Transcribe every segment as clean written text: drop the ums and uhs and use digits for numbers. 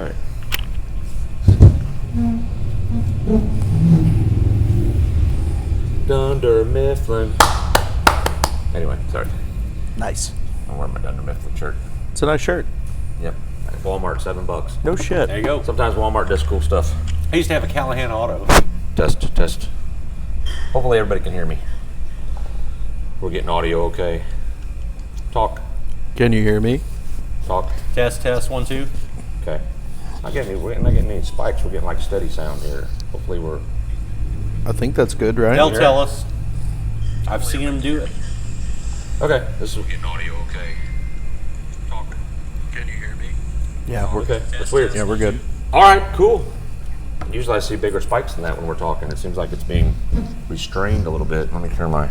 right. Dunder Mifflin. Anyway, sorry. Nice. I'm wearing my Dunder Mifflin shirt. It's a nice shirt. Yep. Walmart, $7. No shit. There you go. Sometimes Walmart does cool stuff. I used to have a Callahan auto. Test. Hopefully everybody can hear me. We're getting audio okay. Talk. Can you hear me? Talk. Test, 1, 2. Okay. We're not getting any spikes. We're getting like steady sound here. Hopefully we're... I think that's good, right? They'll tell us. I've seen them do it. Okay. This is getting audio okay. Talk. Can you hear me? Yeah, we're Okay. That's weird. Yeah, we're good. All right, cool. Usually I see bigger spikes than that when we're talking. It seems like it's being restrained a little bit. Let me turn my...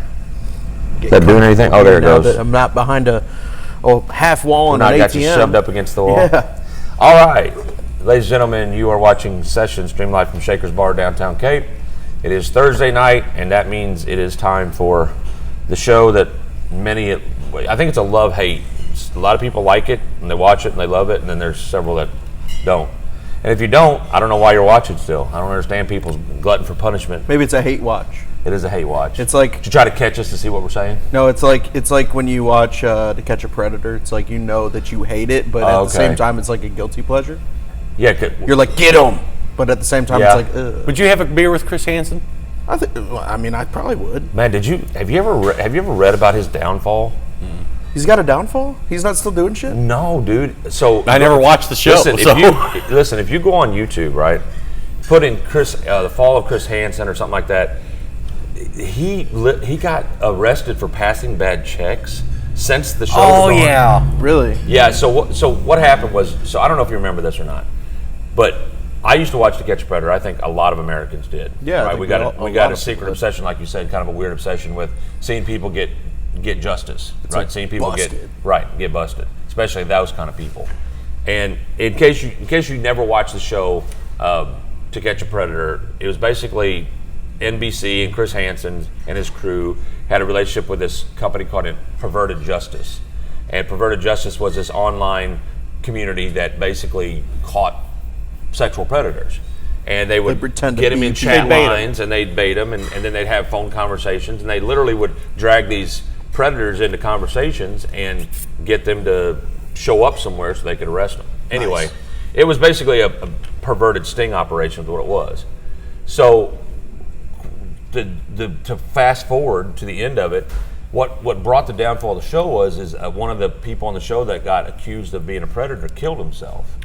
Is that doing anything? Oh, there it Now goes. that I'm not behind a half wall on I an got you ATM. shoved up against the wall. Yeah. All right. Ladies and gentlemen, you are watching Session Stream Live from Shaker's Bar, downtown Cape. It is Thursday night, and that means it is time for the show that I think it's a love-hate. A lot of people like it, and they watch it, and they love it, and then there's several that don't. And if you don't, I don't know why you're watching still. I don't understand people's glutton for punishment. Maybe it's a hate watch. It is a hate watch. It's like... Did you try to catch us to see what we're saying? No, it's like when you watch To Catch a Predator. It's like you know that you hate it, but at the same time, it's like a guilty pleasure. Yeah. You're like, get him! But at the same time, Yeah. it's like, ugh. Would you have a beer with Chris Hansen? I probably would. Man, have you ever read about his downfall? He's got a downfall? He's not still doing shit? No, dude. So I never watched the show. Listen, if you go on YouTube, right, put in the fall of Chris Hansen or something like that, he got arrested for passing bad checks since the show was on. yeah. Really? Yeah, so what happened was, so I don't know if you remember this or not, but I used to watch To Catch a Predator. I think a lot of Americans did. Yeah, right? I We think got a secret obsession, like you said, kind of a weird obsession with seeing people get justice, right? like Seeing people busted. get busted, especially those kind of people. And in case you never watched the show To Catch a Predator, it was basically NBC and Chris Hansen and his crew had a relationship with this company called Perverted Justice. And Perverted Justice was this online community that basically caught sexual predators. And they would pretend to get them be in people. chat lines, and they'd bait them, and then they'd have phone conversations, and they literally would drag these predators into conversations and get them to show up somewhere so they could arrest them. Anyway, Nice. It was basically a perverted sting operation is what it was. So to fast forward to the end of it, what brought the downfall of the show was one of the people on the show that got accused of being a predator killed himself.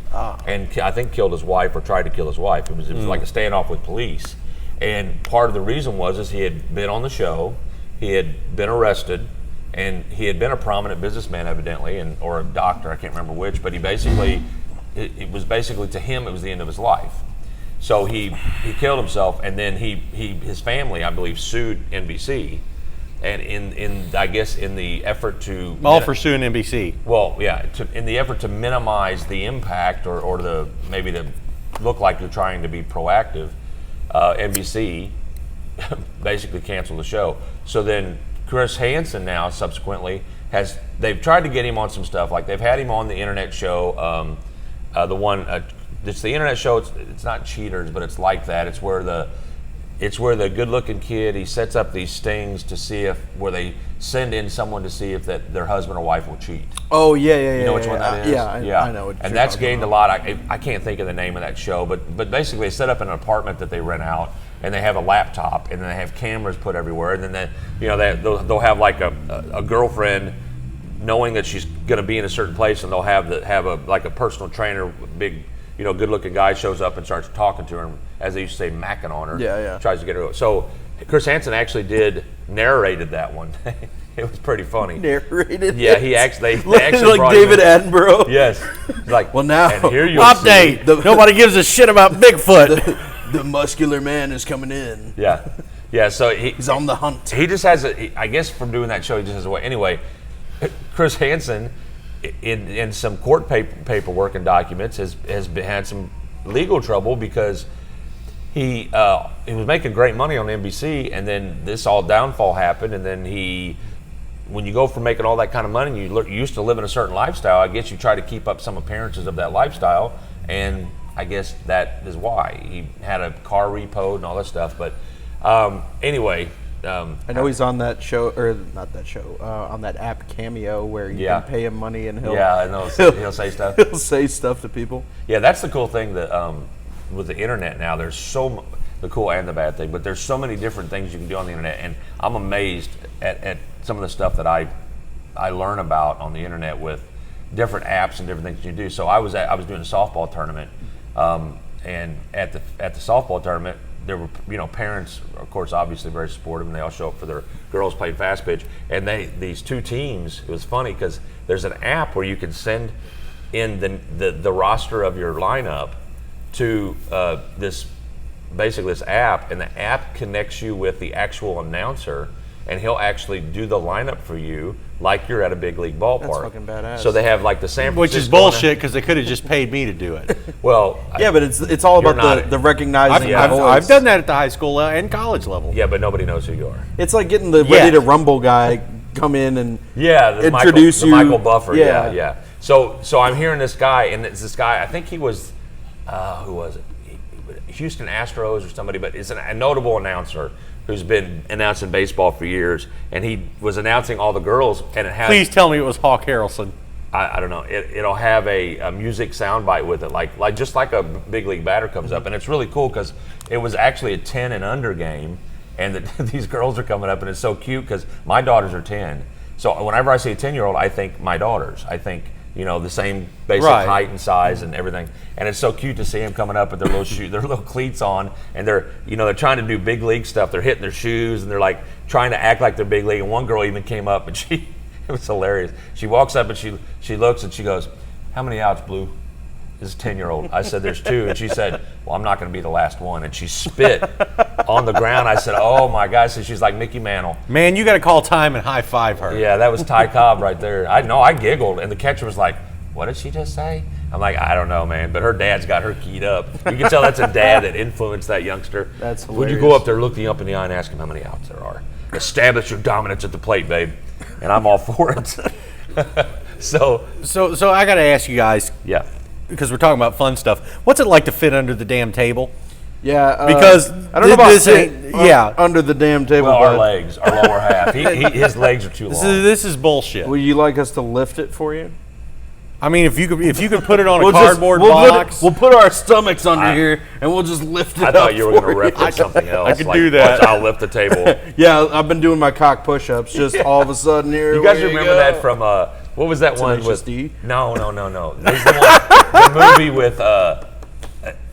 And I think killed his wife or tried to kill his wife. It was like a standoff with police. And part of the reason was he had been on the show, he had been arrested, and he had been a prominent businessman evidently, or a doctor, I can't remember which, but he basically, it was basically to him, it was the end of his life. So he killed himself, and then his family, I believe, sued NBC, and in I guess in the effort to All for suing NBC. Well, yeah, in the effort to minimize the impact, or maybe to look like you're trying to be proactive, NBC basically canceled the show. So then Chris Hansen now subsequently they've tried to get him on some stuff, like they've had him on the internet show, the one. It's the internet show. It's not Cheaters, but it's like that. It's where the good-looking kid, he sets up these stings to see where they send in someone to see if their husband or wife will cheat. Oh yeah. You know which one that is? Yeah, I know. And that's gained a lot. I can't think of the name of that show, but basically they set up an apartment that they rent out, and they have a laptop, and then they have cameras put everywhere, and then they'll have like a girlfriend, knowing that she's going to be in a certain place, and they'll have a personal trainer, big, good-looking guy shows up and starts talking to her, and, as they used to say, macking on her. Yeah. Tries to get her. So Chris Hansen actually narrated that one. It was pretty funny. Narrated? Yeah, he actually. They actually like David Attenborough. Yes. Like, well, now and here you'll update. Nobody gives a shit about Bigfoot. The muscular man is coming in. Yeah. So he's on the hunt. He just has I guess from doing that show, he just has a way. Anyway, Chris Hansen, in some court paperwork and documents, has had some legal trouble because he was making great money on NBC, and then this all downfall happened, and then when you go from making all that kind of money, you used to live in a certain lifestyle, I guess you try to keep up some appearances of that lifestyle, and I guess that is why he had a car repoed and all that stuff. But anyway. I know he's on that show, or not that show, on that app Cameo, where you can pay him money and he'll I know he'll say stuff. He'll say stuff to people. Yeah, that's the cool thing that with the internet now. There's the cool and the bad thing, but there's so many different things you can do on the internet, and I'm amazed at some of the stuff that I learn about on the internet with different apps and different things you do. So I was doing a softball tournament, and at the softball tournament, there were parents, of course, obviously very supportive, and they all show up for their girls playing fast pitch. And these two teams, it was funny because there's an app where you can send in the roster of your lineup to this app, and the app connects you with the actual announcer, and he'll actually do the lineup for you like you're at a big league ballpark. That's fucking badass. So they have like the San Francisco, which is bullshit because they could have just paid me to do it. Well, yeah, but it's all about the recognizing. I've done that at the high school and college level. Yeah, but nobody knows who you are. It's like getting the Ready to Rumble guy come in and introduce you. Michael Buffer. Yeah. So I'm hearing this guy, and it's this guy. I think he was who was it? Houston Astros or somebody, but is a notable announcer who's been announcing baseball for years, and he was announcing all the girls, and it has. Please tell me it was Hawk Harrelson. I don't know. It'll have a music soundbite with it, like just like a big league batter comes up, and it's really cool because it was actually a 10 and under game, and these girls are coming up, and it's so cute because my daughters are 10. So whenever I see a 10-year-old, I think my daughters. I think the same basic height and size and everything, and it's so cute to see them coming up with their little cleats on, and they're trying to do big league stuff. They're hitting their shoes and they're like trying to act like they're big league. And one girl even came up and it was hilarious. She walks up and she looks and she goes, "How many outs, Blue?" This is a 10-year-old. I said, "There's 2." And she said, "Well, I'm not going to be the last one." And she spit on the ground. I said, "Oh my God." So she's like Mickey Mantle. Man, you got to call time and high five her. Yeah, that was Ty Cobb right there. I giggled, and the catcher was like, "What did she just say?" I'm like, "I don't know, man." But her dad's got her keyed up. You can tell that's a dad that influenced that youngster. That's Would you hilarious. go up there, look me up in the eye, and ask him how many outs there are? Establish your dominance at the plate, babe. And I'm all for it. So I got to ask you guys, yeah. because we're talking about fun stuff. What's it like to fit under the damn table? Yeah, Because I don't know about this sitting under the damn table. Well, our but legs, our lower half. His legs are too long. This is bullshit. would you like us to lift it for you? I mean, if you could put it on a We'll cardboard box. We'll put our stomachs under here, and we'll just lift it I up. thought you were going to for reference something else. I could like, do that. Watch, I'll lift the table. Yeah, I've been doing my cock push-ups. Just all of a sudden here. You guys we remember go. that from what was that one with? HSD? No. There's the movie with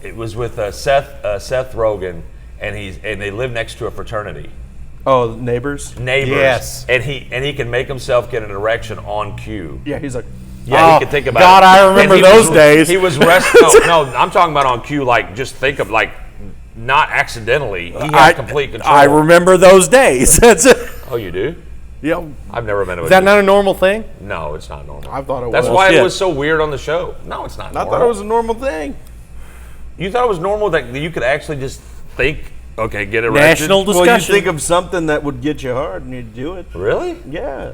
it was with Seth Rogen, and they live next to a fraternity. Oh, neighbors. Yes. And he can make himself get an erection on cue. Yeah, he's like. Yeah, he can think about God, it. I remember And he those days. He was wrestling. No, I'm talking about on cue. Like, just think of like, not accidentally. He had complete control. I remember those days. That's it. Oh, you do? Yeah. I've never been to a. Is that not a normal thing? No, it's not normal. I thought it That's was. why Shit. it was so weird on the show. No, it's not I normal. thought it was a normal thing. You thought it was normal that you could actually just think, okay, get erected? National Well, you discussion. think of something that would get you hard, and you do it. Really? Yeah.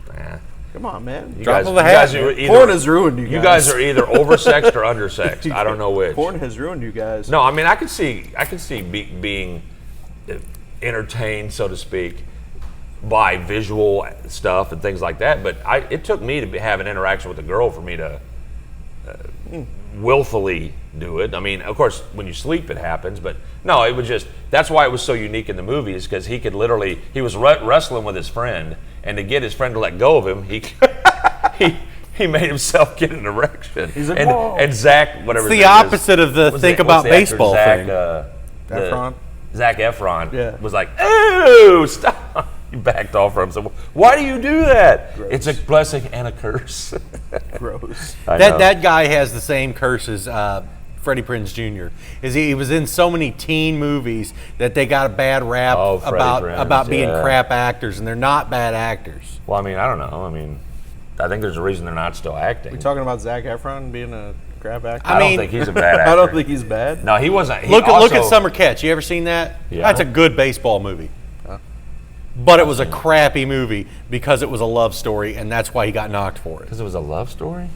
Nah. Come on, man. You Drop guys, of a you hat, guys man. are either, Porn has ruined you guys. you guys are either oversexed or undersexed. I don't know which. Porn has ruined you guys. No, I mean I could see being entertained, so to speak, by visual stuff and things like that. But it took me to have an interaction with a girl for me to willfully do it. I mean, of course, when you sleep, it happens. But no, it was just that's why it was so unique in the movies because he was wrestling with his friend, and to get his friend to let go of him, he made himself get an erection. He's like, and, whoa. and Zach, whatever. It's his the name is, opposite of the what's think what's about the actor? baseball Zach, thing. Efron? Zac Efron Yeah. was like, "Ooh, stop!" He backed off from him. So, why do you do that? Gross. It's a blessing and a curse. Gross. I know. That guy has the same curse as Freddie Prinze Jr. He was in so many teen movies that they got a bad rap Oh, Freddie Prinze, about being yeah. crap actors, and they're not bad actors. Well, I mean, I don't know. I mean, I think there's a reason they're not still acting. We talking about Zac Efron being a crap actor? I I don't mean- think he's a bad actor. I don't think he's bad. No, he wasn't. He Look also, at Summer Catch. You ever seen that? Yeah. That's a good baseball movie. But it was a crappy movie because it was a love story, and that's why he got knocked for it. because it was a love story.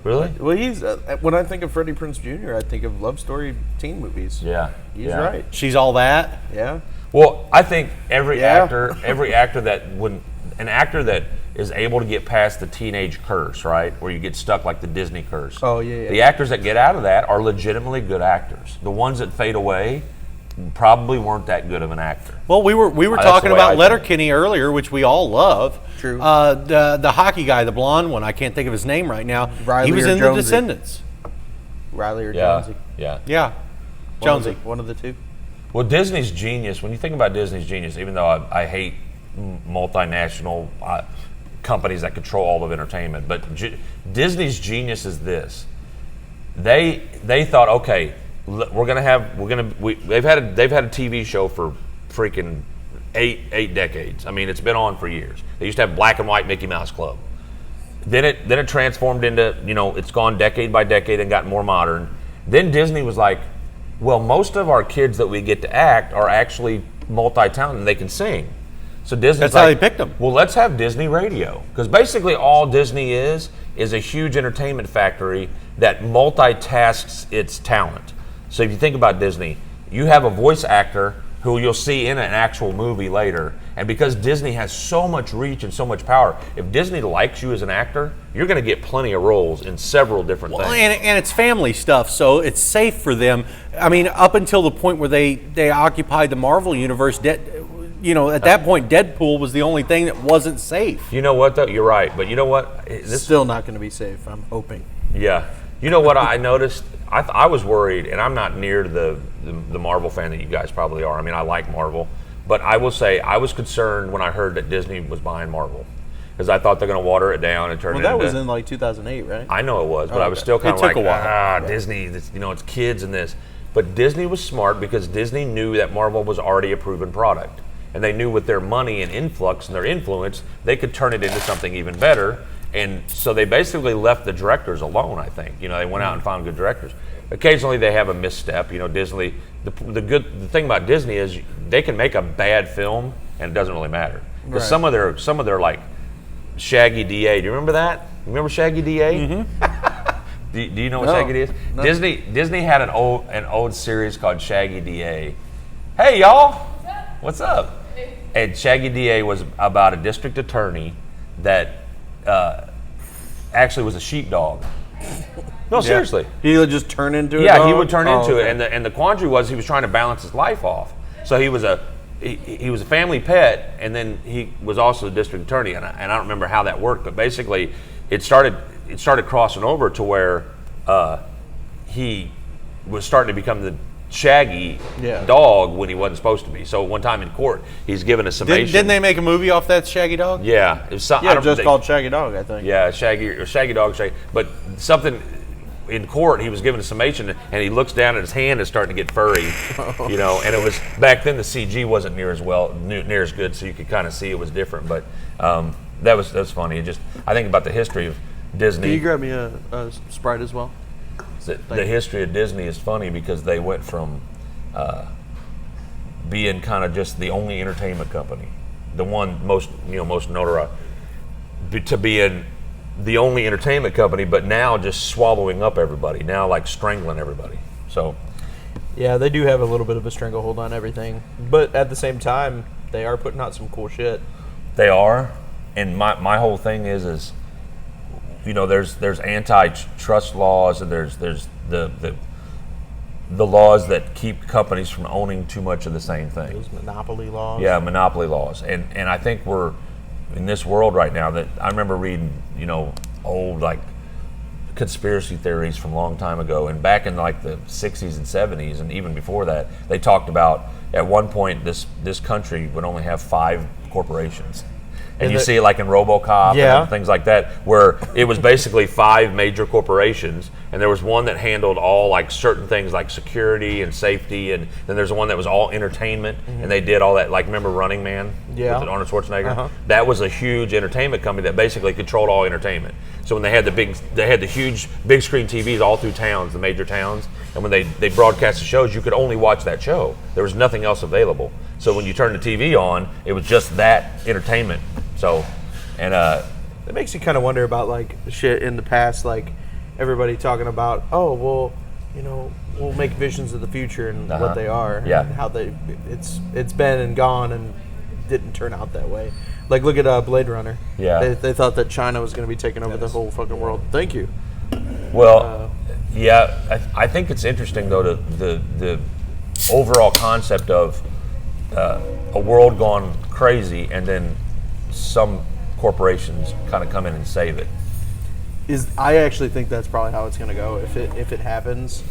Really? Well, he's when I think of Freddie Prinze Jr., I think of love story teen movies. Yeah. He's right. She's All That. Yeah. Well, I think every Yeah. actor an actor that is able to get past the teenage curse, right, where you get stuck like the Disney curse. Oh, yeah. The actors that get out of that are legitimately good actors. The ones that fade away probably weren't that good of an actor. Well, we were That's talking the way about I think. Letterkenny earlier, which we all love. True. The hockey guy, the blonde one, I can't think of his name right now. Riley he was or in Jonesy. The Descendants. Riley or Yeah. Jonesy. Yeah. Yeah, Jonesy. One of the two. Well, Disney's genius, when you think about Disney's genius, even though I hate multinational companies that control all of entertainment, but Disney's genius is this. They thought, okay, they've had a TV show for freaking eight decades. I mean, it's been on for years. They used to have black and white Mickey Mouse Club. Then it transformed into, it's gone decade by decade and gotten more modern. Then Disney was like, well, most of our kids that we get to act are actually multi-talented and they can sing. So Disney's That's how they picked them. Well, let's have Disney Radio. Because basically all Disney is a huge entertainment factory that multitasks its talent. So if you think about Disney, you have a voice actor who you'll see in an actual movie later. And because Disney has so much reach and so much power, if Disney likes you as an actor, you're going to get plenty of roles in several different things. And it's family stuff, so it's safe for them. I mean, up until the point where they occupied the Marvel universe, at that point, Deadpool was the only thing that wasn't safe. You know what, though? You're right. But you know what? This still not going to be safe, I'm hoping. Yeah. You know what I noticed? I was worried, and I'm not near the Marvel fan that you guys probably are. I mean, I like Marvel. But I will say I was concerned when I heard that Disney was buying Marvel. Because I thought they're going to water it down and turn it into... Well, that was in like 2008, right? I know it was, but I was still kind of took like, a while. Disney, it's kids and this. But Disney was smart because Disney knew that Marvel was already a proven product. And they knew with their money and influx and their influence, they could turn it into something even better. And so they basically left the directors alone, I think. They went out and found good directors. Occasionally they have a misstep. Disney, the thing about Disney is they can make a bad film and it doesn't really matter. Because some of their like Shaggy DA, do you remember that? You remember Shaggy DA? Mm-hmm. do you know what Shaggy DA is? No. Disney had an old series called Shaggy DA. Hey y'all, what's up? And Shaggy DA was about a district attorney that actually was a sheepdog. No, seriously. He would just turn into it? Yeah, he would turn into it. And the quandary was he was trying to balance his life off. So he was a family pet, and then he was also the district attorney. And I don't remember how that worked, but basically it started crossing over to where he was starting to become the Shaggy dog when he wasn't supposed to be. So one time in court, he's given a summation. Didn't they make a movie off that Shaggy dog? Yeah, it was just called Shaggy Dog, I think. Yeah, Shaggy Dog, but something in court. He was given a summation, and he looks down at his hand and starting to get furry. And it was back then the CG wasn't near as good, so you could kind of see it was different. But that was funny. I think about the history of Disney. Can you grab me a Sprite as well? The history of Disney is funny because they went from being kind of just the only entertainment company, the one most notorious, to being the only entertainment company, but now just swallowing up everybody, now like strangling everybody. So, yeah, they do have a little bit of a stranglehold on everything, but at the same time, they are putting out some cool shit. They are, and my whole thing is there's antitrust laws, and there's the laws that keep companies from owning too much of the same thing. Those monopoly laws. Yeah, monopoly laws, and I think we're in this world right now that I remember reading old like conspiracy theories from a long time ago, and back in like the 60s and 70s, and even before that, they talked about at one point this country would only have 5 corporations. And you see it like in RoboCop and things like that, where it was basically 5 major corporations, and there was one that handled all like certain things like security and safety, and then there's one that was all entertainment, and they did all that. Like remember Running Man with Arnold Schwarzenegger? That was a huge entertainment company that basically controlled all entertainment. So when they had the huge big screen TVs all through towns, the major towns, and when they broadcast the shows, you could only watch that show. There was nothing else available. So when you turned the TV on, it was just that entertainment. So, and it makes you kind of wonder about like shit in the past, like everybody talking about, oh well, we'll make visions of the future and what they are, and how it's been and gone and didn't turn out that way. Like look at Blade Runner. Yeah, they thought that China was going to be taking over the whole fucking world. Thank you. Well, I think it's interesting though the overall concept of a world gone crazy and then some corporations kind of come in and save it. I actually think that's probably how it's going to go if it happens.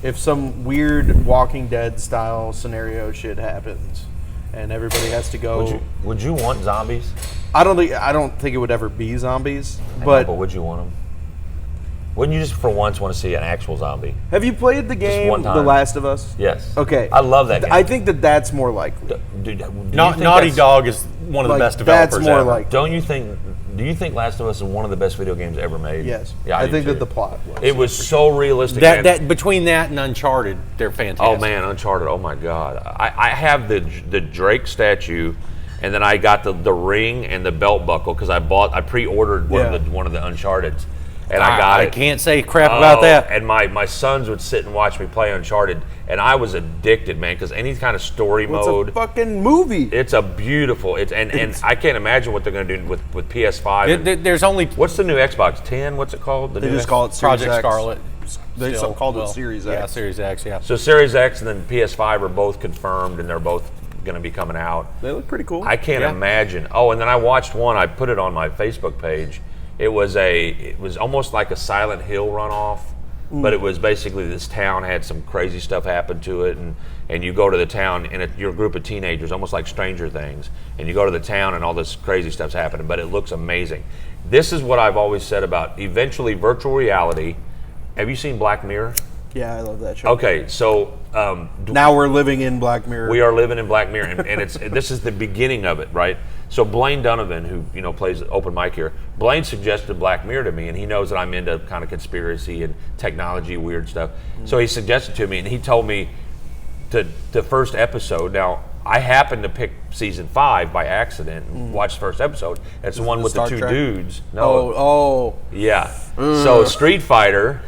If some weird Walking Dead style scenario shit happens, and everybody has to go. Would you want zombies? I don't think it would ever be zombies. But would you want them? Wouldn't you just for once want to see an actual zombie? Have you played the game one time. The Last of Us? Yes. Okay. I love that game. I think that's more likely. Naughty Dog is one of the best developers that's more ever. likely. Do you think Last of Us is one of the best video games ever made? Yes. Yeah, I think that the plot was. It was so realistic. That between that and Uncharted, they're fantastic. Oh man, Uncharted! Oh my God, I have the Drake statue, and then I got the ring and the belt buckle because I pre-ordered one of the Uncharted's, and I got it. I can't say crap about that. And my sons would sit and watch me play Uncharted, and I was addicted, man, because any kind of story mode. It's a fucking movie. It's a beautiful. And I can't imagine what they're going to do with PS5. There's only what's the new Xbox 10? What's it called? They just call it Project Series X. Scarlet. They called it Series X. Yeah, Series X. Yeah. So Series X and then PS5 are both confirmed, and they're both going to be coming out. They look pretty cool. I can't imagine. Oh, and then I watched one. I put it on my Facebook page. It was almost like a Silent Hill runoff, but it was basically this town had some crazy stuff happen to it, and you go to the town and you're a group of teenagers, almost like Stranger Things, and you go to the town and all this crazy stuff's happening, but it looks amazing. This is what I've always said about eventually virtual reality. Have you seen Black Mirror? Yeah, I love that show. Okay, so now we're living in Black Mirror. We are living in Black Mirror, and this is the beginning of it, right? So Blaine Donovan, who plays open mic here, Blaine suggested Black Mirror to me, and he knows that I'm into kind of conspiracy and technology, weird stuff. So he suggested to me, and he told me the first episode. Now I happened to pick season 5 by accident and watch the first episode. It's the one with the two Trek? dudes. No. Yeah. So Street Fighter.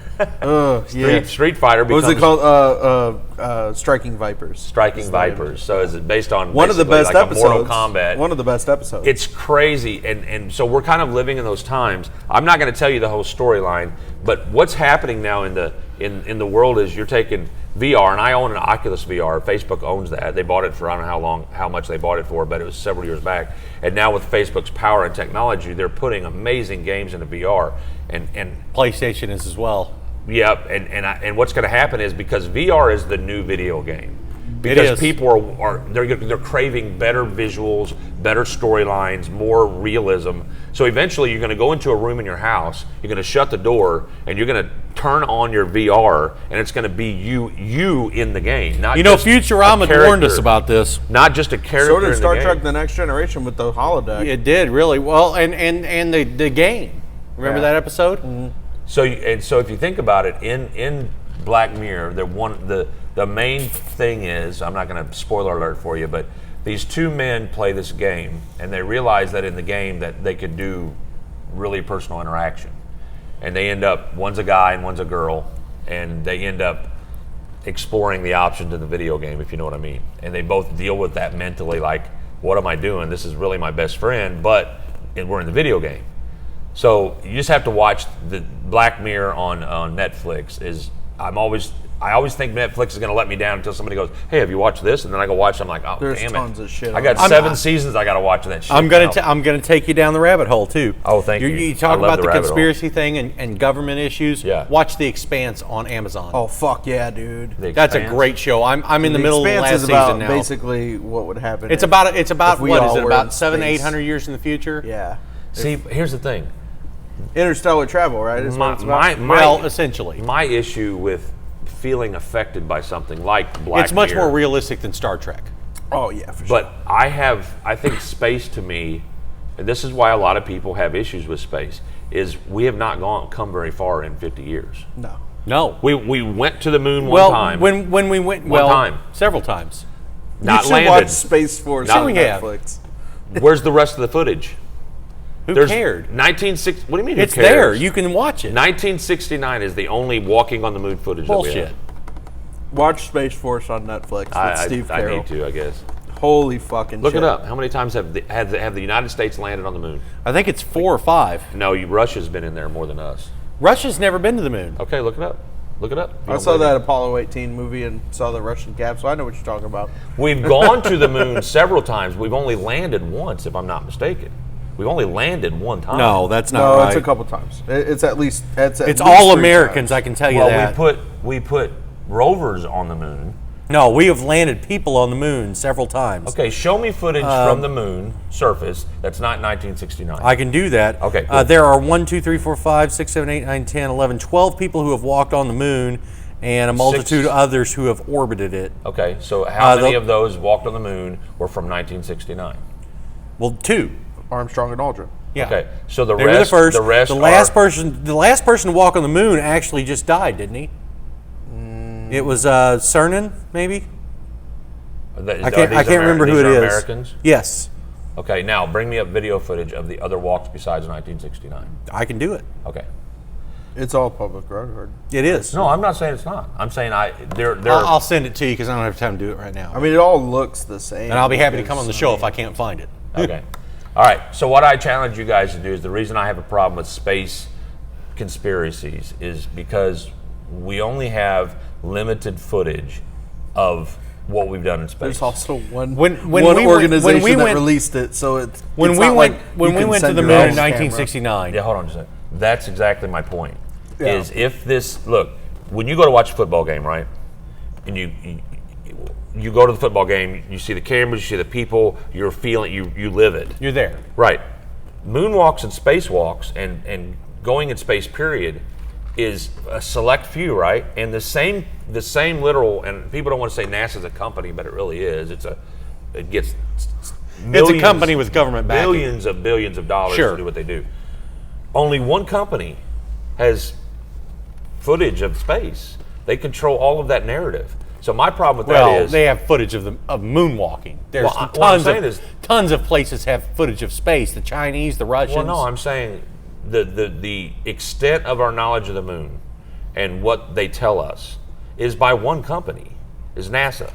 Street Fighter. What was it called? Striking Vipers. Striking Vipers. So is it based on one of the best like episodes? Mortal Kombat. One of the best episodes. It's crazy, and so we're kind of living in those times. I'm not going to tell you the whole storyline, but what's happening now in the world is you're taking VR, and I own an Oculus VR. Facebook owns that. They bought it for I don't know how much they bought it for, but it was several years back. And now with Facebook's power and technology, they're putting amazing games into VR, and PlayStation is as well. Yep, and what's going to happen is because VR is the new video game. Because people they're craving better visuals, better storylines, more realism. So eventually you're going to go into a room in your house, you're going to shut the door, and you're going to turn on your VR, and it's going to be you in the game. Not Futurama warned us about this. Not just a character. So did Star in the Trek: game. The Next Generation with the holodeck. It did really well, and the game. Remember that episode? Mm-hmm. So if you think about it, in Black Mirror, the main thing is, I'm not going to spoiler alert for you, but these two men play this game, and they realize that in the game that they could do really personal interaction, and they end up, one's a guy and one's a girl, and they end up exploring the options in the video game, if you know what I mean, and they both deal with that mentally, like, what am I doing? This is really my best friend, but we're in the video game. So you just have to watch the Black Mirror on Netflix. I always think Netflix is going to let me down until somebody goes, "Hey, have you watched this?" And then I go watch. I'm like, "Oh, There's damn it! tons of shit I got 7 seasons. I got to watch that shit." I'm gonna take you down the rabbit hole too. Oh, thank you. You talk I love about the the rabbit conspiracy thing and government issues. Yeah. Watch The Expanse on Amazon. Oh fuck yeah, dude! That's a great show. I'm in the middle of the last is about season now. basically what would happen. It's about what is it, about 700-800 years in the future? Yeah. See, here's the thing. Interstellar travel, right? Is what it's about? Well, essentially. My issue with feeling affected by something like Black Mirror. It's much more realistic than Star Trek. Oh yeah, for sure. But I think space to me, and this is why a lot of people have issues with space, is we have not come very far in 50 years. No. We went to the moon one time. When we went, several times. Not you should landed. watch Space Force on we have. Netflix. Where's the rest of the footage? Who cared? 1960. What do you mean? It's who cares? there. You can watch it. 1969 is the only walking on the moon footage that we Bullshit. have. Watch Space Force on Netflix with Steve I Carell. need to, I guess. Holy fucking Look shit. it up. How many times have the United States landed on the moon? I think it's 4 or 5. No, Russia's been in there more than us. Russia's never been to the moon. Okay, look it up. Look it up. I saw that Apollo 18 movie and saw the Russian cap, so I know what you're talking about. We've gone to the moon several times. We've only landed once, if I'm not mistaken. We've only landed one time. No, that's not No, right. it's a couple times. It's at least It's least all 3 Americans, times. I can tell you Well, that. we put rovers on the moon. No, we have landed people on the moon several times. Okay, show me footage from the moon surface that's not 1969. I can do that. Okay, cool. There are 1, 2, 3, 4, 5, 6, 7, 8, 9, 10, 11, 12 people who have walked on the moon and a multitude of others who have orbited it. Okay, so how many of those walked on the moon were from 1969? Well, 2. Armstrong and Aldrin. Yeah. Okay, so the They rest, were the first. the rest the are, last person to walk on the moon actually just died, didn't he? It was Cernan, maybe. I can't remember who it is. Americans? Yes, Okay, now bring me up video footage of the other walks besides 1969. I can do it. Okay. It's all public record. It is. No, I'm not saying it's not. I'm saying they're I'll send it to you because I don't have time to do it right now. I mean, it all looks the same. And I'll be happy to come on the because, show if I can't find it. okay. All right. So what I challenge you guys to do is the reason I have a problem with space conspiracies is because we only have limited footage of what we've done in space. There's also one When one we organization went- that released it, so it's When it's we not went like when you we can went to send the your moon own in camera. 1969. Yeah, hold on a second. That's exactly my point. Yeah. Is if this look when you go to watch a football game, right? And you go to the football game, you see the cameras, you see the people, you're feeling you live it. You're there. Right. Moonwalks and spacewalks and going in space period is a select few, right? And the same literal, and people don't want to say NASA's a company, but it really is. It gets It's a company with government backing. billions of dollars Sure. to do what they do. Only one company has footage of space. They control all of that narrative. So my problem with that is they have footage of moonwalking. There's Well, what I'm saying is- tons of places have footage of space. The Chinese, the Russians. well, no, I'm saying the extent of our knowledge of the moon and what they tell us is by one company, is NASA.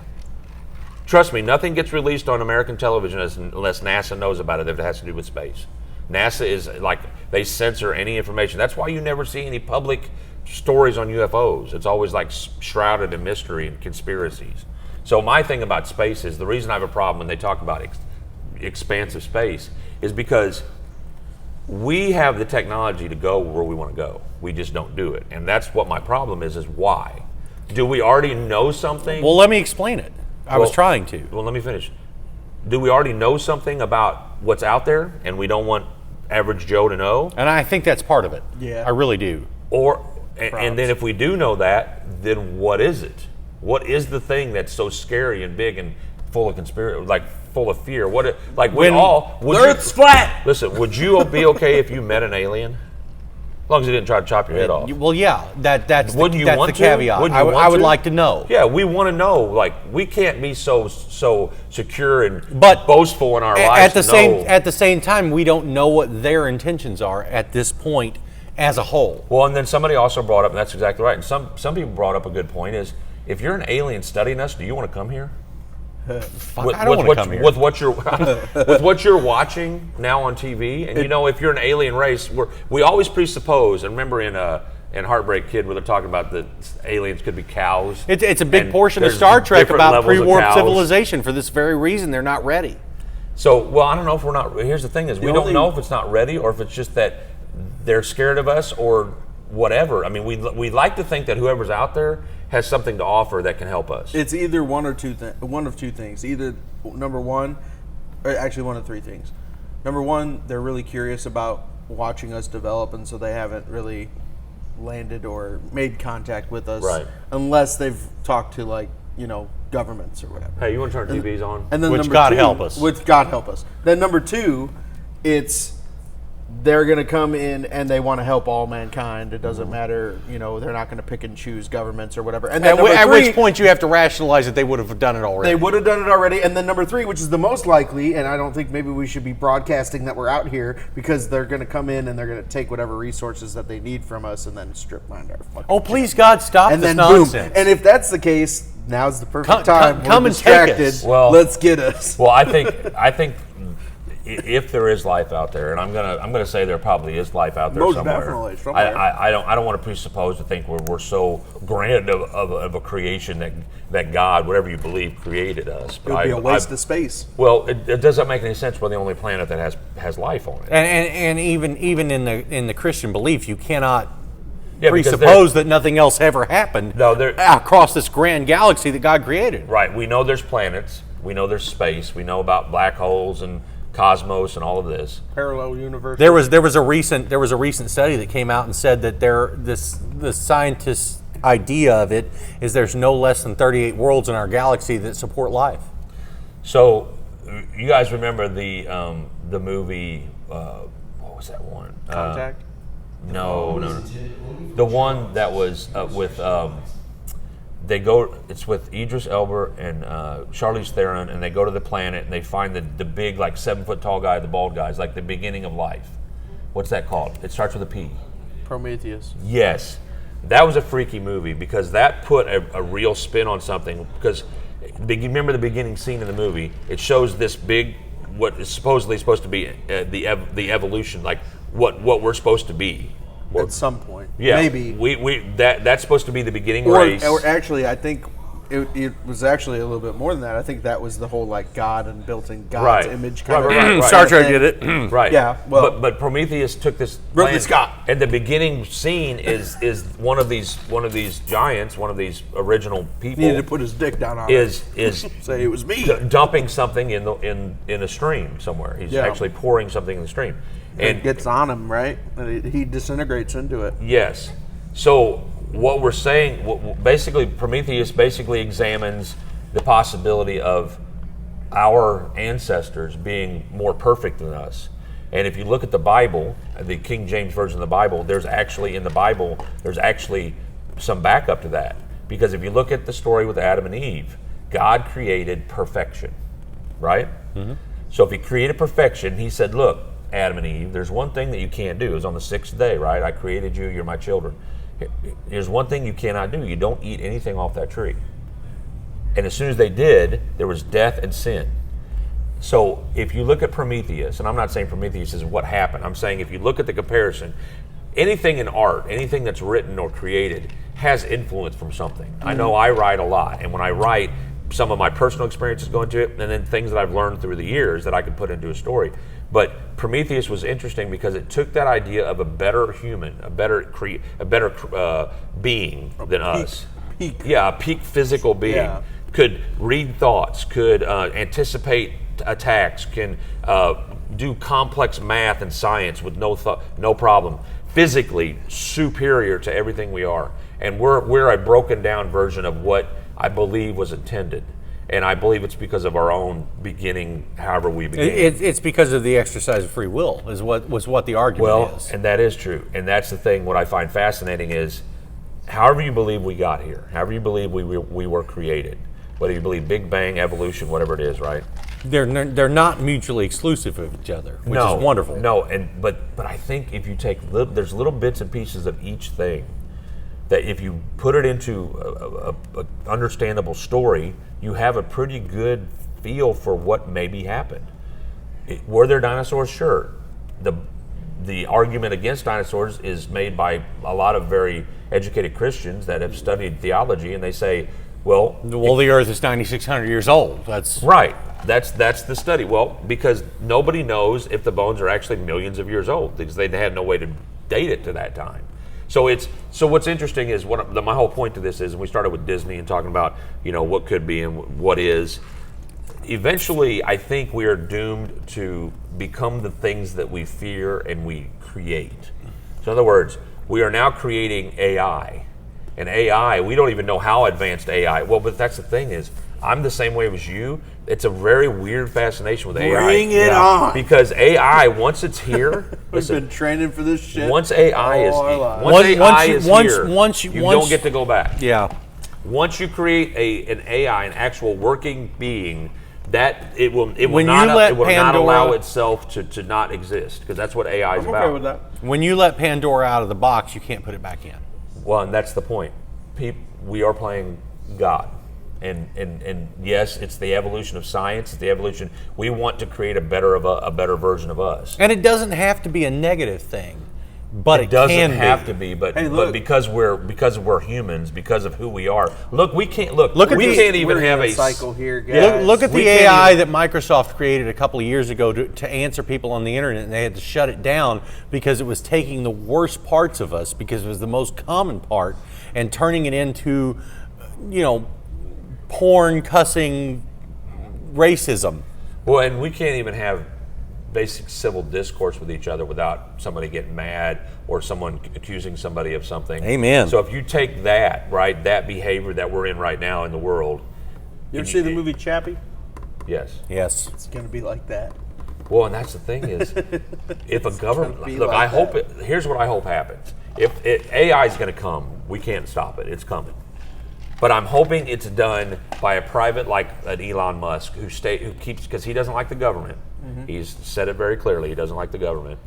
Trust me, nothing gets released on American television unless NASA knows about it if it has to do with space. NASA is like, they censor any information. That's why you never see any public stories on UFOs. It's always like shrouded in mystery and conspiracies. So my thing about space is, the reason I have a problem when they talk about expansive space is because we have the technology to go where we want to go. We just don't do it. And that's what my problem is why? Do we already know something? Well, let me explain it. I was trying to. Well, let me finish. Do we already know something about what's out there and we don't want average Joe to know? And I think that's part of it. Yeah. I really do. And then if we do know that, then what is it? What is the thing that's so scary and big and full of conspiracy, like full of fear? Earth's flat. Listen, would you be okay if you met an alien? As long as he didn't try to chop your head off. Well, yeah, that's Wouldn't you that's want the to? caveat. Wouldn't you want I would to? like to know. Yeah, we want to know. Like, we can't be so secure and But boastful in our lives. At the same time, we don't know what their intentions are at this point as a whole. Well, and then somebody also brought up, and that's exactly right. And some people brought up a good point: is if you're an alien studying us, do you want to come here? Fuck, I don't want to come here. With what you're watching now on TV, and if you're an alien race, we always presuppose. And remember in Heartbreak Kid, where they're talking about the aliens could be cows. It's a big and portion of there's Star Trek different about levels of pre-warp cows. civilization. For this very reason, they're not ready. So, well, I don't know if we're not. Here's the thing: is we don't only- know if it's not ready, or if it's just that they're scared of us, or whatever. I mean, we like to think that whoever's out there has something to offer that can help us. It's either one of two things. Either number one, or actually one of three things. Number one, they're really curious about watching us develop, and so they haven't really landed or made contact with us, Right. unless they've talked to governments or whatever. Hey, you want to turn TVs on? And then Which number God two, help us. With God help us. Then number two, it's they're going to come in and they want to help all mankind. It doesn't matter, they're not going to pick and choose governments or whatever. And then at which point you have to rationalize that they would have done it already. They would have done it already. And then number 3, which is the most likely, and I don't think maybe we should be broadcasting that we're out here, because they're going to come in and they're going to take whatever resources that they need from us and then strip mine our fucking Oh, please, God, stop and this then nonsense. boom. And if that's the case, now's the perfect time. Come We're and take distracted. us. Well- Let's get us. Well, I think if there is life out there, and I'm gonna say there probably is life out there Most somewhere. definitely, somewhere. I don't want to presuppose to think we're so grand of a creation that God, whatever you believe, created us. It would be a waste of space. Well, it doesn't make any sense. We're the only planet that has life on it. And even in the Christian belief, you cannot Yeah, because presuppose that nothing else ever happened across this grand galaxy that God created. Right. We know there's planets. We know there's space. We know about black holes and cosmos and all of this. Parallel universe. There was a recent study that came out and said that the scientists' idea of it is there's no less than 38 worlds in our galaxy that support life. So, you guys remember the movie? What was that one? Contact. No. The one that was with it's with Idris Elba and Charlize Theron, and they go to the planet and they find the big, like 7-foot tall guy, the bald guy. It's like the beginning of life. What's that called? It starts with a P. Prometheus. Yes, that was a freaky movie because that put a real spin on something. Because you remember the beginning scene of the movie? It shows this big, what is supposedly supposed to be the evolution, like what we're supposed to be. At some point. Yeah, Maybe. That's supposed to be the beginning Or race. actually, I think it was actually a little bit more than that. I think that was the whole like God and built in God's Right. image kind of Right. Star Trek did it. Right. Yeah, well- but Prometheus took this Ridley planet, Scott. and the beginning scene is one of these giants, one of these original people Needed to put his dick down on is say it was me. dumping something in a stream somewhere. He's Yeah. actually pouring something in the stream, And it gets on him, right? And he disintegrates into it. yes. So what we're saying, basically, Prometheus basically examines the possibility of our ancestors being more perfect than us. And if you look at the Bible, the King James Version of the Bible, there's actually some backup to that. Because if you look at the story with Adam and Eve, God created perfection, right? Mm-hmm. So if he created perfection, he said, look, Adam and Eve, there's one thing that you can't do. It was on the 6th day, right? I created you, you're my children. Here's one thing you cannot do. You don't eat anything off that tree. And as soon as they did, there was death and sin. So if you look at Prometheus, and I'm not saying Prometheus is what happened, I'm saying if you look at the comparison, anything in art, anything that's written or created has influence from something. I know I write a lot, and when I write, some of my personal experiences go into it, and then things that I've learned through the years that I can put into a story. But Prometheus was interesting because it took that idea of a better human, a better being than us. Yeah, a peak physical being. Yeah. Could read thoughts, could anticipate attacks, can do complex math and science with no problem. Physically superior to everything we are. And we're a broken down version of what I believe was intended. And I believe it's because of our own beginning, however we began. It's because of the exercise of free will, is what the argument is. And that is true. And that's the thing. What I find fascinating is, however you believe we got here, however you believe we were created, whether you believe Big Bang, evolution, whatever it is, right? They're not mutually exclusive of each other, which is wonderful. No, but I think if you take there's little bits and pieces of each thing that if you put it into a understandable story, you have a pretty good feel for what maybe happened. Were there dinosaurs? Sure. The argument against dinosaurs is made by a lot of very educated Christians that have studied theology, and they say, well, the Earth is 9,600 years old. That's right. That's the study. Well, because nobody knows if the bones are actually millions of years old because they had no way to date it to that time. So what's interesting is my whole point to this is, and we started with Disney and talking about what could be and what is. Eventually, I think we are doomed to become the things that we fear and we create. So in other words, we are now creating AI. And AI, we don't even know how advanced AI. Well, but that's the thing is, I'm the same way as you. It's a very weird fascination with AI. Bring it on. Because AI, once it's here, We've been training for this shit. Once AI is all our lives. Once you you- don't get to go back. Yeah. Once you create an AI, an actual working being, that it will When not you let it will not Pandora- allow itself to not exist, because that's what AI is I'm about. okay with that. When you let Pandora out of the box, you can't put it back in. Well, and that's the point. We are playing God. And yes, it's the evolution of science. It's the evolution. We want to create a better version of us. And it doesn't have to be a negative thing, but it doesn't can have to be. But Hey, but look. because we're humans, because of who we are. Look, we can't look. Look at we these- can't even We're have in a cycle here, guys. Yeah. Look at We the can't AI even- that Microsoft created a couple of years ago to answer people on the internet, and they had to shut it down because it was taking the worst parts of us, because it was the most common part, and turning it into, porn, cussing, racism. Well, and we can't even have basic civil discourse with each other without somebody getting mad or someone accusing somebody of something. Amen. So if you take that, right, that behavior that we're in right now in the world. You ever and see the movie Chappie? Yes. Yes. It's going to be like that. Well, and that's the thing is, if a government be look, like I hope that. here's what I hope happens. If AI is going to come, we can't stop it. It's coming. But I'm hoping it's done by a private like an Elon Musk who keeps, because he doesn't like the government. Mm-hmm. He's said it very clearly. He doesn't like the government.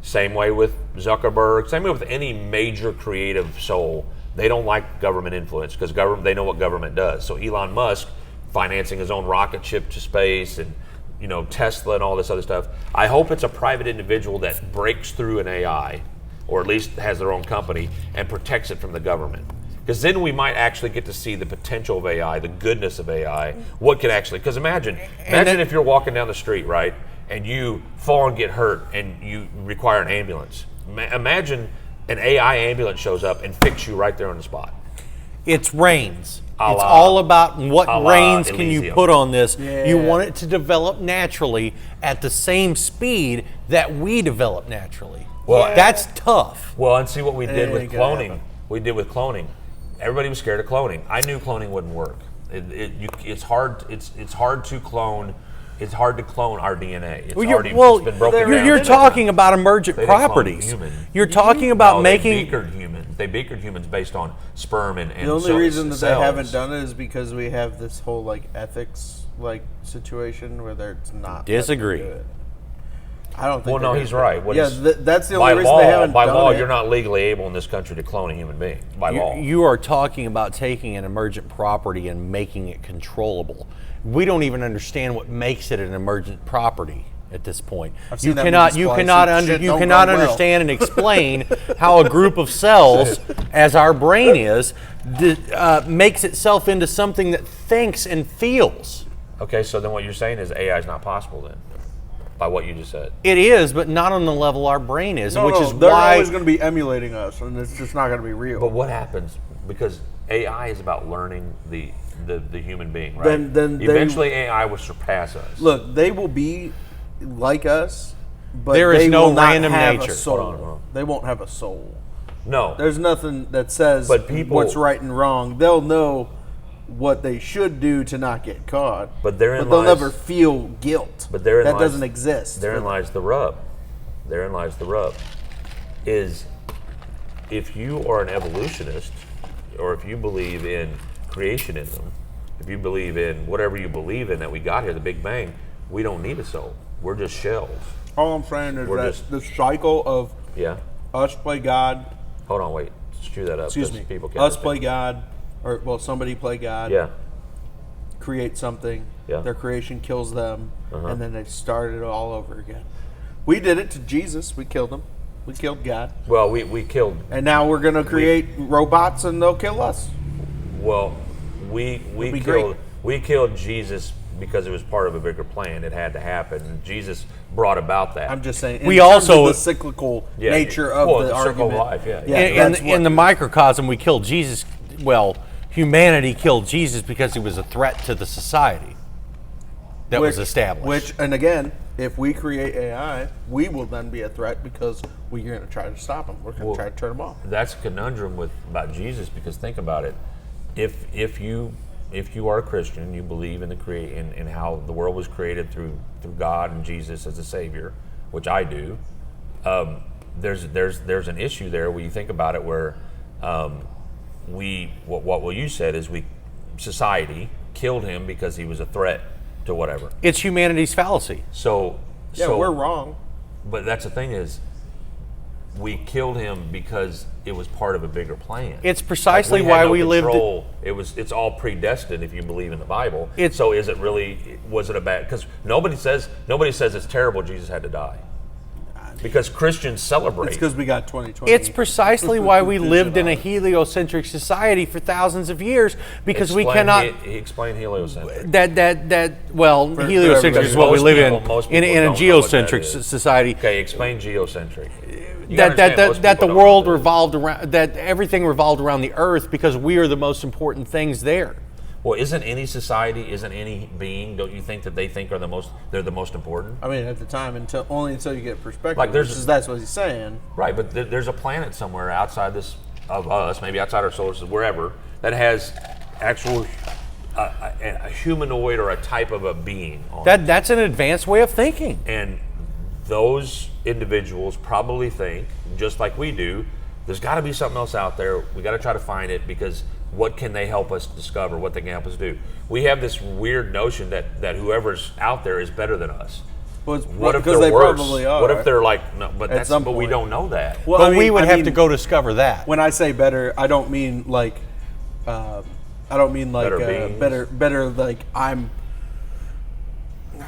Same way with Zuckerberg. Same way with any major creative soul. They don't like government influence because they know what government does. So Elon Musk financing his own rocket ship to space and Tesla and all this other stuff. I hope it's a private individual that breaks through an AI, or at least has their own company, and protects it from the government. Because then we might actually get to see the potential of AI, the goodness of AI, what can actually, because imagine if you're walking down the street, right, and you fall and get hurt and you require an ambulance. Imagine an AI ambulance shows up and fixes you right there on the spot. It's reins. A It's la- all about what a la reins can you Elysium. put on this. Yeah. You want it to develop naturally at the same speed that we develop naturally. Well, That's tough. Well, and see what we did It with ain't gonna cloning. happen. We did with cloning. Everybody was scared of cloning. I knew cloning wouldn't work. It's hard. It's hard to clone. It's hard to clone our DNA. It's it's been broken down. You're talking about emergent They didn't clone properties. human. You're talking about No, making. They beakered humans. They beakered humans based on sperm and The only so- reason that they cells. haven't done it is because we have this whole ethics situation where it's not. Disagree. letting them do it. I don't think. Well, no, they're he's gonna- right. What yeah, is- that's the by only reason law, they haven't by done law, it. you're not legally able in this country to clone a human being. By law. You are talking about taking an emergent property and making it controllable. We don't even understand what makes it an emergent property at this point. I've You seen that cannot, movie you Splice. cannot, That under, shit you don't cannot go well. understand and explain how a group of cells, as our brain is, makes itself into something that thinks and feels. Okay, so then what you're saying is AI is not possible then, by what you just said. It is, but not on the level our brain is, No, which no, is they're why. always going to be emulating us, and it's just not going to be real. But what happens, because AI is about learning the human being, right? Then they- eventually AI will surpass us. Look, they will be like us, but There is they no will not random have nature. A soul. Hold on, hold on. They won't have a soul. No, There's nothing that says But people- what's right and wrong. They'll know what they should do to not get caught, But therein they'll lies- never feel guilt. but therein that lies- doesn't exist. therein lies the rub. Therein lies the rub. Is if you are an evolutionist, or if you believe in creationism, if you believe in whatever you believe in that we got here, the Big Bang, we don't need a soul. We're just shells. All I'm saying is We're that just- the cycle of Yeah. us play God, Hold on, wait. Screw that up. excuse 'cause me, People can't us understand. play God, or somebody play God, Yeah. create something, Yeah. their creation kills them, Uh-huh. and then they start it all over again. We did it to Jesus. We killed him. We killed God. Well, we killed. And now we're going to create robots and they'll kill us. Well, we be killed great. we killed Jesus because it was part of a bigger plan. It had to happen. Jesus brought about that. I'm just saying. In We terms also- of the cyclical Yeah, nature of well, the the circle of argument. life, yeah. in the microcosm, we killed Jesus. Well, humanity killed Jesus because he was a threat to the society that was established. Which, and again, if we create AI, we will then be a threat because we're going to try to stop them. We're going to Well, try to turn them off. That's a conundrum about Jesus, because think about it. If you are a Christian, you believe in in how the world was created through God and Jesus as a savior, which I do. there's an issue there when you think about it, where what you said is society killed him because he was a threat to whatever. It's humanity's fallacy. So we're wrong. But that's the thing is, we killed him because it was part of a bigger plan. It's precisely had why no we lived. control. It's all predestined if you believe in the Bible. So is it really? Was it a bad? Because nobody says it's terrible Jesus had to die. Because Christians celebrate. It's because we got 2020. It's precisely why we lived in a heliocentric society for thousands of years, because we cannot. Explain heliocentric. Heliocentric is what we live in a don't know geocentric what that is. society. Okay, explain geocentric. You gotta understand, most That the people don't world know revolved around, that everything revolved around the earth because we are the most important things there. Well, isn't any society, isn't any being, don't you think that they think they're the most important? I mean, at the time, until you get perspective. Like that's what he's saying. Right, but there's a planet somewhere outside of us, maybe outside our solar system, wherever, that has actual a humanoid or a type of a being on it. That's an advanced way of thinking. And those individuals probably think, just like we do, there's got to be something else out there. We got to try to find it, because what can they help us discover? What they can help us do? We have this weird notion that whoever's out there is better than us. Well, What if because they're they worse? probably are. What if they're like no? But some we point. don't know that. Well, But we would have to go discover that. When I say better, I don't mean like, better beings? better like I'm.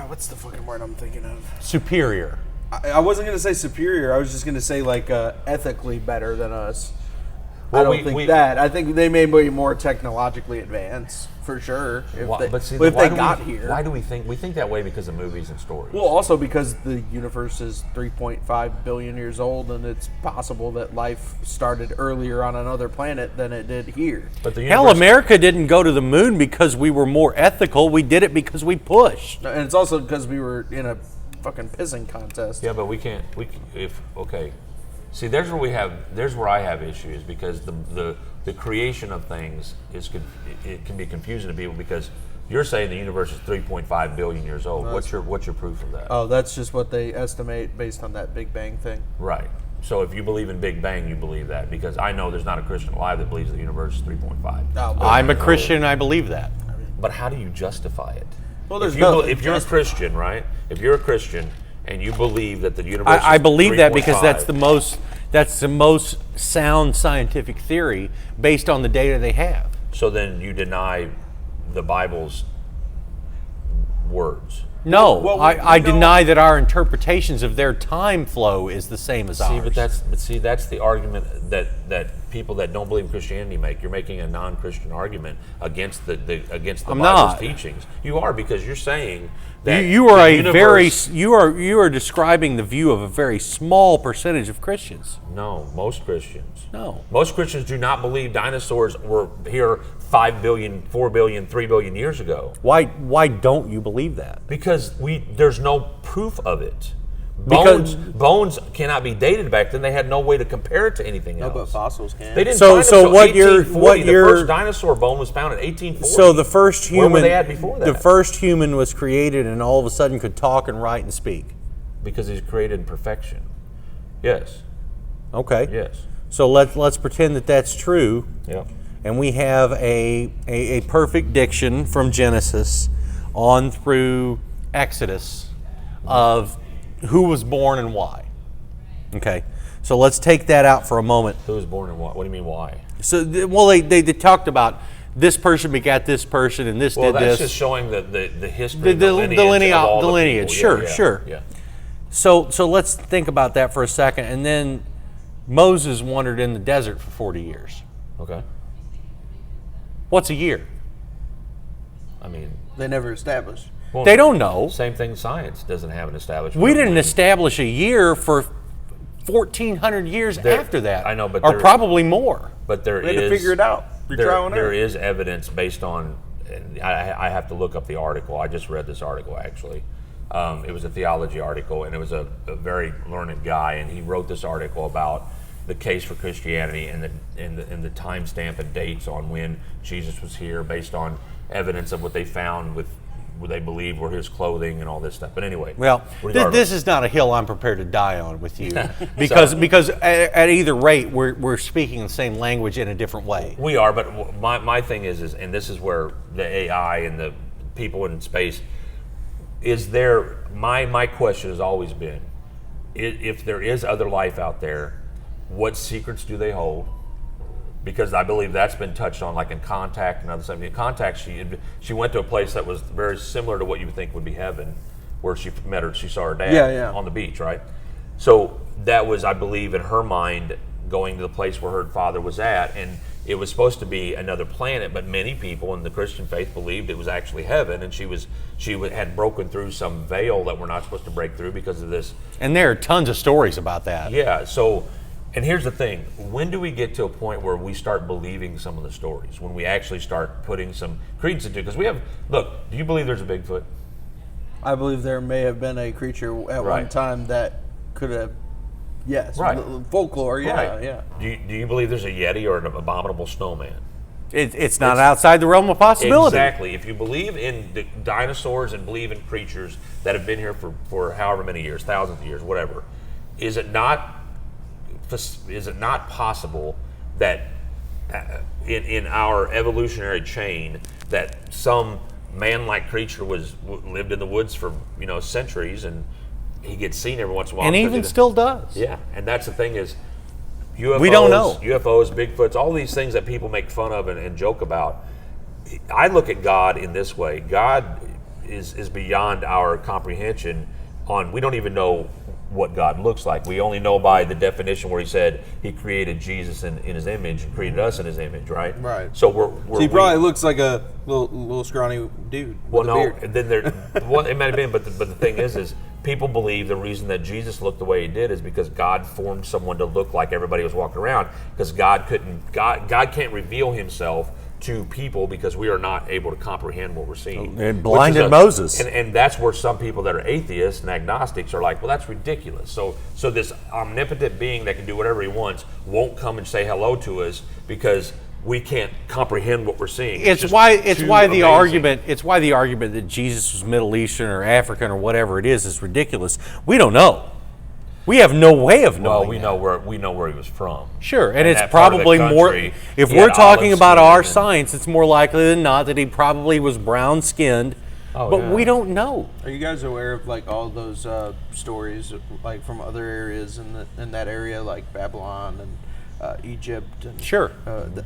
What's the fucking word I'm thinking of? Superior. I wasn't gonna say superior. I was just gonna say like ethically better than us. Well, I don't think that. I think they may be more technologically advanced for sure. If they got here. Why do we think that way? Because of movies and stories. Well, also because the universe is 3.5 billion years old, and it's possible that life started earlier on another planet than it did here. But the Hell, universe, America didn't go to the moon because we were more ethical. We did it because we pushed. And it's also because we were in a fucking pissing contest. Yeah, but we can't. See, there's where I have issues, because the creation of things it can be confusing to people, because you're saying the universe is 3.5 billion years old. What's your proof of that? Oh, that's just what they estimate based on that Big Bang thing. Right. So if you believe in Big Bang, you believe that, because I know there's not a Christian alive that believes the universe is 3.5. Oh, I'm a Christian and I believe that. But how do you justify it? Well, if you're a Christian, right? If you're a Christian and you believe that the universe is I believe that because 3.5, that's the most sound scientific theory based on the data they have. So then you deny the Bible's words. No, Well, I deny that our interpretations of their time flow is the same as ours. That's the argument that people that don't believe in Christianity make. You're making a non-Christian argument against the Bible's not. teachings. You are, because you're saying that you are the universe, you are describing the view of a very small percentage of Christians. No, most Christians. No. Most Christians do not believe dinosaurs were here 5 billion, 4 billion, 3 billion years ago. Why don't you believe that? Because there's no proof of it. Because- Bones cannot be dated back then. They had no way to compare it to anything else. but fossils can. They didn't So- find them so till what you're- 1840. what The you're- first dinosaur bone was found in 1840. So the first human, Where were they at before that? the first human was created and all of a sudden could talk and write and speak. Because he's created in perfection. Yes. Okay. Yes. So let's pretend that that's true. Yep. And we have a perfect diction from Genesis on through Exodus of who was born and why. Okay, so let's take that out for a moment. Who was born and what? What do you mean why? So, they talked about this person begat this person and this Well, did that's this. just showing the history, The lineage of all the the lineage. people. Sure, Yeah, sure. Yeah. So let's think about that for a second. And then Moses wandered in the desert for 40 years. Okay. What's a year? I mean, They never established. well, They don't know. Same thing. Science doesn't have an established. We didn't establish a year for 1,400 years after that. I know, but or there- probably more. But there They had to is figure it out. Trial and there error. is evidence based on. And I have to look up the article. I just read this article actually. It was a theology article, and it was a very learned guy, and he wrote this article about the case for Christianity and the timestamp and dates on when Jesus was here, based on evidence of what they found with they believe were his clothing and all this stuff. But anyway, Well, regardless. this is not a hill I'm prepared to die on with you, because at either rate, we're speaking the same language in a different way. We are, but my thing is, and this is where the AI and the people in space, is there, my question has always been, if there is other life out there, what secrets do they hold? Because I believe that's been touched on, like in Contact and other stuff. In Contact, she went to a place that was very similar to what you would think would be heaven, where she saw her dad on the beach, right? So that was, I believe, in her mind, going to the place where her father was at, and it was supposed to be another planet, but many people in the Christian faith believed it was actually heaven, and she had broken through some veil that we're not supposed to break through because of this. And there are tons of stories about that. Yeah, so, and here's the thing, when do we get to a point where we start believing some of the stories, when we actually start putting some credence into it? Because look, do you believe there's a Bigfoot? I believe there may have been a creature at one time that could have, yes, folklore, yeah. Do you believe there's a Yeti or an abominable snowman? It's not outside the realm of possibility. Exactly. If you believe in the dinosaurs and believe in creatures that have been here for however many years, thousands of years, whatever, is it not possible that in our evolutionary chain that some man-like creature lived in the woods for centuries, and he gets seen every once in a while, and even still does? Yeah, and that's the thing is, UFOs, we don't know. UFOs, Bigfoots, all these things that people make fun of and joke about. I look at God in this way. God is beyond our comprehension. We don't even know what God looks like. We only know by the definition where he said he created Jesus in his image and created us in his image, right? Right. So he probably looks like a little scrawny dude. Well, with a beard. and then it might have been, but the thing is people believe the reason that Jesus looked the way he did is because God formed someone to look like everybody was walking around, because God can't reveal himself to people because we are not able to comprehend what we're seeing. And blinded Moses. And that's where some people that are atheists and agnostics are like, well, that's ridiculous. So this omnipotent being that can do whatever he wants won't come and say hello to us because we can't comprehend what we're seeing. It's why the argument that Jesus was Middle Eastern or African or whatever it is ridiculous. We don't know. We have no way of knowing. Well, we know where he was from. Sure, and it's probably more. If we're talking about our science, it's more likely than not that he probably was brown-skinned. But we don't know. Are you guys aware of like all those stories like from other areas in that area, like Babylon and Egypt? And, sure.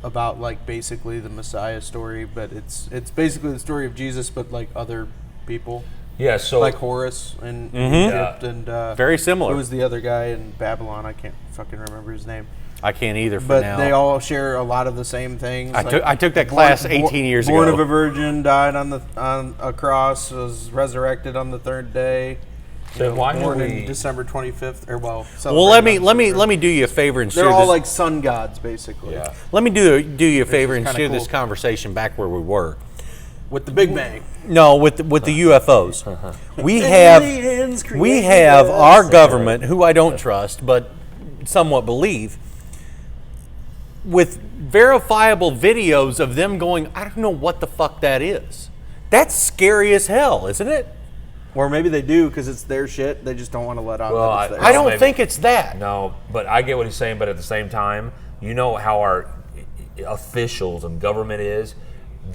About like basically the Messiah story, but it's basically the story of Jesus, but like other people. Yeah, so like Horus in Egypt, and very similar. Who was the other guy in Babylon? I can't fucking remember his name. I can't either. But now, they all share a lot of the same things. I took that class 18 years ago. Born of a virgin, died on a cross, was resurrected on the third day. So why born in December 25th, or well. Let me do you a favor and share They're all this. like sun gods, basically. Yeah. Let me do you a favor and share this conversation back where we were. With the Big Bang. No, with the UFOs. We have our government, who I don't trust, but somewhat believe, with verifiable videos of them going, I don't know what the fuck that is. That's scary as hell, isn't it? Or maybe they do because it's their shit. They just don't want to let on that it's theirs. I don't think it's that. No, but I get what he's saying, but at the same time, you know how our officials and government is?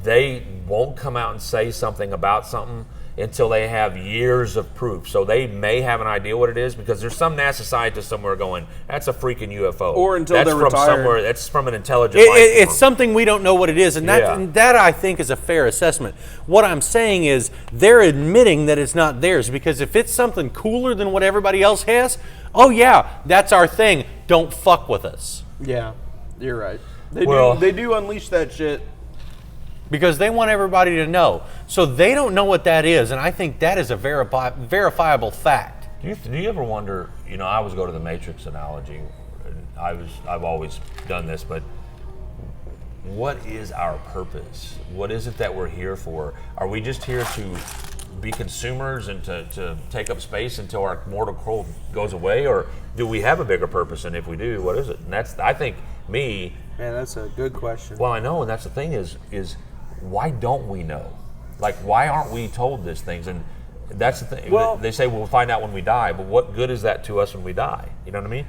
They won't come out and say something about something until they have years of proof. So they may have an idea what it is because there's some NASA scientist somewhere going, that's a freaking UFO. Or until that's they're from retired. somewhere. That's from an intelligent life form. It's something we don't know what it is, and that I think is a fair assessment. What I'm saying is they're admitting that it's not theirs, because if it's something cooler than what everybody else has, oh yeah, that's our thing. Don't fuck with us. Yeah, you're right. They do unleash that shit. Because they want everybody to know. So they don't know what that is, and I think that is a verifiable fact. Do you ever wonder, I always go to the Matrix analogy, and I've always done this, but what is our purpose? What is it that we're here for? Are we just here to be consumers and to take up space until our mortal coil goes away? Or do we have a bigger purpose? And if we do, what is it? And that's, I think, Man, that's a good question. Well, I know, and that's the thing is why don't we know? Like, why aren't we told these things? And that's the thing. Well- They say we'll find out when we die, but what good is that to us when we die? You know what I mean?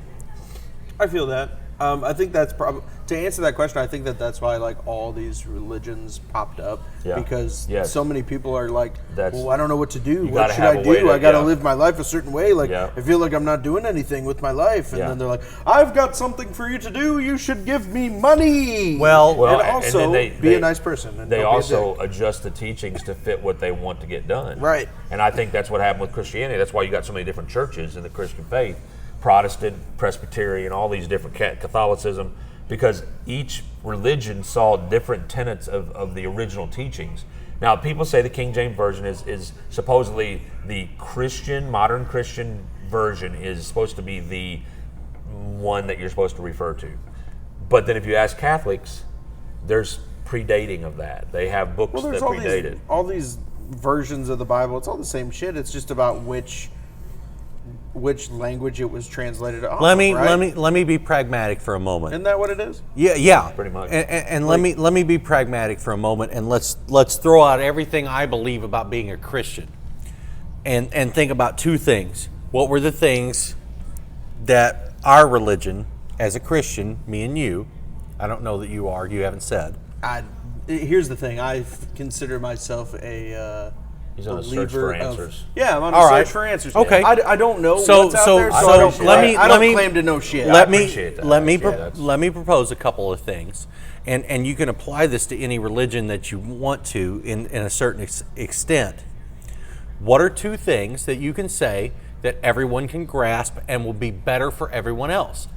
I feel that. I think that's probably to answer that question. I think that's why like all these religions popped up because so many people are like, well, I don't know what to do. What should I do? I got to live my life a certain way. Like I feel like I'm not doing anything with my life. And then they're like, I've got something for you to do. You should give me money. Well, and also be a nice person. And they also adjust the teachings to fit what they want to get done. Right. And I think that's what happened with Christianity. That's why you got so many different churches in the Christian faith. Protestant, Presbyterian, all these different Catholicism, because each religion saw different tenets of the original teachings. Now, people say the King James Version is supposedly the modern Christian version is supposed to be the one that you're supposed to refer to. But then if you ask Catholics, there's predating of that. They have books that predate it. All these versions of the Bible, it's all the same shit. It's just about which language it was translated off. Let me be pragmatic for a moment. Isn't that what it is? Yeah. Pretty much. And let me be pragmatic for a moment, and let's throw out everything I believe about being a Christian, and think about two things. What were the things that our religion, as a Christian, me and you, I don't know that you are, you haven't said. Here's the thing. I consider myself a He's on a search for answers. I'm on a search for answers. Okay. I don't know what's out there, so I don't claim to know shit. Let me propose a couple of things, and you can apply this to any religion that you want to in a certain extent. What are two things that you can say that everyone can grasp and will be better for everyone else?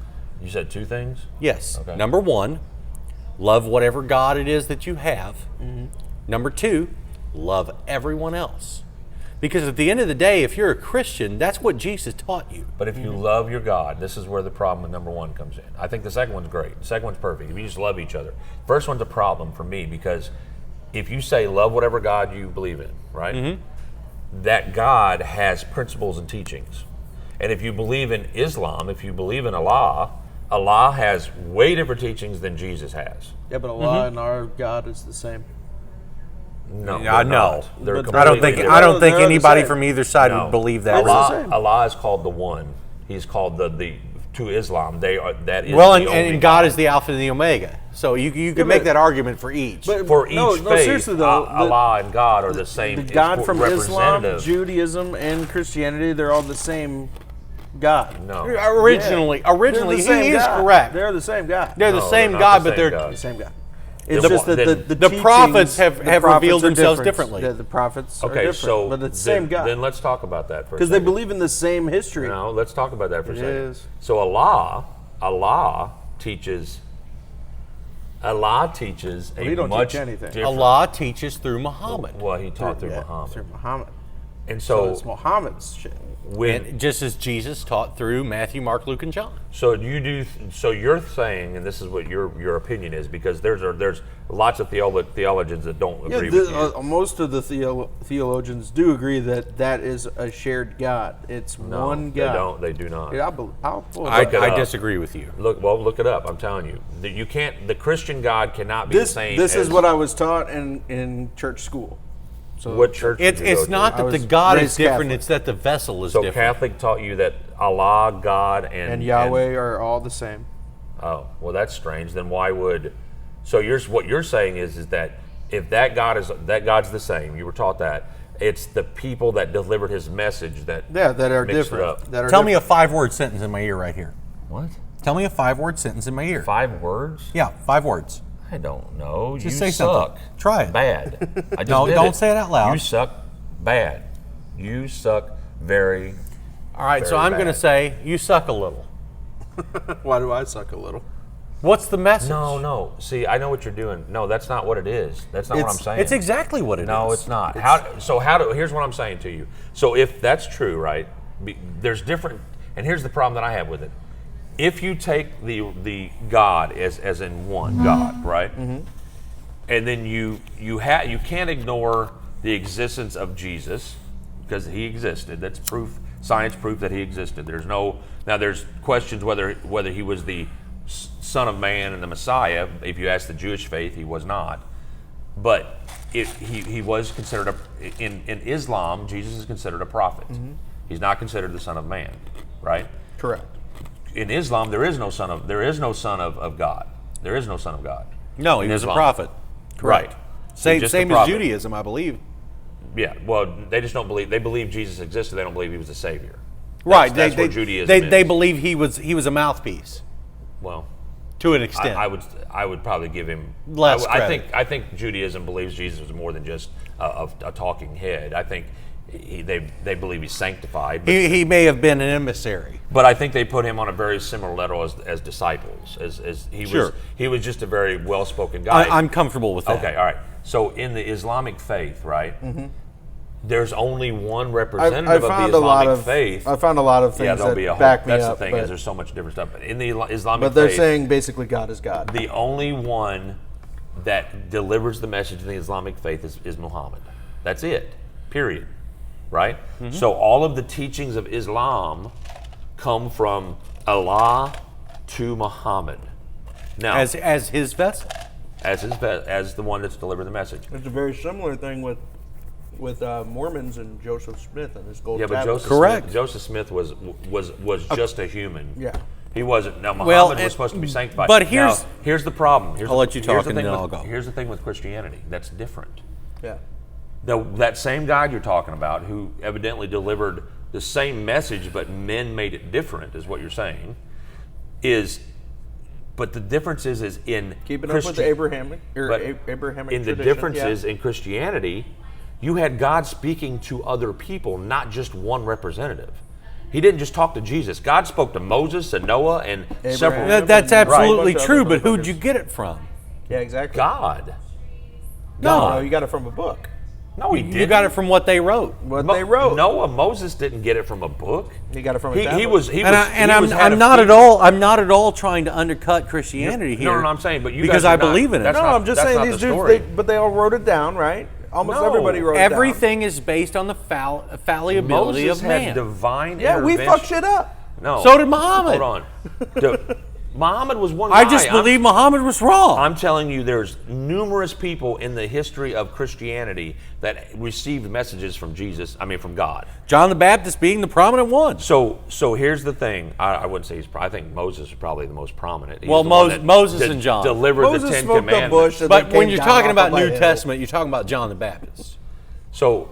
You said two things? Yes. Okay. Number one, love whatever God it is that you have. Mm-hmm. Number two, love everyone else. Because at the end of the day, if you're a Christian, that's what Jesus taught you. But if you love your God, this is where the problem with number one comes in. I think the second one's great. The second one's perfect. If you just love each other. First one's a problem for me because if you say love whatever God you believe in, right? Mm-hmm. That God has principles and teachings. And if you believe in Islam, if you believe in Allah, Allah has way different teachings than Jesus has. Yeah, but Allah and our God is the same. No, no. They're I don't think They're anybody the same. from either side would believe that. Allah is called the One. He's called the to Islam. That is and God is the Alpha and the Omega. So you can make that argument for each. But for each faith, seriously though, Allah and God are the same. The God from Islam, Judaism, and Christianity, they're all the same God. No. Originally, he is correct. They're the same God. They're the same God, but they're the same God. It's just that the prophets have revealed themselves differently. The prophets are different, but it's the same God. Then let's talk about that for a second. Because they believe in the same history. No, let's talk about that for a second. Is. So Allah teaches a much different. Allah teaches through Muhammad. Well, he taught through Muhammad. Through Muhammad. And so it's Muhammad's shit. And just as Jesus taught through Matthew, Mark, Luke, and John. So you're saying, and this is what your opinion is, because there's lots of theologians that don't agree with you. Most of the theologians do agree that is a shared God. It's one God. They do not. Yeah, I disagree with you. Look it up. I'm telling you, you can't. The Christian God cannot be the same. This is what I was taught in church school. So what church? It's not that the God is different; Catholic. It's that the vessel is different. So Catholic taught you that Allah, God, and Yahweh are all the same. Oh, well, that's strange. Then why would? So what you're saying is that if that God's the same, you were taught that. It's the people that delivered His message that are mixed different. It up. That are Tell me a 5-word sentence in my ear right here. What? Tell me a 5-word sentence in my ear. 5 words? Yeah, 5 words. I don't know. Just you say suck. Something. Try it. Bad. I just don't say it out loud. You suck bad. You suck very. All right, so I'm going to say you suck a little. Why do I suck a little? What's the message? No. See, I know what you're doing. No, that's not what it is. That's not what I'm saying. It's exactly what it is. No, it's not. Here's what I'm saying to you. So if that's true, right? There's different, and here's the problem that I have with it. If you take the God as in one God, right? Mm-hmm. And then you can't ignore the existence of Jesus because He existed. That's proof, science proof that He existed. There's questions whether He was the Son of Man and the Messiah. If you ask the Jewish faith, He was not. But he was considered in Islam, Jesus is considered a prophet. He's not considered the Son of Man, right? Correct. In Islam, there is no son of God. There is no son of God. No, he in was Islam. a prophet. Right. Same Just a as prophet. Judaism, I believe. Yeah. Well, they just don't believe. They believe Jesus existed. They don't believe he was the Savior. Right. That's what Judaism they is. believe he was a mouthpiece Well, to an extent. I would probably give him Less I credit. think Judaism believes Jesus was more than just a talking head. I think they believe he's sanctified. But, he may have been an emissary. but I think they put him on a very similar level as disciples. As he Sure. was he was just a very well spoken guy. I'm comfortable with that. Okay, all right. So in the Islamic faith, right? There's only one I representative of found the a lot Islamic of faith. I found a lot of things Yeah, there'll that be a whole. back me That's up. the thing but, is there's so much different stuff. But in the Islamic but they're faith, saying basically God is God. the only one that delivers the message in the Islamic faith is Muhammad. That's it. Period. Right? So all of the teachings of Islam come from Allah to Muhammad. Now, As his vessel. as the one that's delivering the message. It's a very similar thing with Mormons and Joseph Smith and his gold Yeah, but tablets. Joseph Smith was just a human. Yeah. He wasn't. Now Muhammad Well, was supposed to be sanctified. but here's- Now, here's the problem. I'll let you talk here's the and thing then with- I'll go. Here's the thing with Christianity. That's different. Yeah. That same God you're talking about, who evidently delivered the same message, but men made it different, is what you're saying. But the difference is in Keeping up with the Abrahamic in the tradition, differences yeah. in Christianity, you had God speaking to other people, not just one representative. He didn't just talk to Jesus. God spoke to Moses and Noah and several. Abraham. That's Right. absolutely Bunch of true, other but who'd motherfuckers. you get it from? Yeah, exactly. God. No, you got it from a book. No, he didn't. You got it from what they wrote. What they wrote. Moses didn't get it from a book. He got it from a He tablet. was. I'm not at all. I'm not at all trying to undercut Christianity here. No, I'm saying, but you because guys are I not- believe in it. that's No, not- I'm just that's saying not these the dudes, story. but they all wrote it down, right? Almost No. everybody wrote it down. Everything is based on the fallibility Moses of had man. divine Yeah, we intervention. fuck shit up. No. So did Muhammad. Hold on. Muhammad was one guy. I just believe Muhammad was wrong. I'm telling you, there's numerous people in the history of Christianity that received messages from Jesus. I mean, from God. John the Baptist being the prominent one. So here's the thing. I wouldn't say I think Moses is probably the most prominent. He Well, was the one that Moses and John. delivered Moses the Ten smoked a Commandments. bush and But then when came you're down talking off about of a New hill. Testament, you're talking about John the Baptist. So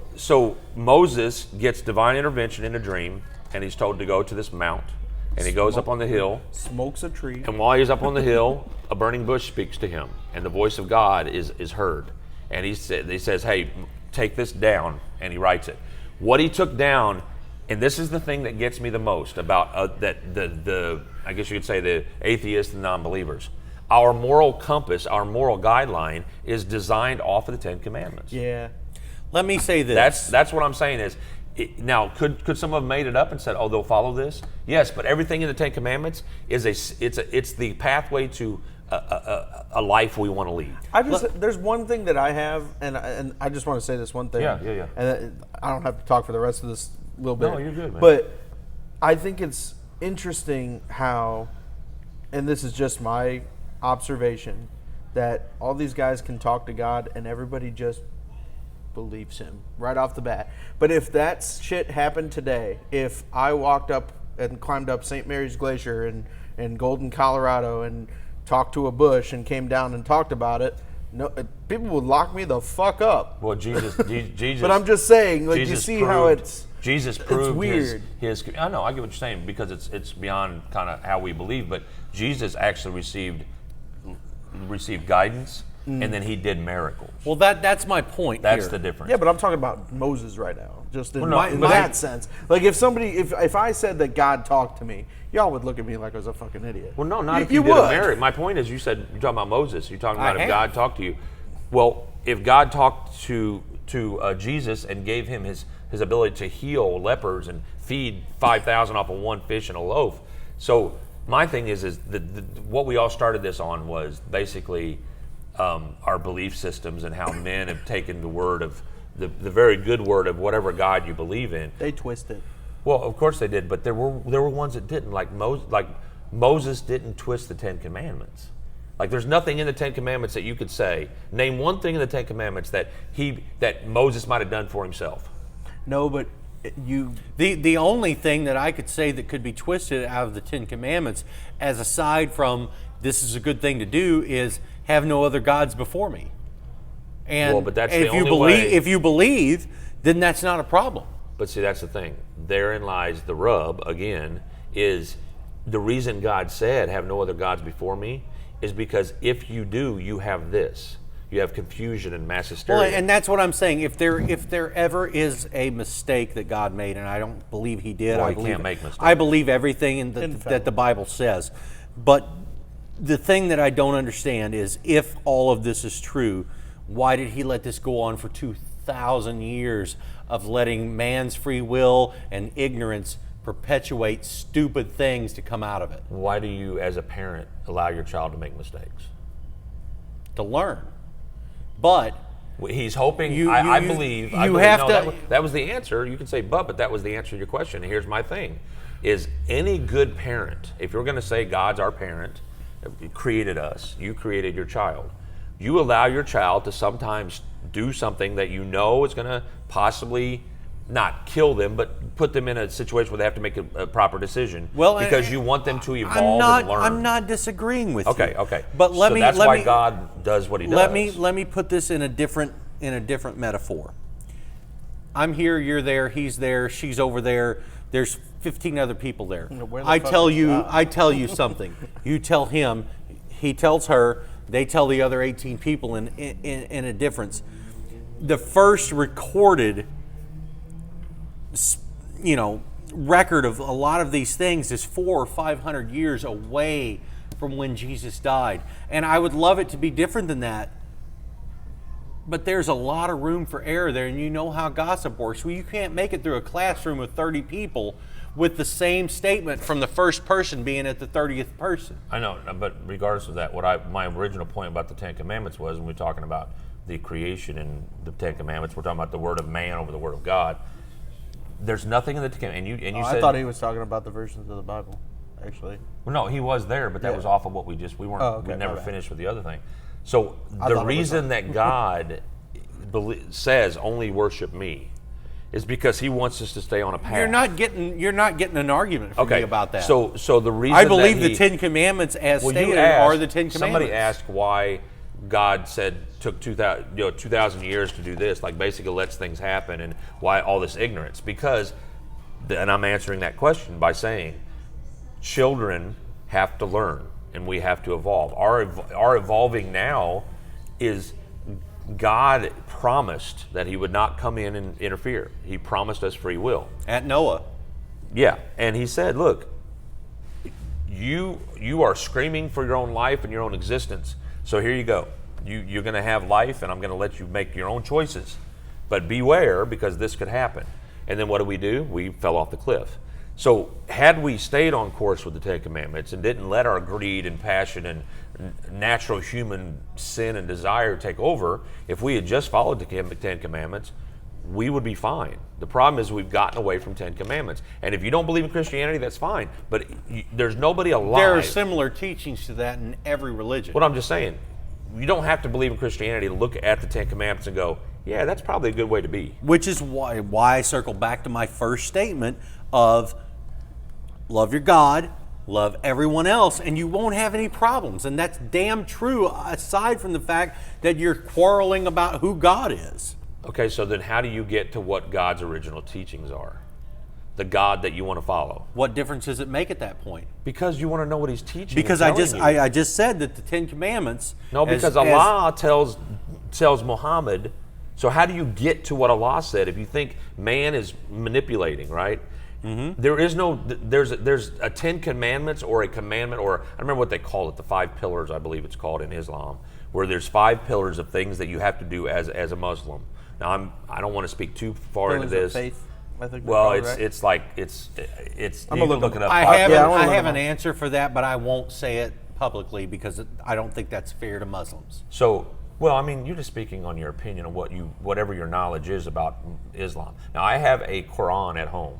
Moses gets divine intervention in a dream, and he's told to go to this mount, and he goes up on the hill. Smokes a tree. And while he's up on the hill, a burning bush speaks to him, and the voice of God is heard. And he says, "Hey, take this down," and he writes it. What he took down, and this is the thing that gets me the most about the I guess you could say the atheists and non-believers. Our moral compass, our moral guideline, is designed off of the Ten Commandments. Yeah. Let me say this. That's what I'm saying is. Now, could some have made it up and said, "Oh, they'll follow this"? Yes, but everything in the Ten Commandments is it's the pathway to a life we want to lead. There's one thing that I have, and I just want to say this one thing. Yeah. And I don't have to talk for the rest of this little bit. No, you're good, man. But I think it's interesting how, and this is just my observation, that all these guys can talk to God and everybody just believes him right off the bat. But if that shit happened today, if I walked up and climbed up St. Mary's Glacier in Golden, Colorado and talked to a bush and came down and talked about it, no, people would lock me the fuck up. Well, Jesus. But I'm just saying, like, Jesus you see how proved- it's Jesus proved weird. his. I know. I get what you're saying because it's beyond kind of how we believe. But Jesus actually received guidance, and then he did miracles. Well, that's my point. That's here. the difference. Yeah, but I'm talking about Moses right now, just in, Well, no, in but that sense. Like if I said that God talked to me, y'all would look at me like I was a fucking idiot. Well, no, not if you you did would. a miracle. My point is, you're talking about Moses. You're talking about I if have. God talked to you. Well, if God talked to Jesus and gave him his ability to heal lepers and feed 5,000 off of one fish and a loaf. So my thing is what we all started this on was basically our belief systems and how men have taken the word of the very good word of whatever God you believe in. They twisted. Well, of course they did, but there were ones that didn't. Like Moses didn't twist the Ten Commandments. Like there's nothing in the Ten Commandments that you could say. Name one thing in the Ten Commandments that Moses might have done for himself. No, but the only thing that I could say that could be twisted out of the Ten Commandments, as aside from this is a good thing to do, is have no other gods before me. And Well, but that's if the you only believe, way. if you believe, then that's not a problem. But see, that's the thing. Therein lies the rub, again, is the reason God said, have no other gods before me, is because if you do, you have this. You have confusion and mass hysteria. Well, and that's what I'm saying. If there ever is a mistake that God made, and I don't believe He did, Well, I He believe, can't make mistakes. I believe everything that the Bible says. But the thing that I don't understand is, if all of this is true, why did He let this go on for 2,000 years of letting man's free will and ignorance perpetuate stupid things to come out of it? Why do you, as a parent, allow your child to make mistakes? To learn. But He's hoping. You- I you- believe. you I believe, have no, to- that was the answer. You can say, but that was the answer to your question. And here's my thing: is any good parent, if you're going to say God's our parent, He created us, you created your child, you allow your child to sometimes do something that you know is going to possibly not kill them, but put them in a situation where they have to make a proper decision. Well, because you want them to evolve and learn. I'm not disagreeing with you. Okay. But let me that's let why me, God does what He does. Let me put this in a different metaphor. I'm here, you're there, he's there, she's over there. There's 15 other people there. where the I fuck tell is you, God? I tell you something. You tell him, he tells her, they tell the other 18 people in a difference. The first recorded, record of a lot of these things is 400 or 500 years away from when Jesus died. And I would love it to be different than that. But there's a lot of room for error there, and you know how gossip works. Well, you can't make it through a classroom with 30 people with the same statement from the first person being at the 30th person. I know, but regardless of that, my original point about the Ten Commandments was, when we're talking about the creation and the Ten Commandments, we're talking about the word of man over the word of God. There's nothing in the Ten Commandments. And you said, I thought he was talking about the versions of the Bible, actually. Well, no, he was there, but that Yeah. was off of what we weren't. Oh, okay, we never my bad. finished with the other thing. So I the thought it was reason that God says only worship me is because He wants us to stay on a path. You're not getting an argument from me about that. So the reason I believe that the Ten Commandments, as you stated, asked, are the Ten Commandments. Somebody asked why God said took 2,000 years to do this, like basically lets things happen, and why all this ignorance. Because, and I'm answering that question by saying, children have to learn, and we have to evolve. Our evolving now is, God promised that He would not come in and interfere. He promised us free will. At Noah. Yeah, and He said, look, you are screaming for your own life and your own existence. So here you go. You're going to have life, and I'm going to let you make your own choices. But beware, because this could happen. And then what do? We fell off the cliff. So had we stayed on course with the Ten Commandments and didn't let our greed and passion and natural human sin and desire take over, if we had just followed the Ten Commandments, we would be fine. The problem is we've gotten away from Ten Commandments. And if you don't believe in Christianity, that's fine. But there's nobody alive. There are similar teachings to that in every religion. What I'm just saying, you don't have to believe in Christianity to look at the Ten Commandments and go, yeah, that's probably a good way to be. Which is why I circle back to my first statement of love your God, love everyone else, and you won't have any problems. And that's damn true, aside from the fact that you're quarreling about who God is. Okay, so then how do you get to what God's original teachings are? The God that you want to follow? What difference does it make at that point? Because you want to know what He's teaching. Because and I telling you. I just said that the Ten Commandments. No, because Allah tells Muhammad. So how do you get to what Allah said if you think man is manipulating, right? Mm-hmm. There's a Ten Commandments or a commandment, or I don't remember what they call it, the 5 pillars, I believe it's called in Islam, where there's 5 pillars of things that you have to do as a Muslim. Now I don't want to speak too far into this. Faith, I think Well, called, right? it's I'm you gonna can look it up. I wanna have know. an answer for that, but I won't say it publicly because I don't think that's fair to Muslims. So, well, I mean, you're just speaking on your opinion of whatever your knowledge is about Islam. Now, I have a Quran at home.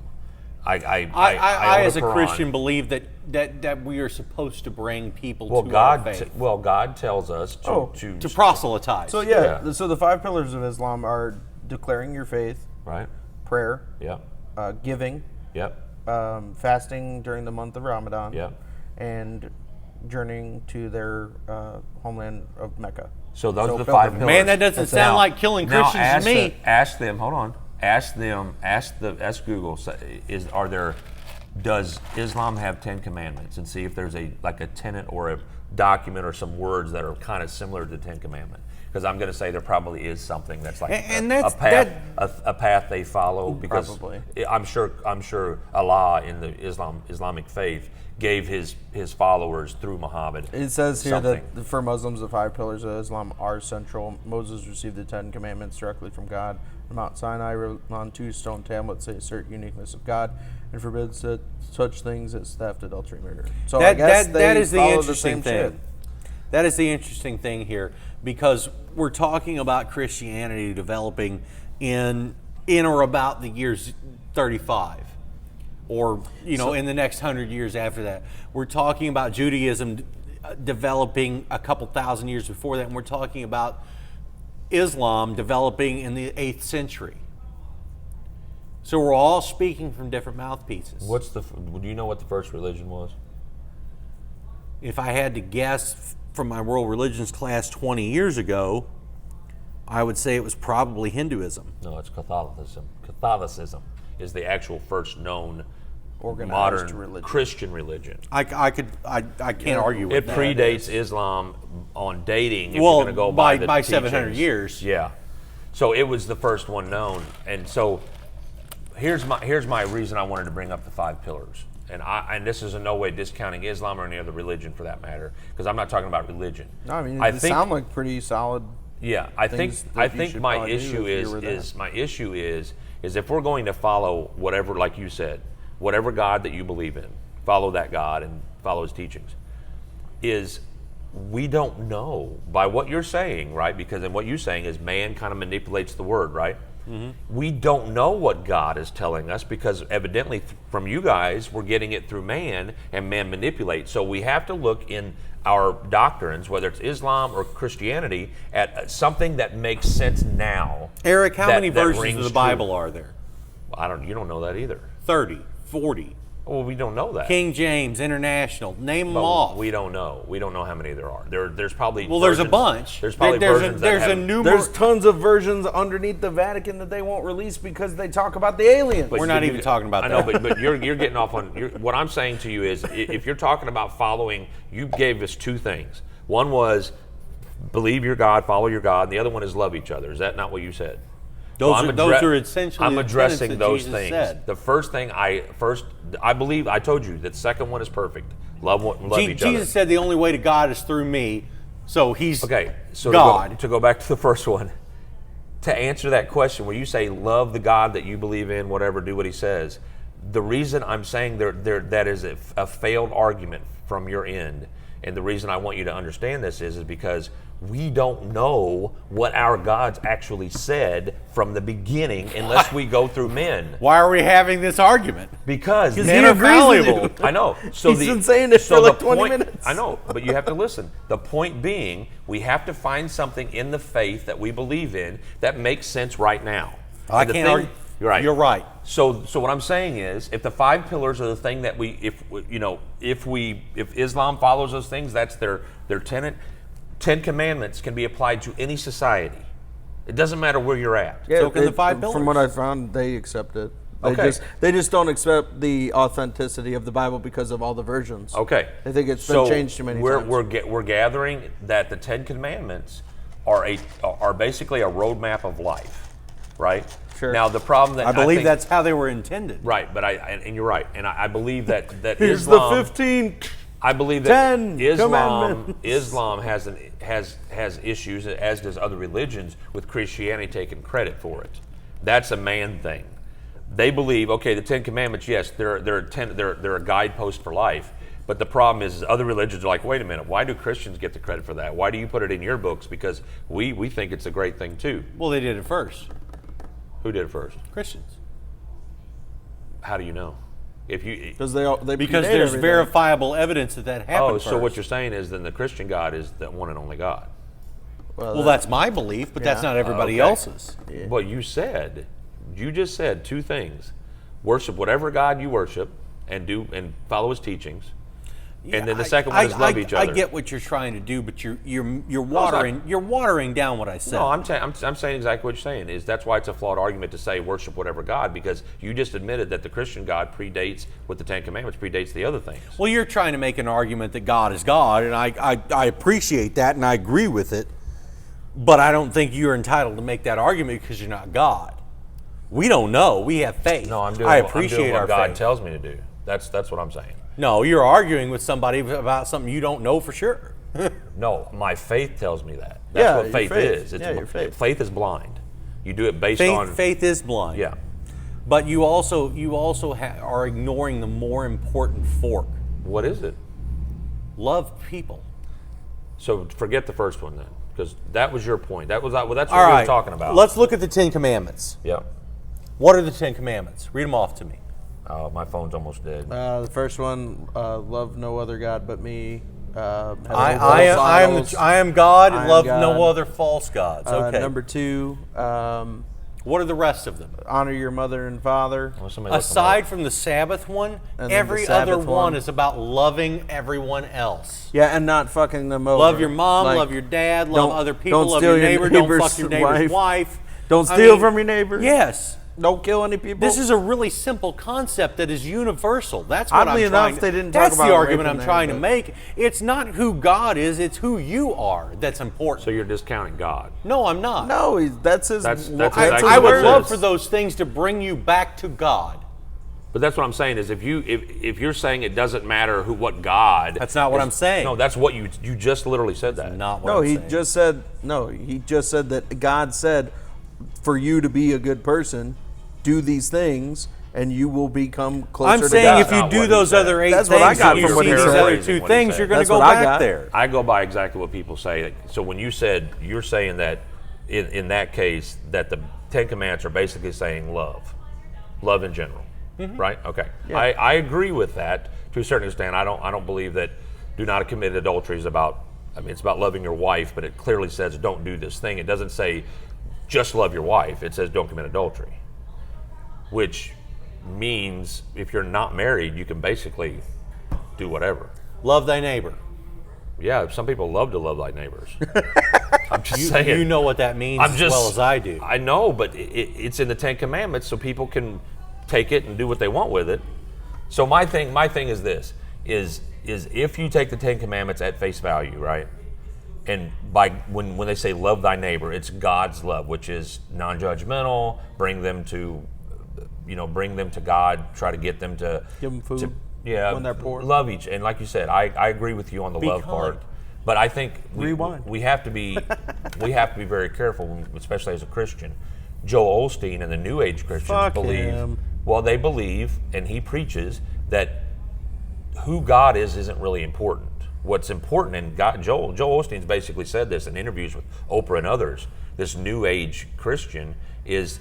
I own as a Quran. Christian believe that we are supposed to bring people to our God, faith. God tells us To proselytize. So so the 5 pillars of Islam are declaring your faith, right. prayer, Yep. Giving, Yep. fasting during the month of Ramadan, Yep. and journeying to their homeland of Mecca. So those are the 5 pilgrimage. pillars. Man, that doesn't sound like killing Christians ask to me. Ask them. Hold on. Ask Google. Does Islam have 10 commandments? And see if there's a tenet or a document or some words that are kind of similar to the 10 commandments. Because I'm going to say there probably is something that's like a path they follow. Because Probably. I'm sure Allah in the Islamic faith gave his followers through Muhammad. It says here something. that for Muslims, the 5 pillars of Islam are central. Moses received the 10 commandments directly from God. Mount Sinai wrote on 2 stone tablets that assert uniqueness of God and forbids such things as theft, adultery, murder. So I guess that is the follow interesting same thing. shit. That is the interesting thing here, because we're talking about Christianity developing in or about the years 35, or in the next 100 years after that. We're talking about Judaism developing a couple thousand years before that, and we're talking about Islam developing in the 8th century. So we're all speaking from different mouthpieces. Do you know what the first religion was? If I had to guess from my world religions class 20 years ago, I would say it was probably Hinduism. No, it's Catholicism. Catholicism is the actual first known Organized modern religion. Christian religion. I can't argue with It that. predates Islam on dating. If Well, you're going to go by the 700 teachings. years. Yeah. So it was the first one known, and so here's my reason I wanted to bring up the 5 pillars. And this is in no way discounting Islam or any other religion for that matter, because I'm not talking about religion. No, I mean, they sound like pretty solid. Yeah, I think my probably do issue if you were there. is if we're going to follow whatever, like you said, whatever God that you believe in, follow that God and follow His teachings. We don't know by what you're saying, right? Because then what you're saying is man kind of manipulates the word, right? Mm-hmm. We don't know what God is telling us because evidently from you guys, we're getting it through man, and man manipulates. So we have to look in our doctrines, whether it's Islam or Christianity, at something that makes sense now. Eric, how many versions rings of the true. Bible are there? You don't know that either. 30, 40. Well, we don't know that. King James, International, name them But off. we don't know. We don't know how many there are. There's probably there's a versions- bunch. There's probably versions There's tons of versions underneath the Vatican that they won't release because they talk about the aliens. We're not even talking about I that. know, but you're getting off on. What I'm saying to you is, if you're talking about following, you gave us 2 things. One was believe your God, follow your God, and the other one is love each other. Is that not what you said? Those are essentially I'm the addressing tenets that those Jesus things. said. The first thing I believe, I told you that the second one is perfect. Love each other. Jesus said the only way to God is through me, so He's Okay, so God. To go back to the first one, to answer that question where you say love the God that you believe in, whatever, do what He says, the reason I'm saying that is a failed argument from your end, and the reason I want you to understand this is because we don't know what our gods actually said from the beginning unless we go through men. Why are we having this argument? Because Men are fallible. I know. So He's been saying this for like 20 point, minutes. I know, but you have to listen. The point being, we have to find something in the faith that we believe in that makes sense right now. I And the can't thing- argue. You're right. You're right. So what I'm saying is, if the 5 pillars are the thing that if Islam follows those things, that's their tenet. 10 commandments can be applied to any society. It doesn't matter where you're at. Yeah, So can the 5 pillars. From what I found, they accept it. Okay. They just don't accept the authenticity of the Bible because of all the versions. Okay. They think it's been changed too many times. We're gathering that the 10 commandments are basically a roadmap of life, right? Sure. Now the problem that I believe think, that's how they were intended. right, but and you're right, and I believe that Here's Islam. the 15. I believe that 10 Islam commandments. has issues, as does other religions, with Christianity taking credit for it. That's a man thing. They believe, okay, the 10 commandments, yes, they're a guidepost for life. But the problem is other religions are like, wait a minute, why do Christians get the credit for that? Why do you put it in your books? Because we think it's a great thing too. Well, they did it first. Who did it first? Christians. How do you know? If you Because they Because predate there's everything. verifiable evidence that happened so what first. you're saying is then the Christian God is the one and only God. Well, that's my belief, but that's Yeah. not everybody Okay. else's. Yeah. Well, you just said two things: worship whatever God you worship, and follow His teachings. And then the second one is love each other. I get what you're trying to do, but you're watering down what I said. No, I'm saying exactly what you're saying. Is that's why it's a flawed argument to say worship whatever God, because you just admitted that the Christian God predates, with the Ten Commandments, predates the other things. Well, you're trying to make an argument that God is God, and I appreciate that, and I agree with it, but I don't think you're entitled to make that argument because you're not God. We don't know. We have faith. No, I'm doing. I I'm appreciate doing what our God faith. tells me to do. That's what I'm saying. No, you're arguing with somebody about something you don't know for sure. No, my faith tells me that. That's Yeah, what your faith faith. is. Yeah, your faith. Faith is blind. You do it based on Faith is blind. Yeah. But you also are ignoring the more important fork. What is it? Love people. So forget the first one then, because that was your point. That's what All we right. were talking about. Let's look at the Ten Commandments. Yeah. What are the Ten Commandments? Read them off to me. My phone's almost dead. The first one, love no other God but me. Have no I false idols. am God and I am love God. no other false gods. Okay. Number 2, What are the rest of them? honor your mother and father. Well, somebody look them Aside up. from the Sabbath one, And then every the other Sabbath one one. is about loving everyone else. Yeah, and not fucking them over. Love your mom, Like, love your dad, love don't- other people, don't love steal your your neighbor, don't neighbor's fuck your neighbor's wife. Don't I steal mean, from your neighbor. Yes. Don't kill any people. This is a really simple concept that is universal. That's what Oddly I'm trying enough, to, they didn't talk That's about the argument rape I'm in trying there, to but- make. It's not who God is, it's who you are that's important. So you're discounting God. No, I'm not. No, that's his. That's his exactly I what would it love is. for those things to bring you back to God. But that's what I'm saying is if you're saying it doesn't matter what God. That's not what I'm saying. No, that's what you just literally said that. Not what No, I'm he saying. just said no. He just said that God said, for you to be a good person, do these things, and you will become closer I'm to saying God. if you Not do what he those said. other 8 That's things what I got and you from what see he these said. other 2 What he things, said. you're going to That's go what I back got. there. I go by exactly what people say. So when you said, you're saying that in that case that the Ten Commandments are basically saying love in general, right? Okay, I agree with that to a certain extent. I don't believe that do not commit adultery is about. I mean, it's about loving your wife, but it clearly says don't do this thing. It doesn't say just love your wife. It says don't commit adultery, which means if you're not married, you can basically do whatever. Love thy neighbor. Yeah, some people love to love thy neighbors. I'm just saying. You know what that means as well as I do. I know, but it's in the Ten Commandments, so people can take it and do what they want with it. So my thing is this: is if you take the Ten Commandments at face value, right? And when they say love thy neighbor, it's God's love, which is non-judgmental. Bring them to God. Try to get them to Give them food when they're poor. Love each, and like you said, I agree with you on the Be love kind. part. But I think Rewind. we have to be very careful, especially as a Christian. Joel Osteen and the New Age Christians Fuck believe. him. Well, they believe, and he preaches that who God is isn't really important. What's important, and Joel Osteen's basically said this in interviews with Oprah and others. This New Age Christian is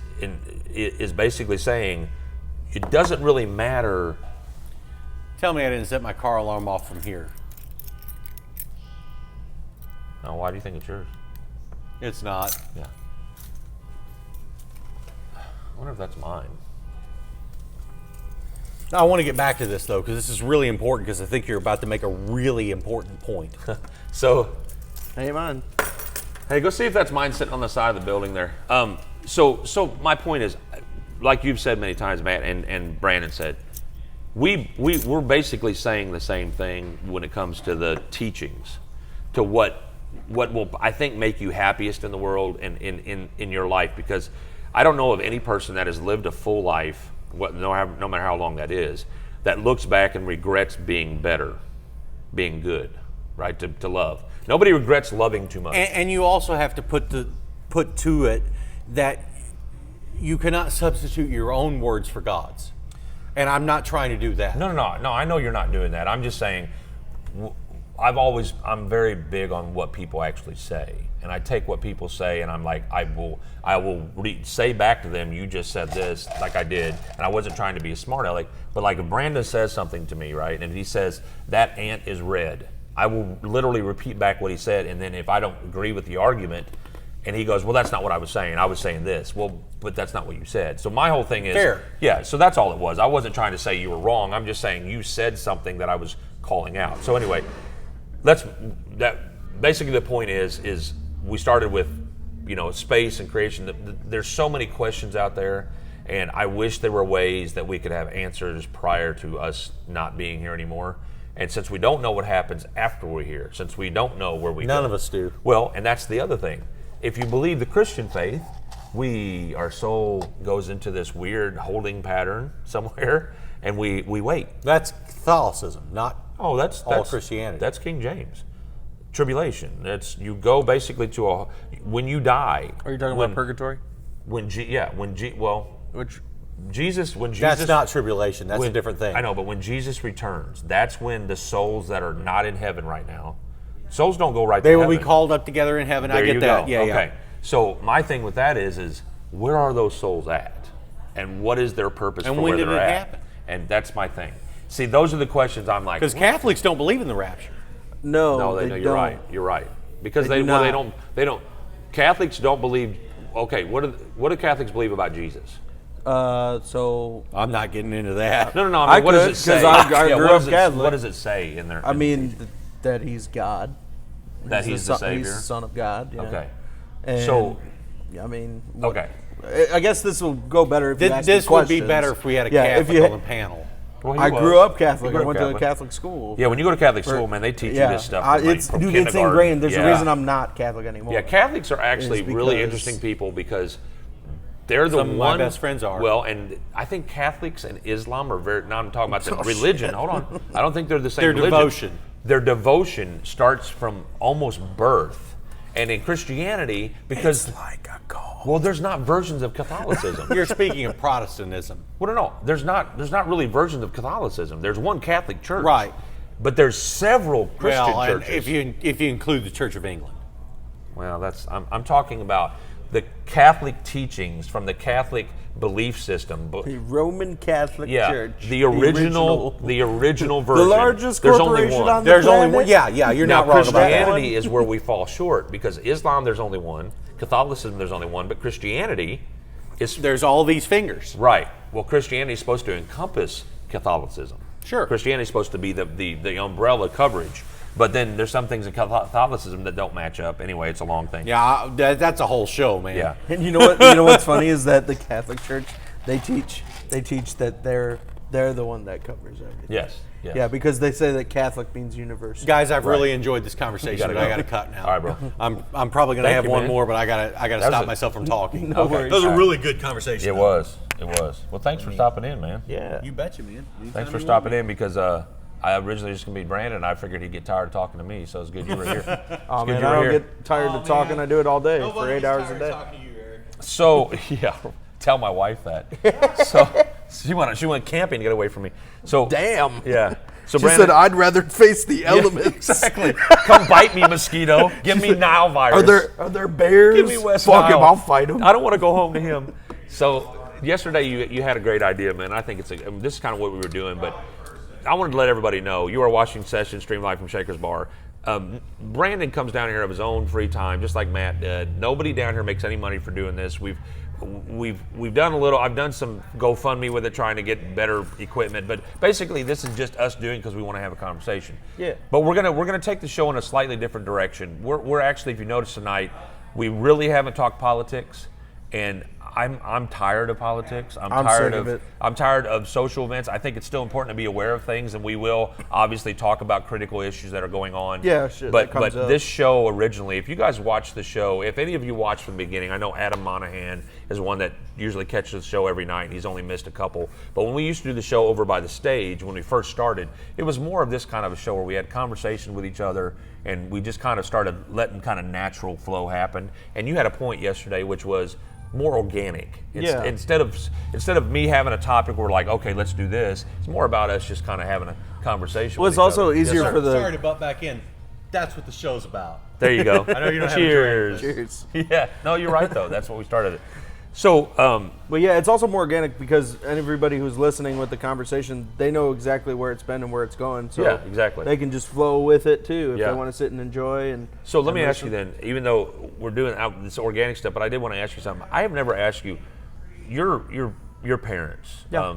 basically saying it doesn't really matter. Tell me I didn't set my car alarm off from here. Now, why do you think it's yours? It's not. Yeah. I wonder if that's mine. Now, I want to get back to this, though, because this is really important, because I think you're about to make a really important point. So, Hey, man. hey, go see if that's mine sitting on the side of the building there. So my point is, like you've said many times, Matt, and Brandon said, we're basically saying the same thing when it comes to the teachings, to what will, I think, make you happiest in the world and in your life, because I don't know of any person that has lived a full life, no matter how long that is, that looks back and regrets being better, being good, right, to love. Nobody regrets loving too much. And you also have to put to it that you cannot substitute your own words for God's. And I'm not trying to do that. No, I know you're not doing that. I'm just saying I'm very big on what people actually say, and I take what people say, and I'm like, I will say back to them, you just said this, like I did, and I wasn't trying to be a smart aleck, but like if Brandon says something to me, right, and he says that ant is red, I will literally repeat back what he said, and then if I don't agree with the argument, and he goes, well, that's not what I was saying this. Well, but that's not what you said. So my whole thing is, fair. Yeah, so that's all it was. I wasn't trying to say you were wrong. I'm just saying you said something that I was calling out. So anyway, basically the point is we started with, space and creation. There's so many questions out there, and I wish there were ways that we could have answers prior to us not being here anymore. And since we don't know what happens after we're here, since we don't know where we go. None of us do. Well, and that's the other thing. If you believe the Christian faith, our soul goes into this weird holding pattern somewhere, and we wait. That's Catholicism, not that's all Christianity. That's King James. Tribulation. That's you go basically to when you die. Are you talking about purgatory? Jesus. That's not tribulation. That's a different thing. I know, but when Jesus returns, that's when the souls that are not in heaven right now, souls don't go right to They will heaven. be called up together in heaven. There I get you that. go. Yeah, okay. yeah. So my thing with that is where are those souls at, and what is their purpose And for when where did they're it at? happen? And that's my thing. See, those are the questions I'm like. Because Catholics don't believe in the rapture. No, No, they you're don't. right. You're right. Because They do they don't. Catholics don't believe. Okay, what do Catholics believe about Jesus? So I'm not getting into that. No. I what does could, it say? 'cause I grew what up does it- Catholic. What does it say in there? I mean that he's God. that he's the Savior. He's the Son of God. Yeah. Okay. And, So- I mean, Okay. I guess this will go better if you ask me This would be questions. better if we had a Yeah, if Catholic you- on the panel. Well, he I was. grew up Catholic. You grew I up went to a Catholic school. Yeah, when you go to Catholic school, man, they teach you this stuff. From, It's from it's kindergarten. ingrained. There's Yeah. a reason I'm not Catholic anymore. Yeah, Catholics are actually Is really because- interesting people because they're the Some of my best friends are. Well, and I think Catholics and Islam are very. Now I'm talking about the religion. Hold on, I don't think they're the same. Their religion. devotion. Their devotion starts from almost birth, and in Christianity, because It's like a god. well, there's not versions of Catholicism. You're speaking of Protestantism. Well, no, there's not really versions of Catholicism. There's one Catholic church, Right. But there's several Christian Well, and churches. if you include the Church of England. Well, I'm talking about the Catholic teachings from the Catholic belief system. The Roman Catholic Yeah, Church. the original version. The largest There's only corporation one. on the There's only planet? one. Yeah, you're Now, not wrong about that. Christianity is where we fall short because Islam there's only one, Catholicism there's only one, but Christianity is There's all these fingers. right. Well, Christianity is supposed to encompass Catholicism. Sure. Christianity is supposed to be the umbrella coverage, but then there's some things in Catholicism that don't match up. Anyway, it's a long thing. Yeah, that's a whole show, man. Yeah. And you know what? You know what's funny is that the Catholic Church they teach that they're the one that covers everything. Yes. Yes. Yeah, because they say that Catholic means universal. Guys, I've really enjoyed this conversation, gotta but I go. got to cut now. All right, bro. I'm probably going to Thank have you, one man. more, but I got to was stop a- myself from talking. No worries. Those are really good conversations. It was. It was. Well, thanks for stopping in, man. Yeah. You betcha, man. Thanks for stopping in because I originally was just going to be Brandon. And I figured he'd get tired of talking to me, so it's good you were here. Oh good man, you I were don't here. get tired of talking. I do it all day for 8 hours a day. So yeah, tell my wife that. So she went camping to get away from me. So Damn. yeah. So She Brandon, said, "I'd rather face the Yeah, elements." exactly. Come bite me, mosquito. Give me Nile virus. Are there bears? Give me West Fuck him, Nile. I'll fight him. I don't want to go home to him. So yesterday you had a great idea, man. I think this is kind of what we were doing, but I wanted to let everybody know you are watching Session Stream Live from Shaker's Bar. Brandon comes down here of his own free time, just like Matt did. Nobody down here makes any money for doing this. We've done a little. I've done some GoFundMe with it, trying to get better equipment. But basically, this is just us doing because we want to have a conversation. Yeah. But we're gonna take the show in a slightly different direction. We're actually, if you notice tonight, we really haven't talked politics, and I'm tired of politics. I'm tired sick of it. I'm tired of social events. I think it's still important to be aware of things, and we will obviously talk about critical issues that are going on. Yeah, shit But that comes up. this show originally, if you guys watched the show, if any of you watched from the beginning, I know Adam Monahan is one that usually catches the show every night. And he's only missed a couple. But when we used to do the show over by the stage, when we first started, it was more of this kind of a show where we had conversation with each other, and we just kind of started letting kind of natural flow happen. And you had a point yesterday, which was, more organic. Yeah. Instead of me having a topic where like, okay, let's do this. It's more about us just kind of having a conversation. Well, with it's each also other. easier Yes, for sir. the. Sorry to butt back in. That's what the show's about. There you go. I know you don't have a Cheers. drink, Cheers. Yeah. No, you're right though. That's what we started. So, But yeah, it's also more organic because everybody who's listening with the conversation, they know exactly where it's been and where it's going. So Yeah, exactly. They can just flow with it too if Yeah. they want to sit and enjoy. And so let and me ask you listen. then. Even though we're doing this organic stuff, but I did want to ask you something. I have never asked you. Your parents. Yeah.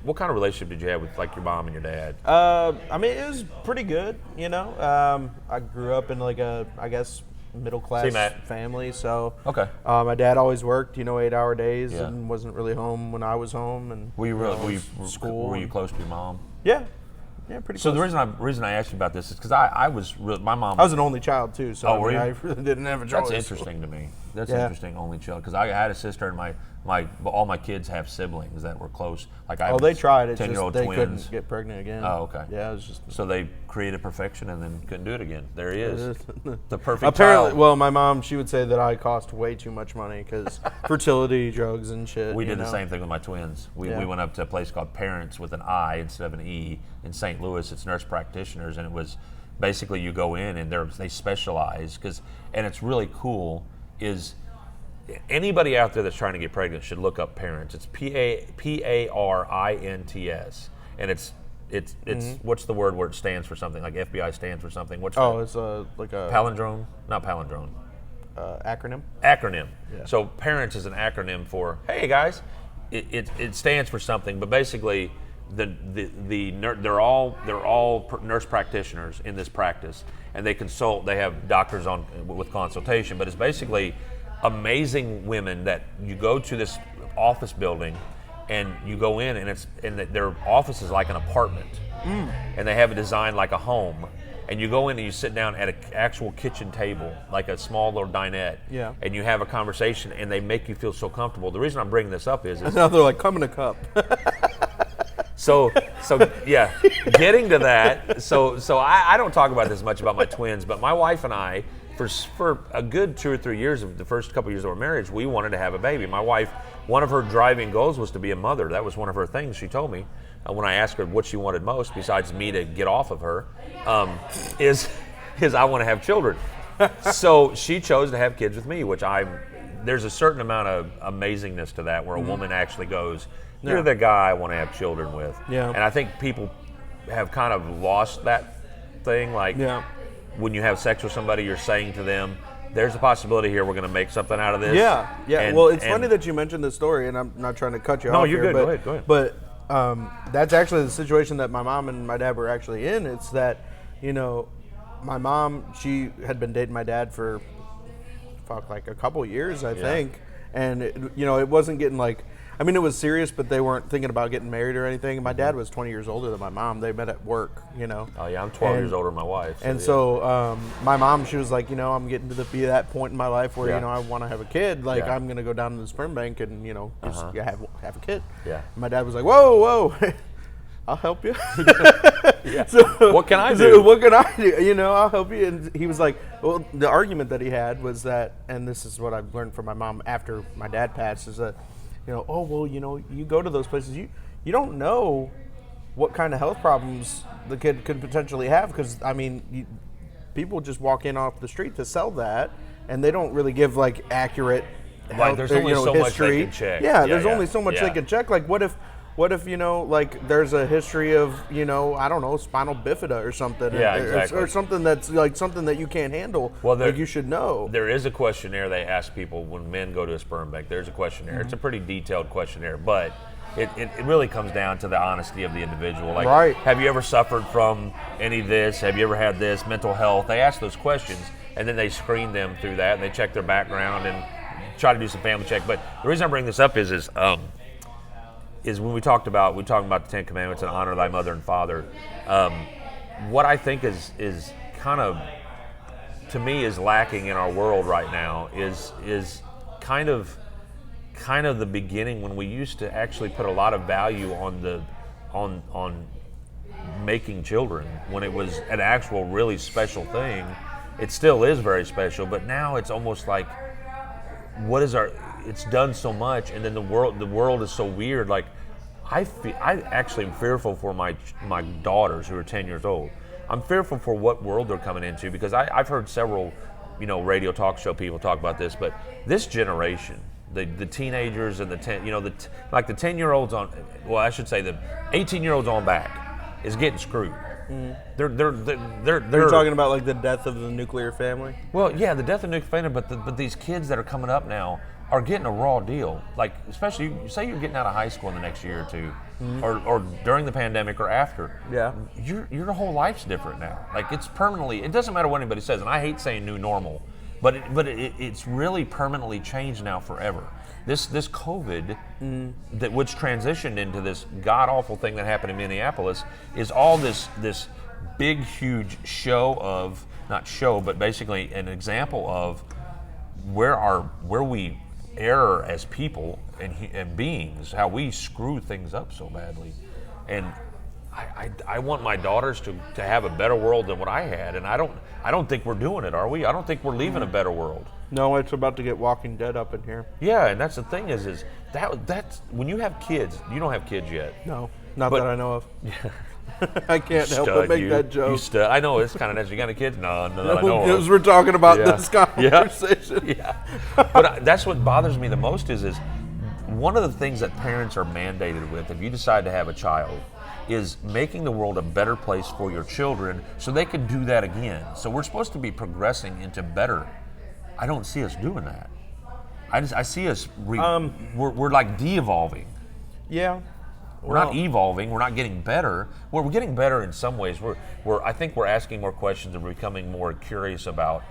What kind of relationship did you have with like your mom and your dad? I mean, it was pretty good. You know, I grew up in like a, I guess, middle class See, Matt. family. So Okay. my dad always worked, 8-hour days, Yeah. and wasn't really home when I was home. And Were you really? school Were you and- close to your mom? yeah, pretty. So close. the reason I asked you about this is because I was my mom. I was an only child too, so Oh, I were mean, you? I really didn't have a choice. That's interesting to me. That's Yeah. interesting. Only child because I had a sister and all my kids have siblings that were close. Like I Oh, have they tried. It's just 10-year-old they twins. couldn't get pregnant again. Oh, okay. Yeah, it was just. So they created perfection and then couldn't do it again. There he is, the perfect Apparently, child. well, my mom, she would say that I cost way too much money because fertility drugs and shit. We you did the know? same thing with my twins. We Yeah. went up to a place called Parents with an I instead of an E in St. Louis. It's nurse practitioners, and it was basically you go in and they specialize and it's really cool. Is anybody out there that's trying to get pregnant should look up Parents. It's Parins, and it's what's the word where it stands for something like FBI stands for something? What's Oh, that? it's like a Palindrome? Not palindrome. acronym. Acronym. Yeah. So Parents is an acronym for hey guys, it stands for something, but basically they're all nurse practitioners in this practice, and they consult. They have doctors on with consultation, but it's basically amazing women that you go to this office building, and you go in, and their office is like an apartment, and they have it designed like a home. And you go in and you sit down at an actual kitchen table, like a small little dinette, Yeah. and you have a conversation, and they make you feel so comfortable. The reason I'm bringing this up is Now they're like, come in a cup. so yeah, getting to that. So I don't talk about this much about my twins, but my wife and I, for a good 2 or 3 years of the first couple years of our marriage, we wanted to have a baby. My wife, one of her driving goals was to be a mother. That was one of her things. She told me when I asked her what she wanted most, besides me to get off of her, is I want to have children. So she chose to have kids with me, which there's a certain amount of amazingness to that, where a woman actually goes, "You're Yeah. the guy I want to have children with." Yeah. And I think people have kind of lost that thing. Like when you have sex with somebody, you're saying to them, "There's a possibility here. We're going to make something out of this." Yeah. And- Well, it's and- funny that you mentioned this story, and I'm not trying to cut you No, off you're here, good. But, Go ahead. But that's actually the situation that my mom and my dad were actually in. It's that, my mom, she had been dating my dad for like a couple years, I think. And, it wasn't getting like, I mean, it was serious, but they weren't thinking about getting married or anything. My dad was 20 years older than my mom. They met at work, Oh yeah, I'm 12 years older than my wife. And yeah. so my mom, she was like, I'm getting to be that point in my life where, Yeah. I want to have a kid. Like, Yeah. I'm going to go down to the sperm bank and, just have a kid. Yeah. And my dad was like, whoa, I'll help you. Yeah. So, What can I so do? what can I do? I'll help you. And he was like, well, the argument that he had was that, and this is what I've learned from my mom after my dad passed, is that, you go to those places, you don't know what kind of health problems the kid could potentially have, because, I mean, people just walk in off the street to sell that, and they don't really give, like, accurate health, there's only so much they history. can check. Yeah, Yeah, there's yeah, only so much yeah. they can check. Like, what if like there's a history of, I don't know, spinal bifida or something. Yeah, or, exactly. or something that's like something that you can't handle. Well, like you should know. There is a questionnaire they ask people when men go to a sperm bank. There's a questionnaire. Mm-hmm. It's a pretty detailed questionnaire, but it really comes down to the honesty of the individual. Like, Right. have you ever suffered from any of this? Have you ever had this? Mental health. They ask those questions, and then they screen them through that, and they check their background and try to do some family check. But the reason I bring this up is when we talked about the Ten Commandments and honor thy mother and father. What I think is kind of, to me, is lacking in our world right now is kind of the beginning when we used to actually put a lot of value on making children, when it was an actual really special thing. It still is very special, but now it's almost like, what is it's done so much, and then the world is so weird. Like, I actually am fearful for my daughters who are 10 years old. I'm fearful for what world they're coming into, because I've heard several, radio talk show people talk about this, but this generation, the teenagers and the 10, like the 10-year-olds on, well, I should say the 18-year-olds on back is getting screwed. They're talking about like the death of the nuclear family. Well, yeah, the death of nuclear family, but these kids that are coming up now are getting a raw deal. Like, especially, say you're getting out of high school in the next year or two, or during the pandemic or after. Yeah. Your whole life's different now. Like, it's permanently. It doesn't matter what anybody says, and I hate saying new normal, but it's really permanently changed now forever. This COVID, that which transitioned into this god awful thing that happened in Minneapolis, is all this big huge show of, not show, but basically an example of where we err as people and beings, how we screw things up so badly. And I want my daughters to have a better world than what I had, and I don't think we're doing it, are we? I don't think we're leaving a better world. No, it's about to get Walking Dead up in here. Yeah, and that's the thing is that's when you have kids. You don't have kids yet. No, not that I know of. Yeah. I can't help Stud, but make that joke. You stud. I know it's kind of nice. You got any kids? No, that I know of. Because we're talking about Yeah. this conversation. Yeah. But that's what bothers me the most is one of the things that parents are mandated with, if you decide to have a child, is making the world a better place for your children so they can do that again. So we're supposed to be progressing into better. I don't see us doing that. I see us, we're like de-evolving. Yeah. We're not evolving. We're not getting better. Well, we're getting better in some ways. I think we're asking more questions and we're becoming more curious about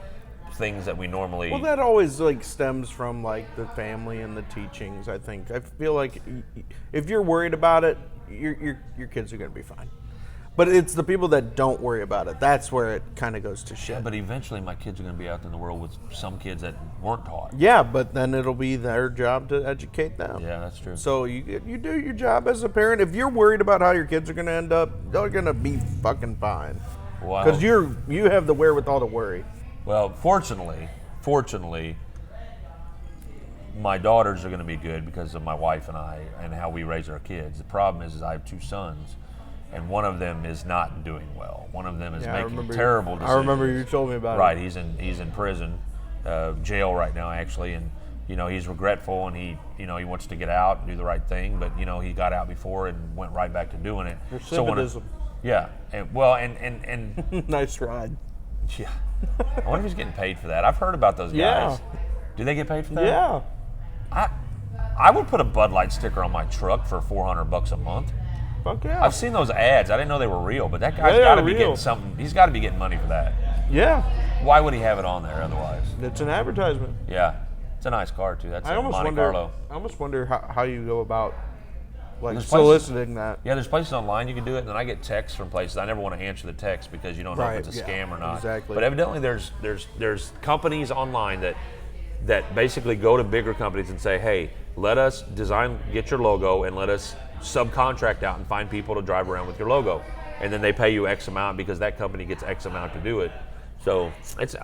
things that we normally. Well, that always like stems from like the family and the teachings. I think. I feel like if you're worried about it, your kids are going to be fine. But it's the people that don't worry about it. That's where it kind of goes to shit. Yeah, but eventually my kids are going to be out in the world with some kids that weren't taught. Yeah, but then it'll be their job to educate them. Yeah, that's true. So you do your job as a parent. If you're worried about how your kids are going to end up, they're going to be fucking fine. Wow. Because you have the wherewithal to worry. Well, fortunately, my daughters are going to be good because of my wife and I and how we raise our kids. The problem is I have two sons, and one of them is not doing well. One of them is making terrible decisions. I remember you told me about it. Right, he's in prison, jail right now actually, and he's regretful and he wants to get out and do the right thing, but he got out before and went right back to doing it. Recidivism. Yeah, and Nice ride. yeah. I wonder if he's getting paid for that. I've heard about those guys. Yeah. Do they get paid for that? Yeah. I would put a Bud Light sticker on my truck for $400 a month. Fuck yeah. I've seen those ads. I didn't know they were real, but that guy's They got to are be real. getting something. He's got to be getting money for that. Yeah. Why would he have it on there otherwise? It's an advertisement. Yeah. It's a nice car too. That's I a almost Monte Carlo. wonder how you go about like There's places- soliciting that. Yeah, there's places online you can do it, and then I get texts from places. I never want to answer the text because you don't know if it's a scam or not. Exactly. But evidently there's companies online that basically go to bigger companies and say, hey, let us get your logo, and let us subcontract out and find people to drive around with your logo. And then they pay you X amount because that company gets X amount to do it. So it's,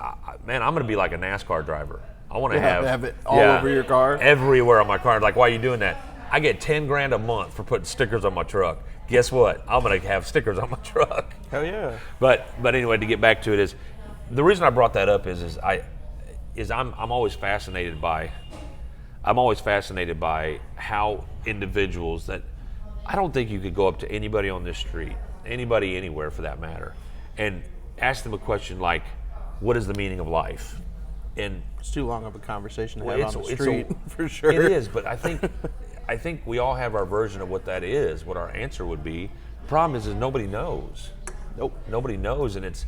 man, I'm going to be like a NASCAR driver. I want to have it all over your car? Everywhere on my car. Like, why are you doing that? I get $10,000 a month for putting stickers on my truck. Guess what? I'm going to have stickers on my truck. Hell yeah. But anyway, to get back to it is, the reason I brought that up is I'm always fascinated by how individuals that I don't think you could go up to anybody on this street, anybody anywhere for that matter, and ask them a question like, what is the meaning of life? And It's too long of a conversation to well, have on the street, for sure. it is, but I think we all have our version of what that is, what our answer would be. The problem is nobody knows. Nope. Nobody knows, and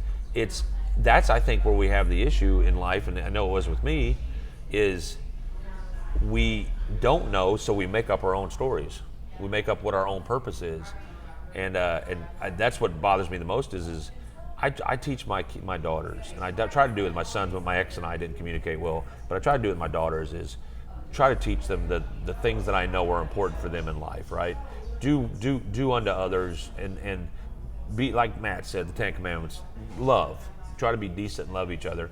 that's I think where we have the issue in life, and I know it was with me, is we don't know, so we make up our own stories. We make up what our own purpose is, and that's what bothers me the most is I teach my daughters, and I try to do it with my sons, but my ex and I didn't communicate well, but I try to do it with my daughters is try to teach them the things that I know are important for them in life, right? Do unto others, and be, like Matt said, the 10 Commandments, love. Try to be decent and love each other.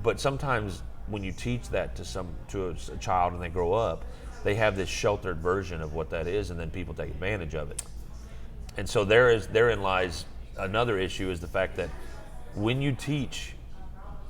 But sometimes when you teach that to a child and they grow up, they have this sheltered version of what that is, and then people take advantage of it. And so therein lies another issue, is the fact that when you teach,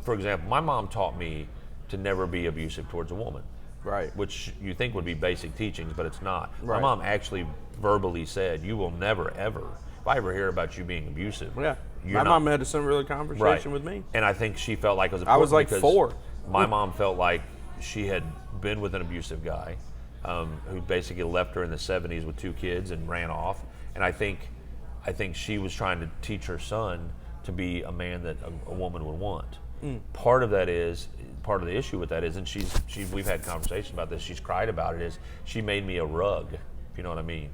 for example, my mom taught me to never be abusive towards a woman. Right. Which you think would be basic teachings, but it's not. Right. My mom actually verbally said, you will never, ever, if I ever hear about you being abusive. Yeah. My mom had a similar conversation with me. And I think she felt like it was I important. was like because 4. My mom felt like she had been with an abusive guy who basically left her in the 70s with 2 kids and ran off. And I think she was trying to teach her son to be a man that a woman would want. Part of the issue with that is, and we've had conversations about this, she's cried about it, is she made me a rug, if you know what I mean.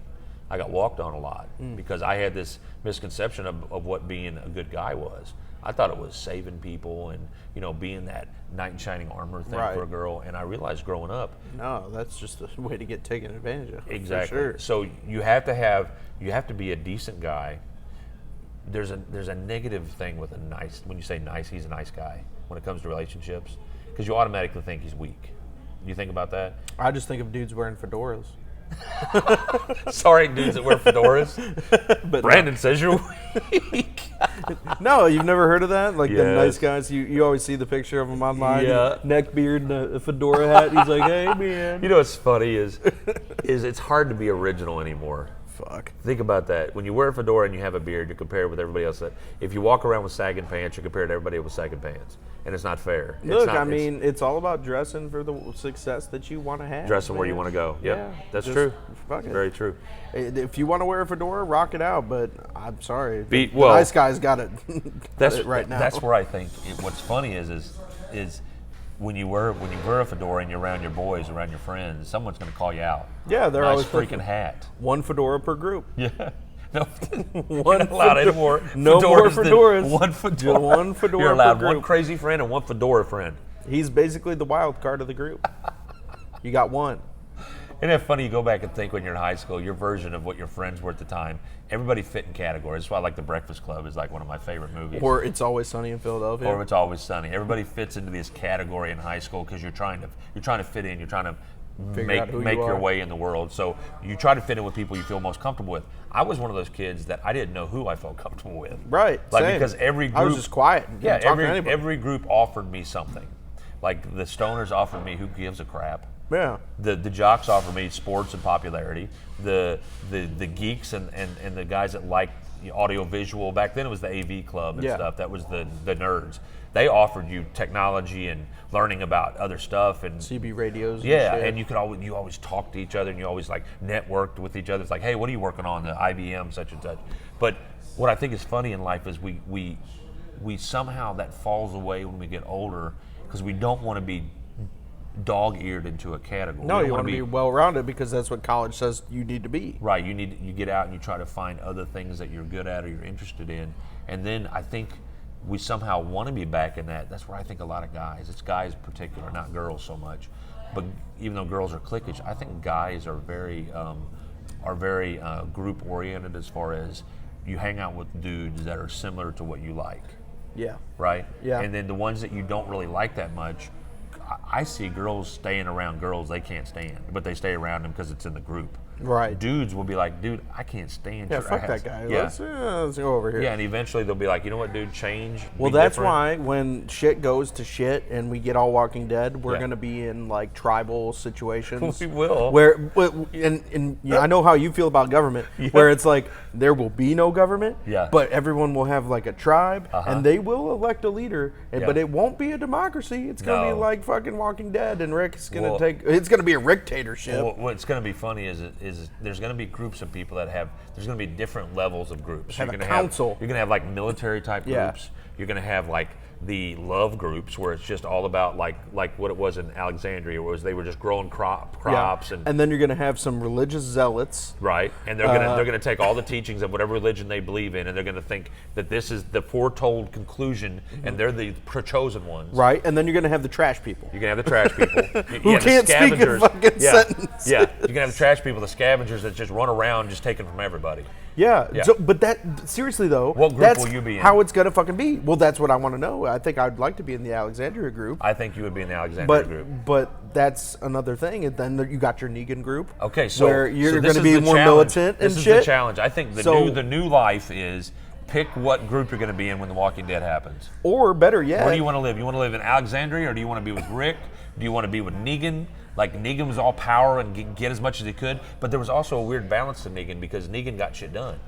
I got walked on a lot because I had this misconception of what being a good guy was. I thought it was saving people and, you know, being that knight in shining armor thing for a girl. And I realized growing up, no, that's just a way to get taken advantage of. Exactly. For sure. So you have to be a decent guy. There's a negative thing with when you say nice, he's a nice guy when it comes to relationships, because you automatically think he's weak. You think about that? I just think of dudes wearing fedoras. Sorry, dudes that wear fedoras. But Brandon says you're weak. No, you've never heard of that? Like the Yes. nice guys, you always see the picture of them online. Yeah. Neck beard and a fedora hat. He's like, hey, man. You know what's funny is it's hard to be original anymore. Fuck. Think about that. When you wear a fedora and you have a beard, you're compared with everybody else. If you walk around with sagging pants, you're compared to everybody with sagging pants. And it's not fair. Look, it's all about dressing for the success that you want to have. Dressing where you want to go. Yep. Yeah, That's just true. Fuck it. Very true. If you want to wear a fedora, rock it out. But I'm sorry, the well, nice guys got it. Right now. That's where I think what's funny is when you wear a fedora and you're around your boys, around your friends, someone's going to call you out. Yeah, they're nice always freaking hat. One fedora per group. Yeah. No, One you're not allowed anymore. No more fedoras. One fedora. One fedora. You're allowed per one group. crazy friend and one fedora friend. He's basically the wild card of the group. You got one. Isn't that funny? You go back and think when you're in high school, your version of what your friends were at the time. Everybody fit in categories. That's why I like The Breakfast Club is like one of my favorite movies. Or It's Always Sunny in Philadelphia. Or It's Always Sunny. Everybody fits into this category in high school because you're trying to fit in. You're trying to make your way in the world. So you try to fit in with people you feel most comfortable with. I was one of those kids that I didn't know who I felt comfortable with. Right. Like same. because every group I was just quiet. Yeah. Didn't talk to anybody. Every group offered me something. Like the stoners offered me who gives a crap. Yeah. The jocks offered me sports and popularity. The geeks and the guys that liked audio visual, back then it was the AV club and stuff. That was the nerds. They offered you technology and learning about other stuff and CB radios. yeah, and shit. and you always talk to each other and you always like networked with each other. It's like, hey, what are you working on? The IBM such and such. But what I think is funny in life is we somehow that falls away when we get older because we don't want to be dog-eared into a category. No, you want to be well-rounded because that's what college says you need to be. Right. You get out and you try to find other things that you're good at or you're interested in, and then I think we somehow want to be back in that. That's where I think a lot of guys, it's guys in particular, not girls so much, but even though girls are cliquish, I think guys are very group-oriented as far as you hang out with dudes that are similar to what you like. Yeah. Right? Yeah. And then the ones that you don't really like that much, I see girls staying around girls they can't stand, but they stay around them because it's in the group. Right. Dudes will be like, dude, I can't stand Yeah, your fuck ass. that guy. Yeah. Let's go over here. Yeah, and eventually they'll be like, you know what, dude, change. Well, be that's different. why when shit goes to shit and we get all Walking Dead, we're Yeah. going to be in like tribal situations. We will. And I know how you feel about government, where it's like there will be no government, Yeah. but everyone will have like a tribe, Uh-huh. and they will elect a leader, Yeah. but it won't be a democracy. It's going to No. be like fucking Walking Dead, and Rick's going to Well- it's going to be a dictatorship. Well, what's going to be funny is there's going to be groups of people that there's going to be different levels of groups. Have You're a gonna council. You're going to have like military type Yeah. groups. You're going to have like the love groups where it's just all about like what it was in Alexandria, where they were just growing crops and then you're going to have some religious zealots. right, and they're gonna take all the teachings of whatever religion they believe in, and they're gonna think that this is the foretold conclusion, and they're the chosen ones. Right, and then you're going to have the trash people. You're gonna have the trash people Who can't speak a fucking sentence. Yeah, you're gonna have the trash people, the scavengers that just run around just taking from everybody. Yeah. Yeah. So, but that seriously though, What group that's will you be in? how it's gonna fucking be. Well, that's what I want to know. I think I'd like to be in the Alexandria group. I think you would be in the Alexandria group. But that's another thing. And then you got your Negan group. Okay, so where you're this going to is be the more challenge. militant This and is shit. the challenge. I think the new life is pick what group you're going to be in when The Walking Dead happens. Or better yet, Where do you want to live? You want to live in Alexandria, or do you want to be with Rick? Do you want to be with Negan? Like, Negan was all power and get as much as he could, but there was also a weird balance to Negan because Negan got shit done.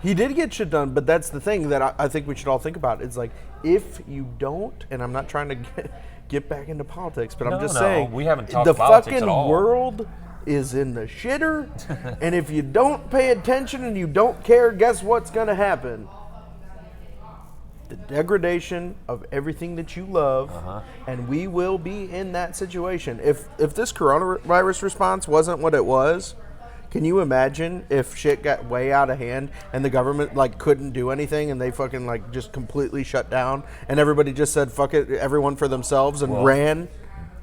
he did get shit done, but that's the thing that I think we should all think about. It's like, if you don't, and I'm not trying to get back into politics, but I'm just saying, we haven't talked the politics fucking at all. world is in the shitter, and if you don't pay attention and you don't care, guess what's going to happen? The degradation of everything that you love, and we will be in that situation. If this coronavirus response wasn't what it was, can you imagine if shit got way out of hand and the government like couldn't do anything and they fucking like just completely shut down and everybody just said fuck it, everyone for themselves and ran?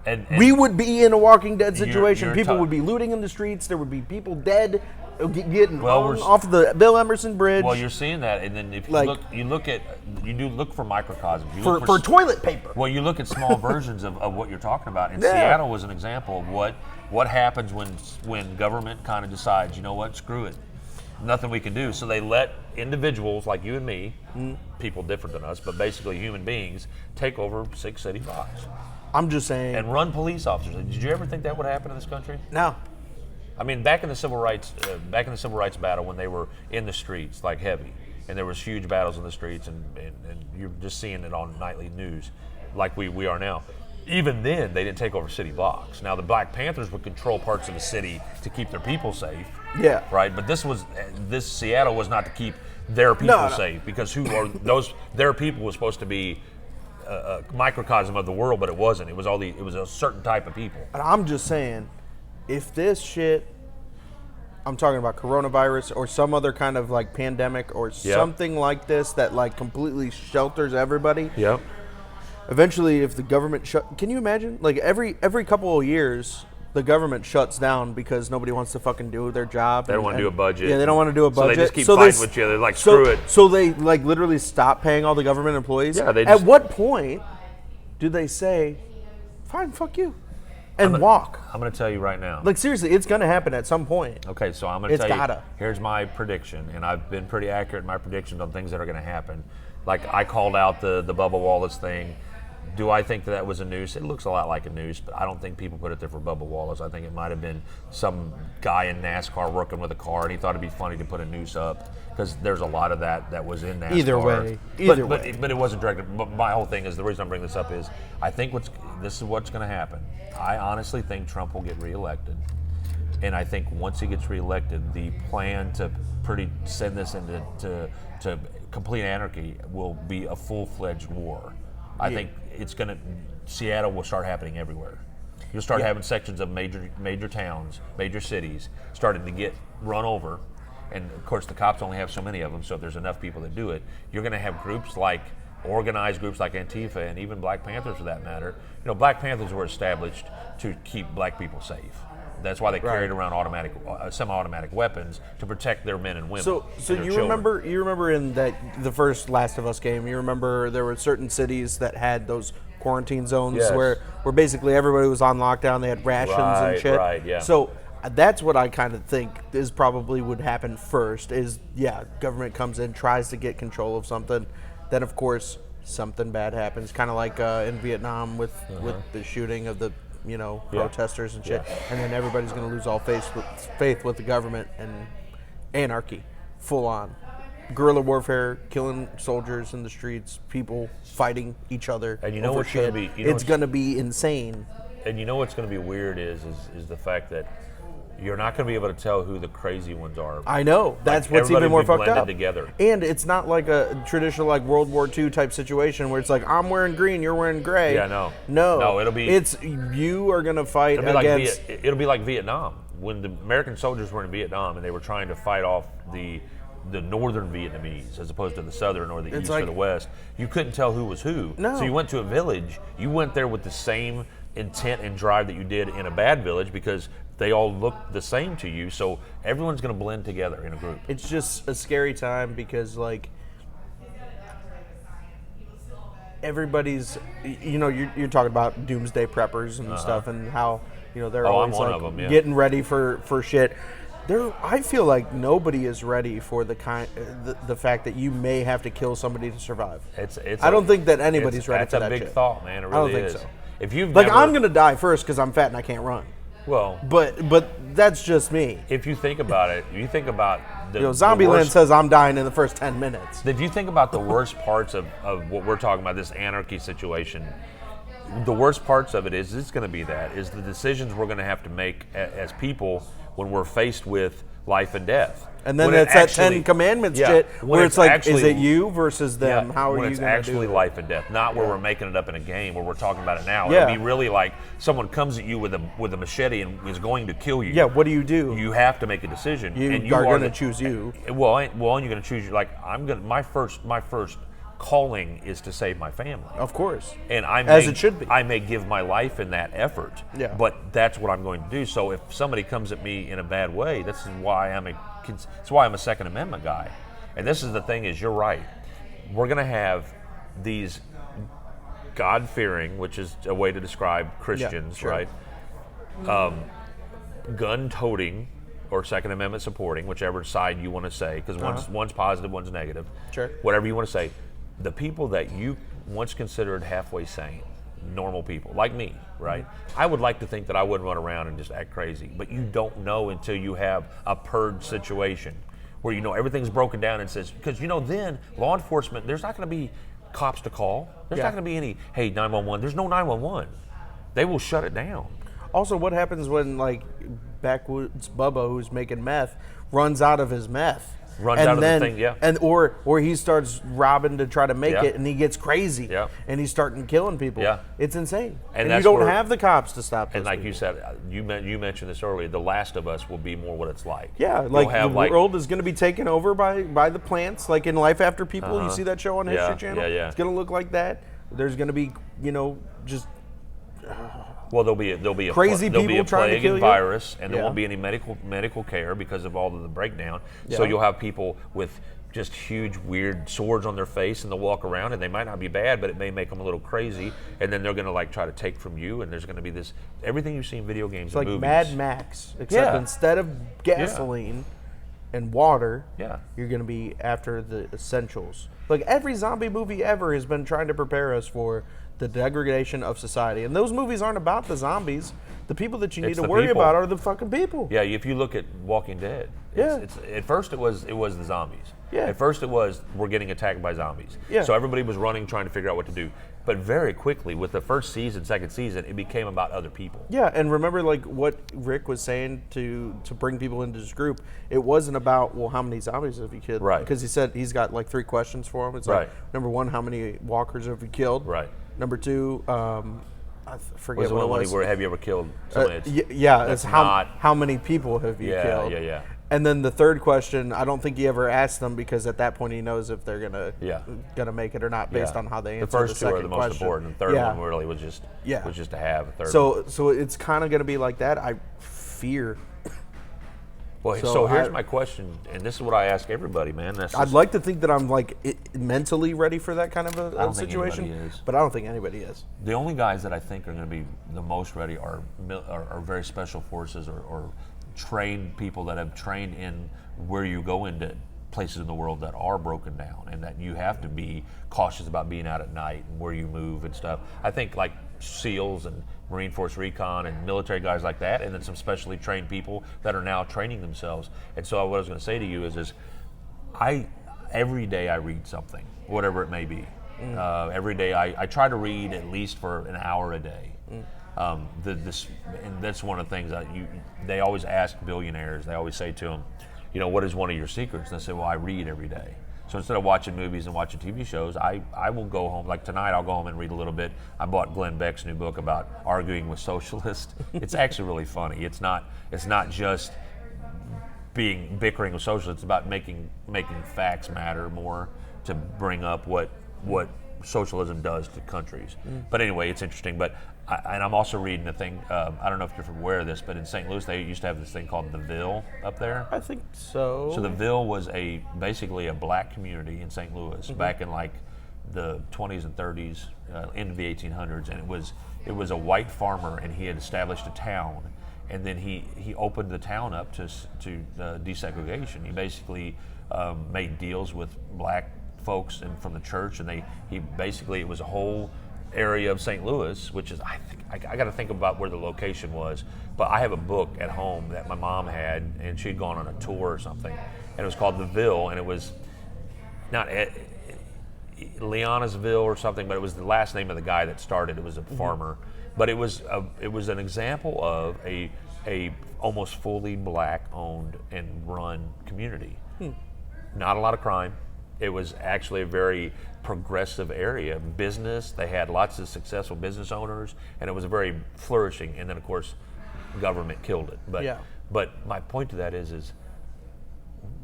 And We would be in a Walking Dead situation. you're People ta- would be looting in the streets. There would be people dead, getting Well, hung we're- off the Bill Emerson Bridge. Well, you're seeing that, and then if you Like- look for microcosms. You for, look for toilet paper. Well, you look at small versions of what you're talking about. And Yeah. Seattle was an example of what happens when government kind of decides, you know what, screw it. Nothing we can do. So they let individuals like you and me, people different than us, but basically human beings, take over 6 city blocks I'm just saying. and run police officers. Did you ever think that would happen in this country? No. I mean, back in the civil rights battle, when they were in the streets like heavy, and there was huge battles in the streets, and you're just seeing it on nightly news, like we are now. Even then, they didn't take over city blocks. Now, the Black Panthers would control parts of the city to keep their people safe. Yeah. Right, but this Seattle was not to keep their people No. safe, because who are those? Their people was supposed to be a microcosm of the world, but it wasn't. It was a certain type of people. But I'm just saying, if this shit, I'm talking about coronavirus or some other kind of like pandemic or something like this that like completely shelters everybody. Yep. Eventually, if the government can you imagine? Like every couple of years, the government shuts down because nobody wants to fucking do their job. They don't want to do a budget. Yeah, they don't want to do a So budget. they just keep fighting with you. They're like, screw it. So they like literally stop paying all the government employees. Yeah, they At just- what point do they say, "Fine, fuck you," and walk? I'm going to tell you right now. Like seriously, it's gonna happen at some point. Okay, so I'm going to It's tell gotta. you. Here's my prediction, and I've been pretty accurate in my predictions on things that are going to happen. Like I called out the Bubba Wallace thing. Do I think that was a noose? It looks a lot like a noose, but I don't think people put it there for Bubba Wallace. I think it might have been some guy in NASCAR working with a car, and he thought it'd be funny to put a noose up because there's a lot of that was in NASCAR. Either way. But it wasn't directed. But my whole thing is, the reason I'm bringing this up is I think this is what's going to happen. I honestly think Trump will get reelected. And I think once he gets reelected, the plan to send this into to complete anarchy will be a full-fledged war. I think Seattle will start happening everywhere. You'll start having sections of major towns, major cities, starting to get run over. And of course, the cops only have so many of them, so if there's enough people that do it, you're going to have organized groups like Antifa and even Black Panthers for that matter. You know, Black Panthers were established to keep black people safe. That's why they carried around semi-automatic weapons to protect their men and women. So and their you children. remember in the first Last of Us game, you remember there were certain cities that had those quarantine zones Yes. where basically everybody was on lockdown. They had rations and shit. Right, yeah. So that's what I kind of think is probably would happen first. Is government comes in, tries to get control of something, then of course something bad happens, kind of like in Vietnam with the shooting of the protesters and shit, and then everybody's going to lose all faith with the government, and anarchy, full on guerrilla warfare, killing soldiers in the streets, people fighting each other. And you know over what's gonna shit. be- It's going to be insane. And you know what's going to be weird is the fact that you're not going to be able to tell who the crazy ones are. I know. That's what's everybody even more will be fucked blended up. together. And it's not like a traditional like World War II type situation where it's like I'm wearing green, you're wearing gray. Yeah, no. No. No, it'll be- It's you are gonna fight It'll be against. it'll be like Vietnam when the American soldiers were in Vietnam and they were trying to fight off the northern Vietnamese as opposed to the southern or the east like- or the west. You couldn't tell who was who. No. So you went to a village. You went there with the same intent and drive that you did in a bad village because they all look the same to you. So everyone's going to blend together in a group. It's just a scary time because like everybody's, you're talking about doomsday preppers and stuff, and how they're always I'm one like of them, yeah. getting ready for shit. I feel like nobody is ready for the fact that you may have to kill somebody to survive. I don't think that anybody's ready for that. That's a big shit. thought, man. It really I don't think is. so. If you've Like, never, I'm gonna die first because I'm fat and I can't run. well, But that's just me. if you think about it, you think about the Zombieland worst, says I'm dying in the first 10 minutes. if you think about the worst parts of what we're talking about, this anarchy situation, the worst parts of it is it's going to be the decisions we're going to have to make as people when we're faced with life and death. And then When it it's that actually- 10 Commandments yeah, shit when where it's like, actually- is it you versus them? Yeah, How are when you it's going to actually do it? life and death, not where we're making it up in a game where we're talking about it now. Yeah. It'd be really like someone comes at you with a machete and is going to kill you. Yeah, what do you do? You have to make a decision. You and are going to the- choose you. Well, you're going to choose. Like my first calling is to save my family. Of course. And As it should be. I may give my life in that effort. Yeah. But that's what I'm going to do. So if somebody comes at me in a bad way, that's why I'm a Second Amendment guy. And this is the thing: is you're right. We're going to have these God-fearing, which is a way to describe Christians, sure. right? Gun-toting or Second Amendment supporting, whichever side you want to say, because one's positive, one's negative. Sure. Whatever you want to say. The people that you once considered halfway sane, normal people, like me, right? I would like to think that I wouldn't run around and just act crazy, but you don't know until you have a purge situation where everything's broken down and says, because then law enforcement, there's not going to be cops to call. There's not going to be any, hey, 911. There's no 911. They will shut it down. Also, what happens when, like, Backwoods Bubba, who's making meth, runs out of his meth? Runs out of the thing, yeah. And or he starts robbing to try to make Yeah. it, and he gets crazy. Yeah. And he's starting killing people. Yeah. It's insane. And And that's you don't where- have the cops to stop those And like people. you said, you mentioned this earlier, The Last of Us will be more what it's like. Yeah, You'll like have, the world is going to be taken over by the plants, like in Life After People. You see that show on Yeah, History Channel? yeah. It's going to look like that. There's going to be, just Well, there'll be a Crazy there'll be people a trying to plague kill and you? virus, and there Yeah. won't be any medical care because of all of the breakdown. So Yeah. you'll have people with just huge, weird swords on their face, and they'll walk around, and they might not be bad, but it may make them a little crazy, and then they're going to try to take from you, and there's going to be this everything you see in video games it's and like movies. Mad Max, except Yeah. instead of gasoline and water, Yeah. you're going to be after the essentials. Like every zombie movie ever has been trying to prepare us for the degradation of society. And those movies aren't about the zombies. The people that you need It's to the worry people. about are the fucking people. Yeah, if you look at Walking Dead, it's at first it was the zombies. Yeah. At first it was we're getting attacked by zombies. Yeah. So everybody was running, trying to figure out what to do. But very quickly, with the first season, second season, it became about other people. Yeah, and remember like what Rick was saying to bring people into this group. It wasn't about, well, how many zombies have you killed? Right. Because he said he's got like 3 questions for him. It's Right. like, number 1, how many walkers have you killed? Right. Number 2, I forget Was the what it one was. where have you ever killed someone? It's- Yeah, that's it's how not- how many people have you Yeah, killed? yeah. And then the third question, I don't think he ever asked them because at that point he knows if they're Yeah. gonna make it or not based Yeah. on how they answer The first two are second the most question. important. The third Yeah. one really was just to have a third. So it's kind of gonna be like that. I fear. well, so so here's I- my question, and this is what I ask everybody, man. That's I'd just- like to think that I'm like mentally ready for that kind of I a don't think situation, anybody is. but I don't think anybody is. The only guys that I think are going to be the most ready are very special forces or trained people that have trained in where you go into places in the world that are broken down and that you have to be cautious about being out at night and where you move and stuff. I think like SEALs and Marine Force Recon and military guys like that, and then some specially trained people that are now training themselves. And so what I was going to say to you is every day I read something, whatever it may be. Every day I try to read at least for an hour a day. And that's one of the things that they always ask billionaires. They always say to them, what is one of your secrets? And they say, well, I read every day. So instead of watching movies and watching TV shows, I will go home. Like tonight, I'll go home and read a little bit. I bought Glenn Beck's new book about arguing with socialists. It's actually really funny. It's not just bickering with socialists. It's about making facts matter more to bring up what socialism does to countries. But anyway, it's interesting. But I'm also reading a thing. I don't know if you're aware of this, but in St. Louis they used to have this thing called the Ville up there. I think so. So the Ville was basically a black community in St. Louis back in like the 20s and 30s, into the 1800s, and it was a white farmer, and he had established a town, and then he opened the town up to desegregation. He basically made deals with black folks and from the church, and it was a whole area of St. Louis, which is I got to think about where the location was, but I have a book at home that my mom had, and she'd gone on a tour or something, and it was called The Ville, and it was not Leonisville or something, but it was the last name of the guy that started. It was a farmer, but it was an example of a almost fully black owned and run community. Not a lot of crime. It was actually a very progressive area. Business, they had lots of successful business owners, and it was a very flourishing. And then of course, government killed it. But my point to that is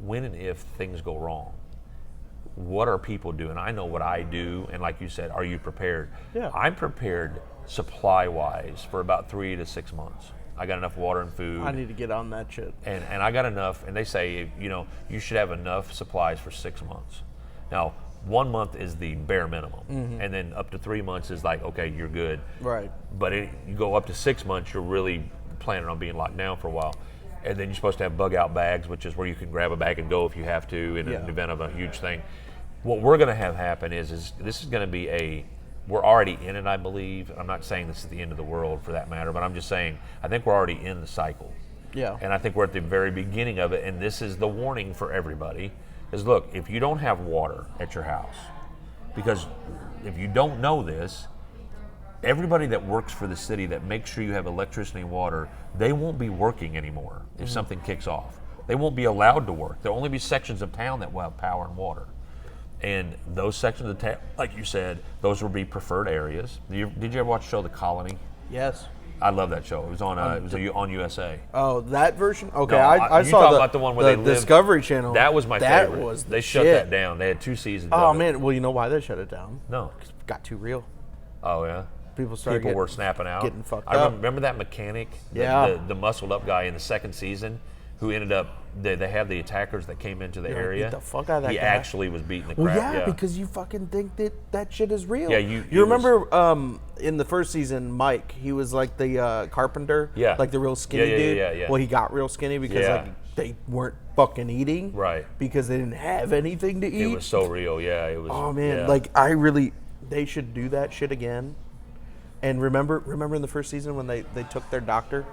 when and if things go wrong, what are people doing? I know what I do, and like you said, are you prepared? Yeah. I'm prepared supply-wise for about 3 to 6 months. I got enough water and food. I need to get on that shit. And I got enough, and they say, you should have enough supplies for 6 months. Now, 1 month is the bare minimum, and then up to 3 months is like, okay, you're good. Right. But you go up to 6 months, you're really planning on being locked down for a while. And then you're supposed to have bug out bags, which is where you can grab a bag and go if you have to in an event of a huge thing. What we're going to have happen is this is going to be we're already in it, I believe. I'm not saying this is the end of the world for that matter, but I'm just saying I think we're already in the cycle. Yeah. And I think we're at the very beginning of it, and this is the warning for everybody, is look, if you don't have water at your house, because if you don't know this, everybody that works for the city that makes sure you have electricity and water, they won't be working anymore if something kicks off. They won't be allowed to work. There'll only be sections of town that will have power and water. And those sections of town, like you said, those will be preferred areas. Did you ever watch the show The Colony? Yes. I love that show. It was on USA. Oh, that version? Okay, No, I you saw talking about the one where they lived- Discovery Channel. That was my that favorite. Was the they shut shit. that down. They had 2 seasons. Oh of it. man, well you know why they shut it down? No. It got too real. Oh yeah. People started People were snapping out. getting fucked I up. remember that mechanic, Yeah. the muscled up guy in the second season, who ended up they had the attackers that came into the You're like, area. beat the fuck out of that he guy. actually was beating the Well, crap. yeah, because you fucking think that shit is real. Yeah, you it remember in the first season, Mike, he was like the carpenter, Yeah. like the real skinny dude. Yeah. Well, he got real skinny because Yeah. like they weren't fucking eating, Right. Because they didn't have anything to eat. It was so real. Yeah, it was. Oh man, yeah. like they should do that shit again. And remember in the first season when they took their doctor.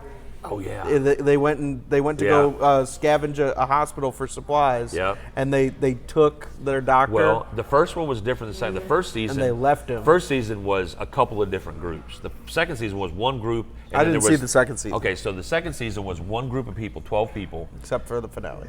Oh yeah. They went to Yeah. go scavenge a hospital for supplies. Yep. And they took their doctor. Well, the first one was different than the second. The first season, And they left him. First season was a couple of different groups. The second season was one group. And I then didn't there see was- the second season. Okay, so the second season was one group of people, 12 people, except for the finale.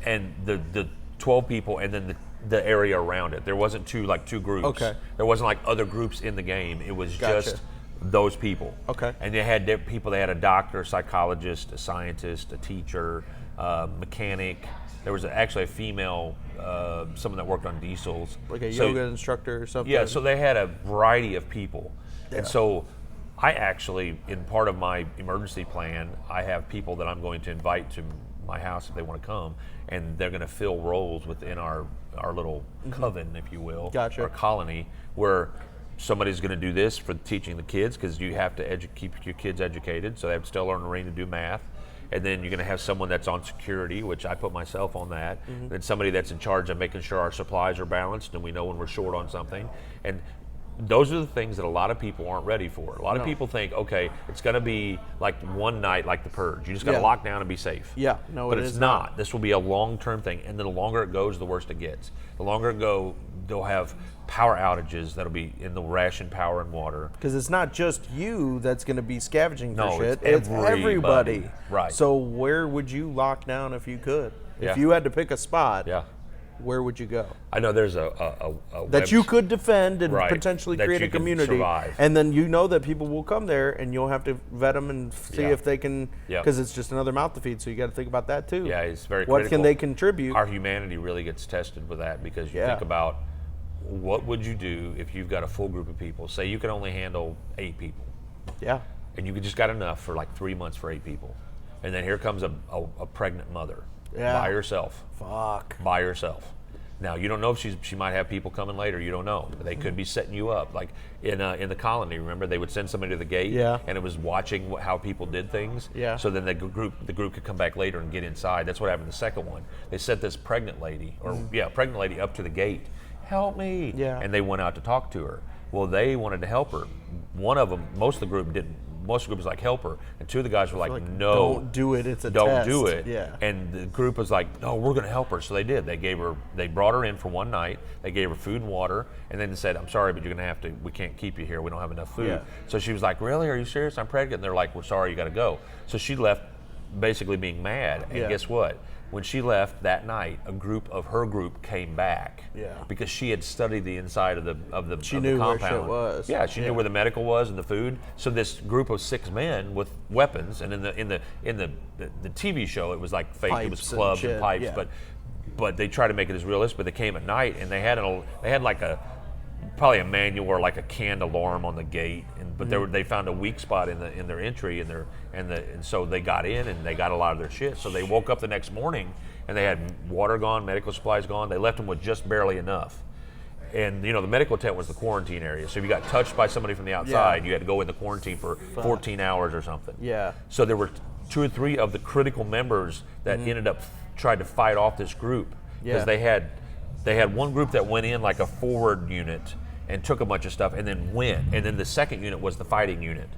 and the 12 people, and then the area around it. There wasn't two groups. Okay. There wasn't like other groups in the game. It was Gotcha. just those people. Okay. And they had people. They had a doctor, a psychologist, a scientist, a teacher, mechanic. There was actually a female, someone that worked on diesels. Like a yoga instructor or something. Yeah, so they had a variety of people. Yeah. And so I actually, in part of my emergency plan, I have people that I'm going to invite to my house if they want to come, and they're going to fill roles within our little coven, if you will, Gotcha. our colony, where somebody's going to do this for teaching the kids, because you have to keep your kids educated, so they have to still learn to read and do math. And then you're going to have someone that's on security, which I put myself on that. And then somebody that's in charge of making sure our supplies are balanced and we know when we're short on something. And those are the things that a lot of people aren't ready for. A lot of people think, okay, it's going to be like one night like the Purge. You just got to Yeah. lock down and be safe. Yeah, no, but it it's is not. This will be a long-term thing. And then the longer it goes, the worse it gets. The longer it goes, they'll have power outages that'll be in the ration power and water. Because it's not just you that's going to be scavenging for No, shit. it's everybody. everybody. Right. So where would you lock down if you could? Yeah. If you had to pick a spot, Yeah. where would you go? I know there's a That you could defend and Right. potentially That create you a could community. survive. And then you know that people will come there and you'll have to vet them and see Yeah. if they can, Yeah. because it's just another mouth to feed. So you got to think about that too. Yeah, it's very What critical. can they contribute? Our humanity really gets tested with that, because you Yeah. think about what would you do if you've got a full group of people. Say you can only handle 8 people, Yeah. and you just got enough for like 3 months for 8 people. And then here comes a pregnant mother Yeah. by herself. Fuck. By herself. Now you don't know if she might have people coming later. You don't know. They could be setting you up. Like in the colony, remember they would send somebody to the gate, Yeah. and it was watching how people did things. Yeah. So then the group could come back later and get inside. That's what happened in the second one. They sent this pregnant lady, pregnant lady up to the gate. Help me. Yeah. And they went out to talk to her. Well, they wanted to help her. One of them, most of the group didn't. Most of the group was like, help her. And two of the guys were like, no. Don't do it. It's a don't test. do it. Yeah. And the group was like, no, we're going to help her. So they did. They brought her in for one night. They gave her food and water. And then they said, I'm sorry, but you're going to have to, we can't keep you here. We don't have enough food. Yeah. So she was like, really? Are you serious? I'm pregnant. And they're like, we're sorry, you got to go. So she left basically being mad. And Yeah. guess what? When she left that night, a group of her group came back. Yeah. Because she had studied the inside of the She of knew the where compound. shit was. Yeah, she knew where the medical was and the food. So this group of 6 men with weapons, and in the TV show, it was like fake. It was Pipes and clubs and shit, pipes, yeah. but they try to make it as realistic. But they came at night, and they had like probably a manual or like a canned alarm on the gate, but they found a weak spot in their entry, and so they got in and they got a lot of their shit. So they woke up the next morning and they had water gone, medical supplies gone. They left them with just barely enough. And the medical tent was the quarantine area. So if you got touched by somebody from the outside, you had to go into quarantine for 14 hours or something. Yeah. So there were 2 or 3 of the critical members that ended up tried to fight off this group because Yeah. they had one group that went in like a forward unit and took a bunch of stuff and then went, and then the second unit was the fighting unit.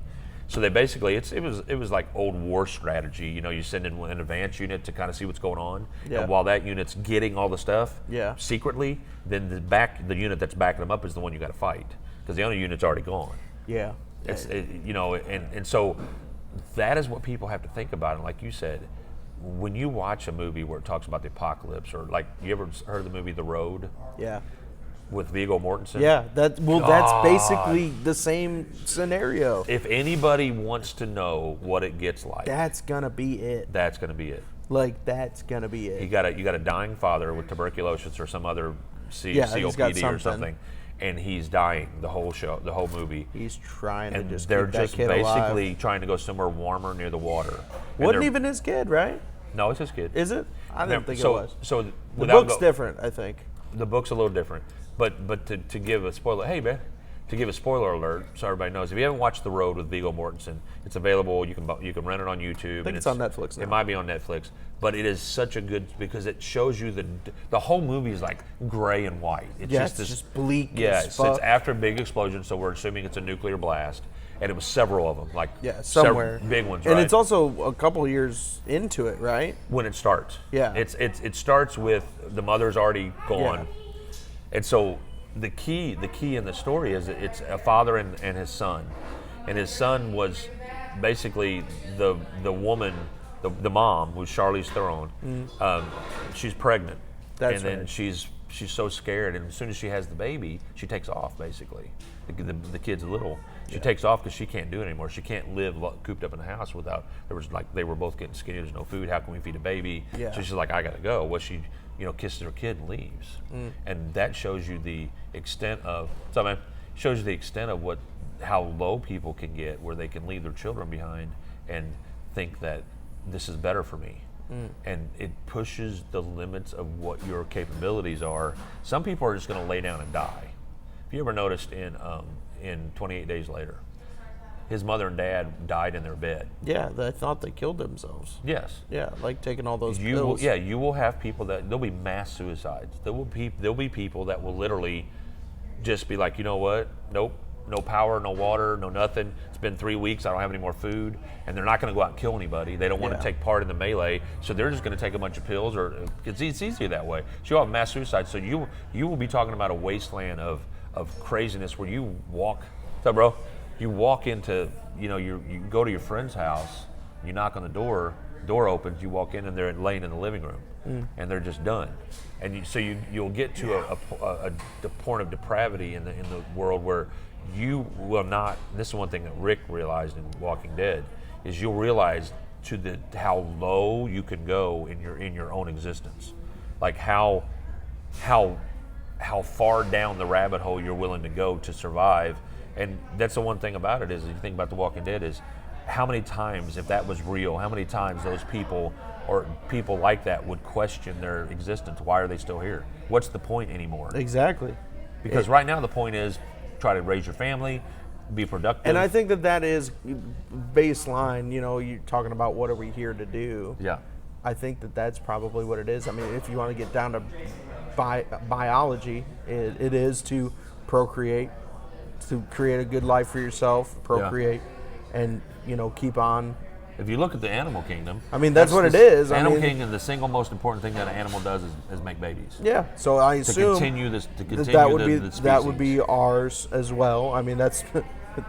So they basically it was like old war strategy. You send in an advance unit to kind of see what's going on, Yeah. and while that unit's getting all the stuff secretly, then the unit that's backing them up is the one you got to fight because the other unit's already gone. Yeah. And so that is what people have to think about. And like you said, when you watch a movie where it talks about the apocalypse, or like you ever heard of the movie The Road Yeah. with Viggo Mortensen? Yeah. That's basically the same scenario. If anybody wants to know what it gets like, That's gonna be it. that's going to be it. Like that's gonna be it. You got a dying father with tuberculosis or some other He's got COPD or something. something, and he's dying the whole movie. He's trying to And just they're keep that just kid basically alive. trying to go somewhere warmer near the water. And Wasn't they're- even his kid, right? No, it's his kid. Is it? I didn't think so, it was. So The without book's different, I think. The book's a little different, but to give a spoiler, hey man, to give a spoiler alert, so everybody knows. If you haven't watched The Road with Viggo Mortensen, it's available. You can rent it on YouTube. I think it's on Netflix now. It might be on Netflix, but it is such a good because it shows you the whole movie is like gray and white. It's Yeah, just it's this, just bleak Yeah, as it's fuck. after a big explosion, so we're assuming it's a nuclear blast, and it was several of them, like somewhere big ones, and right? it's also a couple years into it, right? When it starts. Yeah. It starts with the mother's already gone. And so the key in the story is that it's a father and his son. And his son was basically the woman, the mom, who's Charlize Theron. She's pregnant. That's and then right. she's so scared, and as soon as she has the baby, she takes off basically. The kid's little. She takes off because she can't do it anymore. She can't live cooped up in the house without. They were both getting skinny. There's no food. How can we feed a baby? Yeah. So she's like, I gotta go. Well, she kisses her kid and leaves, and that shows you the extent of. So man, shows you the extent of how low people can get, where they can leave their children behind and think that this is better for me. And it pushes the limits of what your capabilities are. Some people are just going to lay down and die. Have you ever noticed in 28 Days Later, his mother and dad died in their bed? Yeah, I thought they killed themselves. Yes. Yeah, like taking all those You pills. will have people there'll be mass suicides. There'll be people that will literally just be like, you know what? Nope. No power, no water, no nothing. It's been 3 weeks. I don't have any more food, and they're not going to go out and kill anybody. They don't want to take part in the melee, so they're just going to take a bunch of pills. Or it's easier that way. So you'll have mass suicide. So you will be talking about a wasteland of craziness where you walk. What's up, bro? You walk into you go to your friend's house. You knock on the door. Door opens. You walk in, and they're laying in the living room, and they're just done. And you'll get to the point of depravity in the world where you will not. This is one thing that Rick realized in Walking Dead is you'll realize how low you can go in your own existence, like how far down the rabbit hole you're willing to go to survive. And that's the one thing about it is, if you think about The Walking Dead, is how many times, if that was real, how many times those people or people like that would question their existence? Why are they still here? What's the point anymore? Exactly. Because right now the point is try to raise your family, be productive. And I think that is baseline. You're talking about what are we here to do. Yeah. I think that's probably what it is. I mean, if you want to get down to biology, it is to procreate, to create a good life for yourself, procreate, and keep on. If you look at the animal kingdom, I mean, that's what it is. Animal kingdom, the single most important thing that an animal does is make babies. Yeah. So I assume to continue the species. That would be ours as well. I mean, that's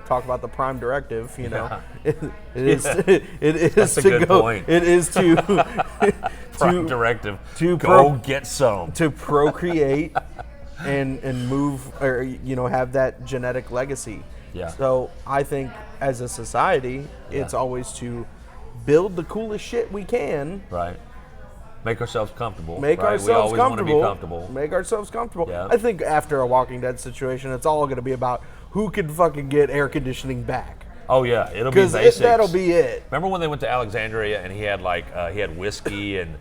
talk about the prime directive. It is. It is That's a to good go. point. It is to Prime directive. to go get some. to procreate and move, or have that genetic legacy. Yeah. So I think as a society, it's always to build the coolest shit we can. Right. Make ourselves comfortable. Make right? ourselves we always comfortable. Want to be comfortable. Make ourselves comfortable. Yeah. I think after a Walking Dead situation, it's all going to be about who can fucking get air conditioning back. Oh yeah, it'll be Because basics. that'll be it. Remember when they went to Alexandria and he had he had whiskey and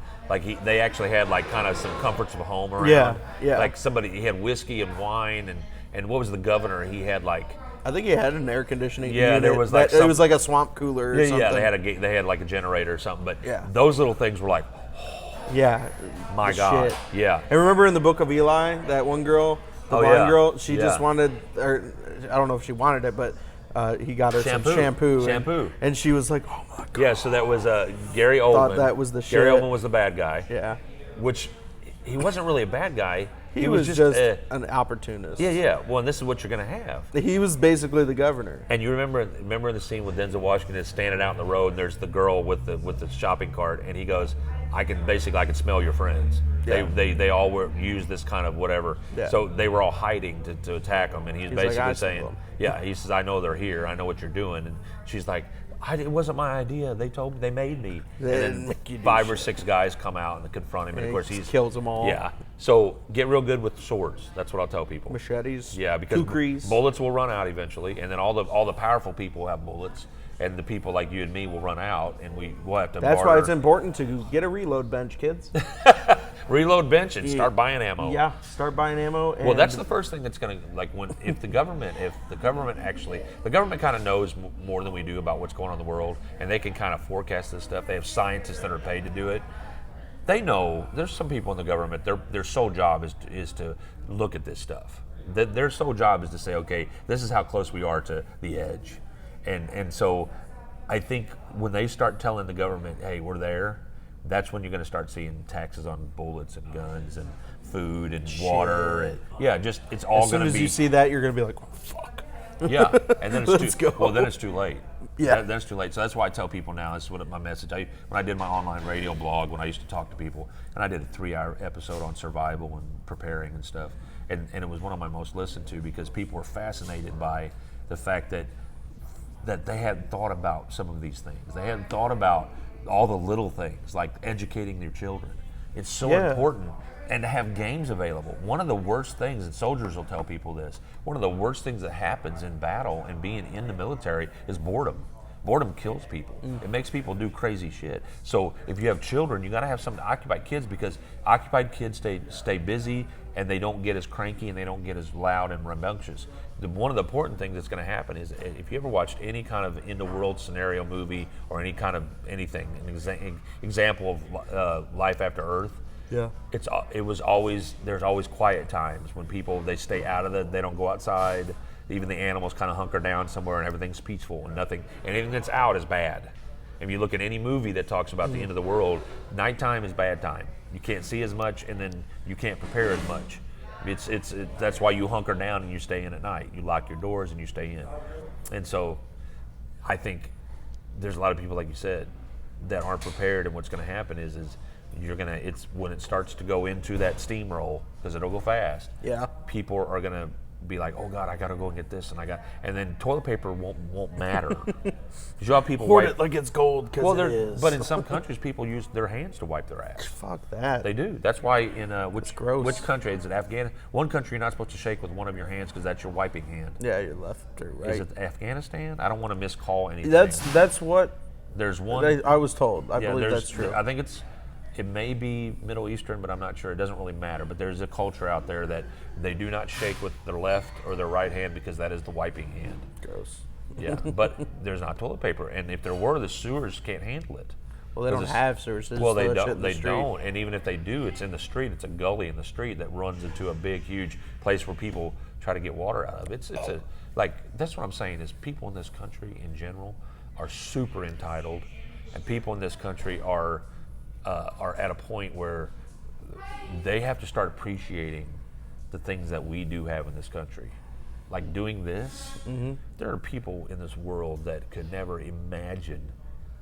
they actually had kind of some comforts of home around. Yeah. Like he had whiskey and wine and what was the governor? He had I think he had an air conditioning. Yeah, unit. there was it was like a swamp cooler. Or something. Yeah, they had a generator or something. But Yeah. those little things were like, Yeah. my the God, shit. yeah. And remember in the Book of Eli, that one girl, the blonde girl, she just wanted, or I don't know if she wanted it, but he got her some shampoo. And she was like, oh my God. Yeah, so that was Gary Oldman. Thought that was the shit. Gary Oldman was the bad guy. Yeah. Which he wasn't really a bad guy. He was just an opportunist. Yeah. Well, and this is what you're going to have. He was basically the governor. And you remember in the scene with Denzel Washington is standing out in the road, and there's the girl with the shopping cart, and he goes, I can smell your friends. Yeah. They all used this kind of whatever. Yeah. So they were all hiding to attack him, and he's basically saying, he says, I know they're here. I know what you're doing. And she's like, it wasn't my idea. They made me. And then 5 or 6 guys come out and confront him, and of course he kills them all. Yeah. So get real good with swords. That's what I'll tell people. Machetes. Yeah, because kukris. Bullets will run out eventually, and then all the powerful people have bullets, and the people like you and me will run out, and we'll have to. That's barter. why it's important to get a reload bench, kids. Reload bench and start buying ammo. Yeah, start buying ammo. Well, that's the first thing that's going to if the government kind of knows more than we do about what's going on in the world, and they can kind of forecast this stuff. They have scientists that are paid to do it. They know there's some people in the government. Their sole job is to look at this stuff. Their sole job is to say, okay, this is how close we are to the edge, and so I think when they start telling the government, hey, we're there. That's when you're going to start seeing taxes on bullets and guns and food and water. And, it's all going to be. As soon as you see that, you're going to be like, oh, fuck. Yeah, and then Let's go. Well, then it's too late. Yeah, then it's too late. So that's why I tell people now. This is what my message. When I did my online radio blog, when I used to talk to people, and I did a 3-hour episode on survival and preparing and stuff, and it was one of my most listened to because people were fascinated by the fact that they hadn't thought about some of these things. They hadn't thought about all the little things like educating their children. It's so important. And to have games available. One of the worst things, and soldiers will tell people this, one of the worst things that happens in battle and being in the military is boredom. Boredom kills people. It makes people do crazy shit. So if you have children, you got to have something to occupy kids because occupied kids stay busy and they don't get as cranky and they don't get as loud and rambunctious. One of the important things that's going to happen is if you ever watched any kind of in-the-world scenario movie or any kind of anything, an example of life after Earth, there's always quiet times when they stay out of they don't go outside. Even the animals kind of hunker down somewhere and everything's peaceful and anything that's out is bad. If you look at any movie that talks about the end of the world, nighttime is bad time. You can't see as much and then you can't prepare as much. That's why you hunker down and you stay in at night. You lock your doors and you stay in. And so I think there's a lot of people, like you said, that aren't prepared, and what's going to happen is it's when it starts to go into that steamroll, because it'll go fast. Yeah. People are going to be like, oh God, I gotta go and get this, and then toilet paper won't matter. You have people Hoard wipe, it like it's gold because it is. but in some countries, people use their hands to wipe their ass. Fuck that. They do. That's why in which gross. country is it? Afghanistan. One country you're not supposed to shake with one of your hands because that's your wiping hand. Yeah, your left or right. Is it Afghanistan? I don't want to miscall anything. That's what There's one. I was told. I believe there's- that's true. I think it may be Middle Eastern, but I'm not sure. It doesn't really matter. But there's a culture out there that they do not shake with their left or their right hand because that is the wiping hand. Gross. Yeah, but there's not toilet paper, and if there were, the sewers can't handle it. Well, they don't have sewers. Well, they don't. They don't, and even if they do, it's in the street. It's a gully in the street that runs into a big, huge place where people try to get water out of. It's that's what I'm saying is people in this country in general are super entitled, and people in this country are at a point where they have to start appreciating the things that we do have in this country. Like doing this, there are people in this world that could never imagine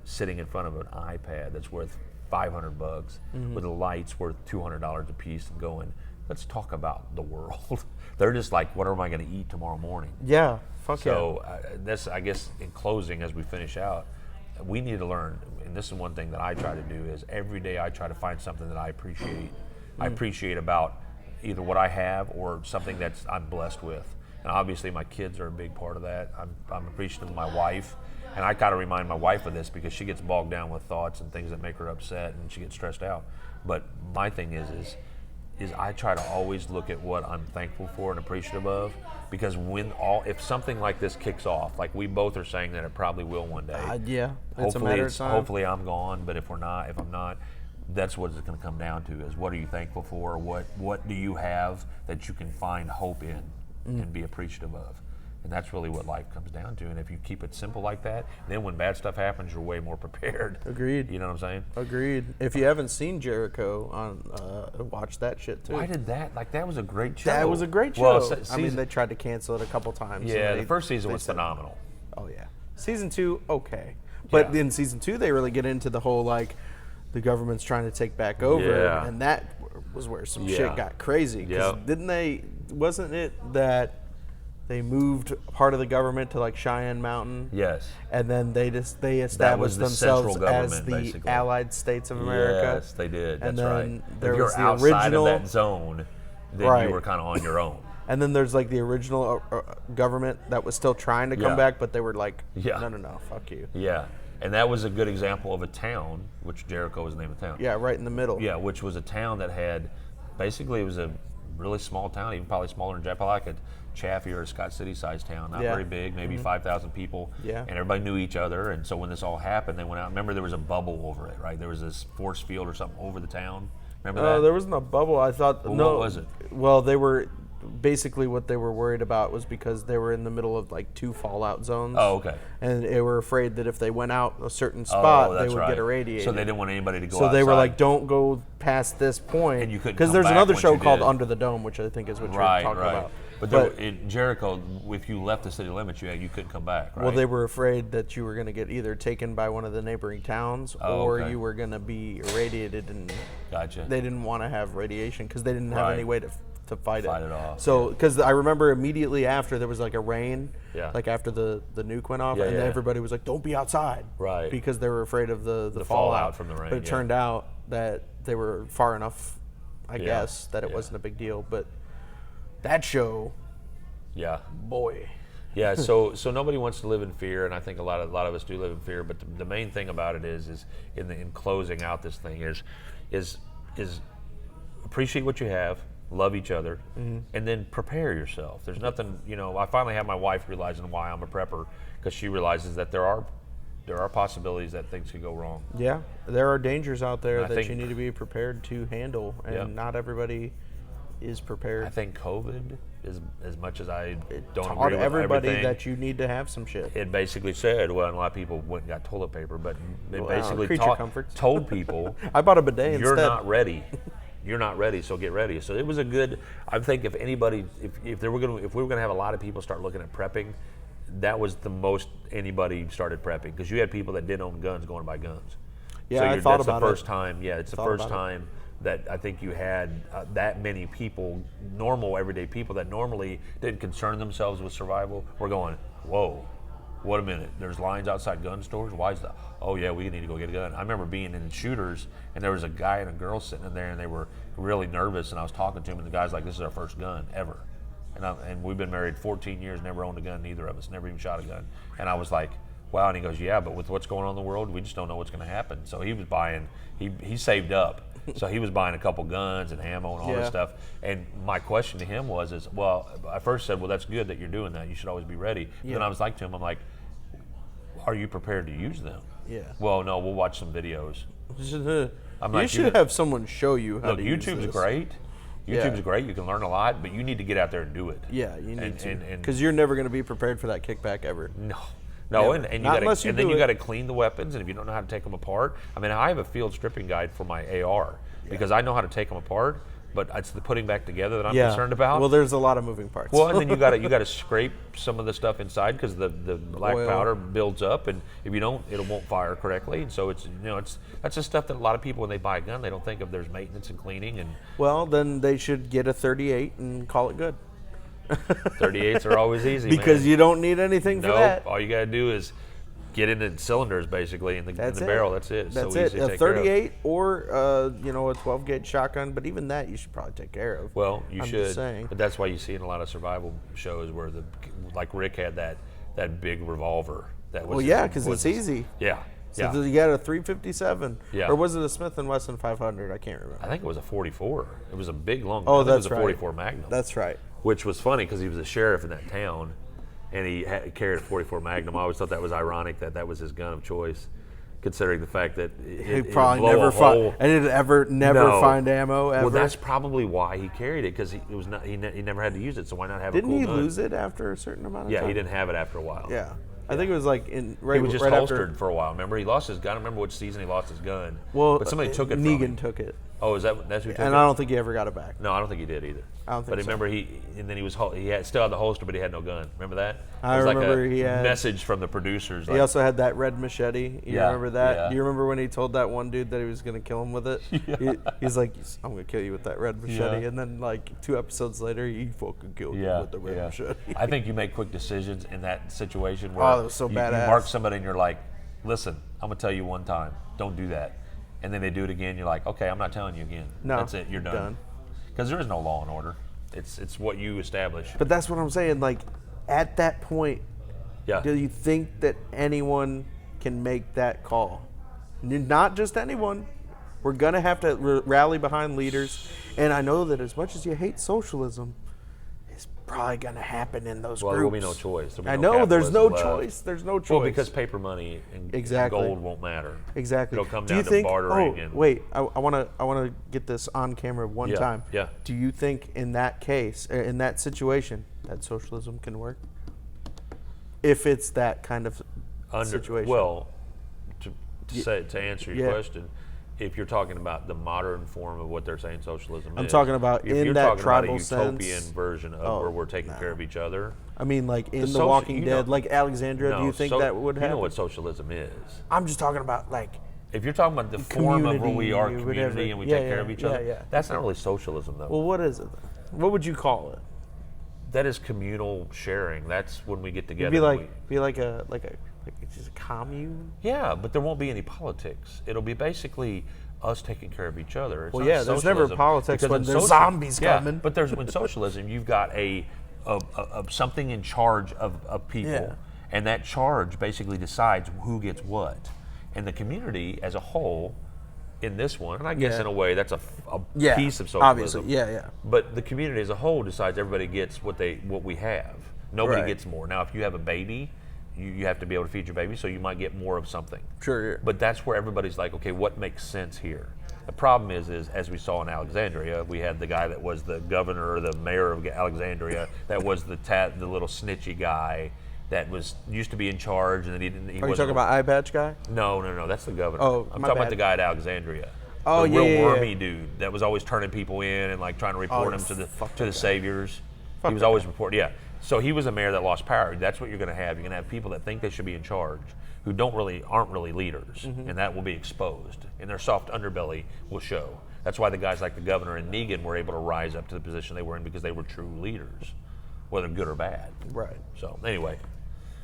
sitting in front of an iPad that's worth $500 with the lights worth $200 a piece and going, let's talk about the world. They're just like, what am I going to eat tomorrow morning? Yeah, fuck So that's, I guess, in closing, as we finish out, we need to learn, and this is one thing that I try to do, is every day I try to find something that I appreciate. I appreciate about either what I have or something that I'm blessed with. And obviously my kids are a big part of that. I'm appreciative of my wife, and I gotta remind my wife of this because she gets bogged down with thoughts and things that make her upset and she gets stressed out. But my thing is I try to always look at what I'm thankful for and appreciative of, because if something like this kicks off, like we both are saying that it probably will one day. yeah, it's a matter of time. Hopefully I'm gone, but if I'm not, that's what it's going to come down to: is what are you thankful for? What do you have that you can find hope in and be appreciative of? And that's really what life comes down to. And if you keep it simple like that, then when bad stuff happens, you're way more prepared. Agreed. You know what I'm saying? Agreed. If you haven't seen Jericho, watch that shit too. Why did that? Like, that was a great show. That was a great show. Well, I mean, they tried to cancel it a couple times. Yeah, the first season was said, phenomenal. Oh yeah. Season 2, okay. But in season 2, they really get into the whole like the government's trying to take back over, Yeah. and that was where some Yeah. shit got crazy. 'Cause wasn't it that they moved part of the government to like Cheyenne Mountain? Yes. And then they established the themselves central as government, the basically. Allied States of America. Yes, they did. And That's then right. there If you're was the outside original- of that zone, then Right. you were kind of on your own. And then there's like the original government that was still trying to come Yeah. back, but they were like, Yeah. no, fuck you. Yeah. And that was a good example of a town, which Jericho was the name of the town. Yeah, right in the middle. Yeah, which was a town that had, basically it was a really small town, even probably smaller than Japan, like a Chaffee or a Scott City sized town, not Yeah. very big, maybe 5,000 people. Yeah. And everybody knew each other. And so when this all happened, they went out. Remember, there was a bubble over it, right? There was this force field or something over the town. Remember that? There wasn't a bubble. I thought, Well, no. what was it? Well, they were, basically what they were worried about was because they were in the middle of like 2 fallout zones. Oh, okay. And they were afraid that if they went out a certain spot, they that's would right. get irradiated. So they didn't want anybody to go So they were outside. like, don't go past this point. And you couldn't Because come there's back another once show you called did. Under the Dome, which I think is what Right, you're talking right. about. But in Jericho, if you left the city limits, you couldn't come back, right? Well, they were afraid that you were going to get either taken by one of the neighboring towns or okay. you were going to be irradiated, and Gotcha. they didn't want to have radiation because they didn't have Right. any way to fight it off. So, because I remember immediately after there was like a rain, Yeah. like after the nuke went off, Yeah, and yeah. everybody was like, "Don't be outside," Right. Because they were afraid of the fallout from the rain, But it yeah. turned out that they were far enough, I Yeah. guess, that it Yeah. wasn't a big deal. But that show, Yeah. boy. Yeah, so nobody wants to live in fear, and I think a lot of us do live in fear. But the main thing about it is in closing out this thing is appreciate what you have, love each other, and then prepare yourself. There's nothing, I finally have my wife realizing why I'm a prepper, because she realizes that there are possibilities that things could go wrong. Yeah, there are dangers out there And I that think- you need to be prepared to handle, and Yeah. not everybody is prepared. I think COVID, as much as I don't Taught agree with everybody everything, that you need to have some shit. it basically said, well, and a lot of people went and got toilet paper, but it Well, basically creature comforts. told people, I bought a bidet you're instead. not ready. You're not ready, so get ready. So it was a good. I think if anybody, if we were gonna have a lot of people start looking at prepping, that was the most anybody started prepping, because you had people that didn't own guns going to buy guns. Yeah, so I thought that's about the first it. time. Yeah, it's the Thought first about time that I think you had that many people, normal everyday people that normally didn't concern themselves with survival, were going, whoa, what a minute, there's lines outside gun stores, why is that? Oh yeah, we need to go get a gun. I remember being in shooters and there was a guy and a girl sitting in there and they were really nervous, and I was talking to him and the guy's like, this is our first gun ever. And we've been married 14 years, never owned a gun, neither of us, never even shot a gun. And I was like, wow. And he goes, yeah, but with what's going on in the world, we just don't know what's going to happen. So he was buying, he saved up. So he was buying a couple guns and ammo and all this stuff. And my question to him was, well, I first said, well, that's good that you're doing that. You should always be ready. Yeah. Then I was like to him, I'm like, are you prepared to use them? Yeah. Well, no, we'll watch some videos. You should have someone show you how to use this. YouTube's great. YouTube's great. You can learn a lot, but you need to get out there and do it. Yeah, you need to. Because you're never going to be prepared for that kickback ever. No, and you got to clean the weapons, and if you don't know how to take them apart, I mean, I have a field stripping guide for my AR because I know how to take them apart, but it's the putting back together that I'm concerned about. Well, there's a lot of moving parts. Well, and then you got to scrape some of the stuff inside because the black powder builds up, and if you don't, it won't fire correctly. And so that's the stuff that a lot of people, when they buy a gun, they don't think of. There's maintenance and cleaning. And well, then they should get a 38 and call it good. 38s are always easy because you don't need anything for that. All you got to do is get into cylinders basically in the barrel. That's it. It's that's so it. Easy to a take 38 or a 12 gauge shotgun, but even that you should probably take care of. Well, you I'm should. Just saying. But that's why you see in a lot of survival shows where like Rick had that big revolver. That was because it's easy. Yeah. So you got a 357. Yeah. Or was it a Smith & Wesson 500? I can't remember. I think it was a 44. It was a big long. Oh, that's right. It was a 44 Magnum. That's right. Which was funny because he was a sheriff in that town, and he carried a 44 Magnum. I always thought that was ironic that was his gun of choice, considering the fact that he probably never find ammo ever. Well, that's probably why he carried it, because he never had to use it. So why not have a cool gun? Didn't he lose it after a certain amount of time? Yeah, he didn't have it after a while. Yeah. I think it was like he was just holstered for a while. Remember, he lost his gun. I don't remember which season he lost his gun. Well, but somebody took it from Negan him. took it. Oh, that's who took it? And I don't think he ever got it back. No, I don't think he did either. I don't think But so. remember, he still had the holster, but he had no gun. Remember that? I it was remember like a he had message from the producers. He also had that red machete. You remember that? Yeah. Do you remember when he told that one dude that he was going to kill him with it? He's like, I'm going to kill you with that red machete. And then like 2 episodes later, he fucking killed him with the red machete. I think you make quick decisions in that situation where that was so badass. You mark somebody and you're like, listen, I'm going to tell you one time, don't do that. And then they do it again, you're like, okay, I'm not telling you again. No, that's it, you're done. Because there is no law and order. It's what you establish. But that's what I'm saying. Like, at that point, do you think that anyone can make that call? Not just anyone. We're going to have to rally behind leaders. And I know that as much as you hate socialism, it's probably going to happen in those groups. There will be no choice. I know, there's no choice. There's no choice. Well, because paper money and gold won't matter. Exactly. It'll come down to bartering. Wait, I want to get this on camera one time. Yeah. Do you think in that case, in that situation, that socialism can work? If it's that kind of situation. Well, to answer your question, if you're talking about the modern form of what they're saying socialism is. I'm talking about in that tribal sense. If you're talking about a utopian version of where we're taking care of each other. I mean, like in The Walking Dead, like Alexandria, do you think that would happen? You know what socialism is. I'm just talking about like. If you're talking about the form of where we are community and we take care of each other, that's not really socialism though. Well, what is it then? What would you call it? That is communal sharing. That's when we get together. Be like just a commune. Yeah, but there won't be any politics. It'll be basically us taking care of each other. It's there's never politics when there's zombies coming. But when socialism, you've got a something in charge of people, and that charge basically decides who gets what, and the community as a whole. In this one, and I guess in a way that's a piece of socialism. Obviously, But the community as a whole decides everybody gets what we have. Nobody gets more. Now, if you have a baby, you have to be able to feed your baby, so you might get more of something. Sure. But that's where everybody's like, okay, what makes sense here? The problem is as we saw in Alexandria, we had the guy that was the governor or the mayor of Alexandria that was the little snitchy guy that used to be in charge, and then he didn't. Are you talking about Eye Patch guy? No, that's the governor. Oh, I'm talking about the guy at Alexandria. Oh, the real wormy dude that was always turning people in and like trying to report them to the saviors. He was always reporting. Yeah, So he was a mayor that lost power. That's what you're going to have. You're going to have people that think they should be in charge, who aren't really leaders, and that will be exposed, and their soft underbelly will show. That's why the guys like the governor and Negan were able to rise up to the position they were in, because they were true leaders, whether good or bad. Right. So anyway,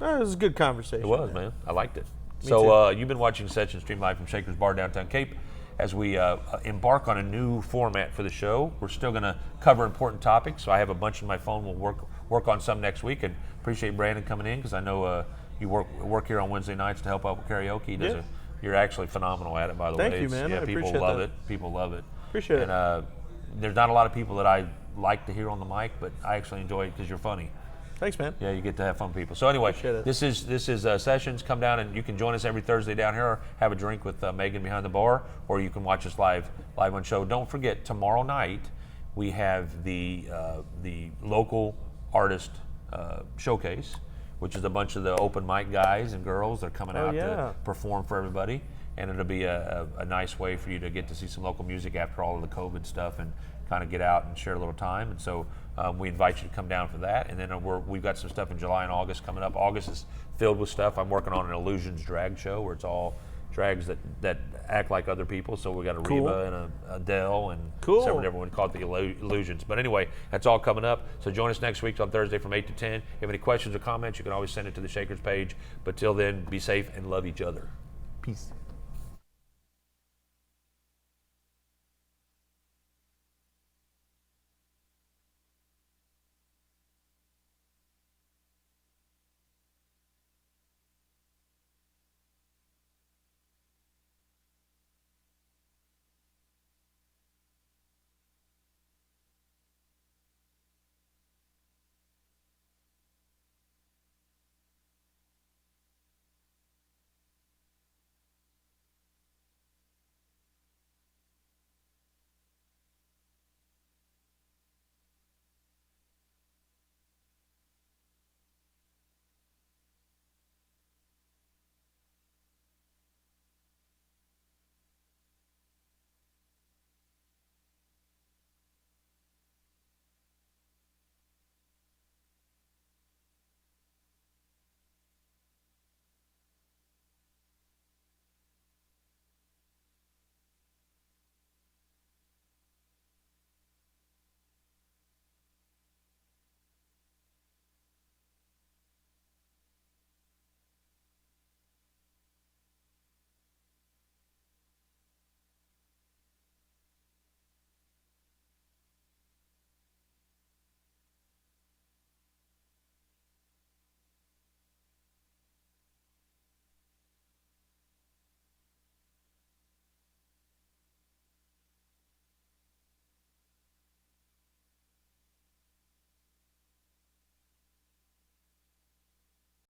It was a good conversation. it was, man. I liked it. So you've been watching Session Stream live from Shaker's Bar downtown Cape. As we embark on a new format for the show, we're still going to cover important topics. So I have a bunch on my phone. We'll work on some next week. And appreciate Brandon coming in, because I know you work here on Wednesday nights to help out with karaoke. You're actually phenomenal at it, by the way. Thank you, man. I people appreciate love that. it. People love it. Appreciate it. And there's not a lot of people that I like to hear on the mic, but I actually enjoy it because you're funny. Thanks, man. Yeah, you get to have fun with people. So anyway, Appreciate it. this is Sessions. Come down and you can join us every Thursday down here, or have a drink with Megan behind the bar, or you can watch us live on show. Don't forget, tomorrow night we have the local artist showcase, which is a bunch of the open mic guys and girls that are coming out to perform for everybody. And it'll be a nice way for you to get to see some local music after all of the COVID stuff, and kind of get out and share a little time. And so we invite you to come down for that. And then we've got some stuff in July and August coming up. August is filled with stuff. I'm working on an Illusions drag show where it's all drags that act like other people. So we got a Reba and a Adele and several different ones called the Illusions. But anyway, that's all coming up. So join us next week on Thursday from 8 to 10. If you have any questions or comments, you can always send it to the Shakers page. But till then, be safe and love each other. Peace.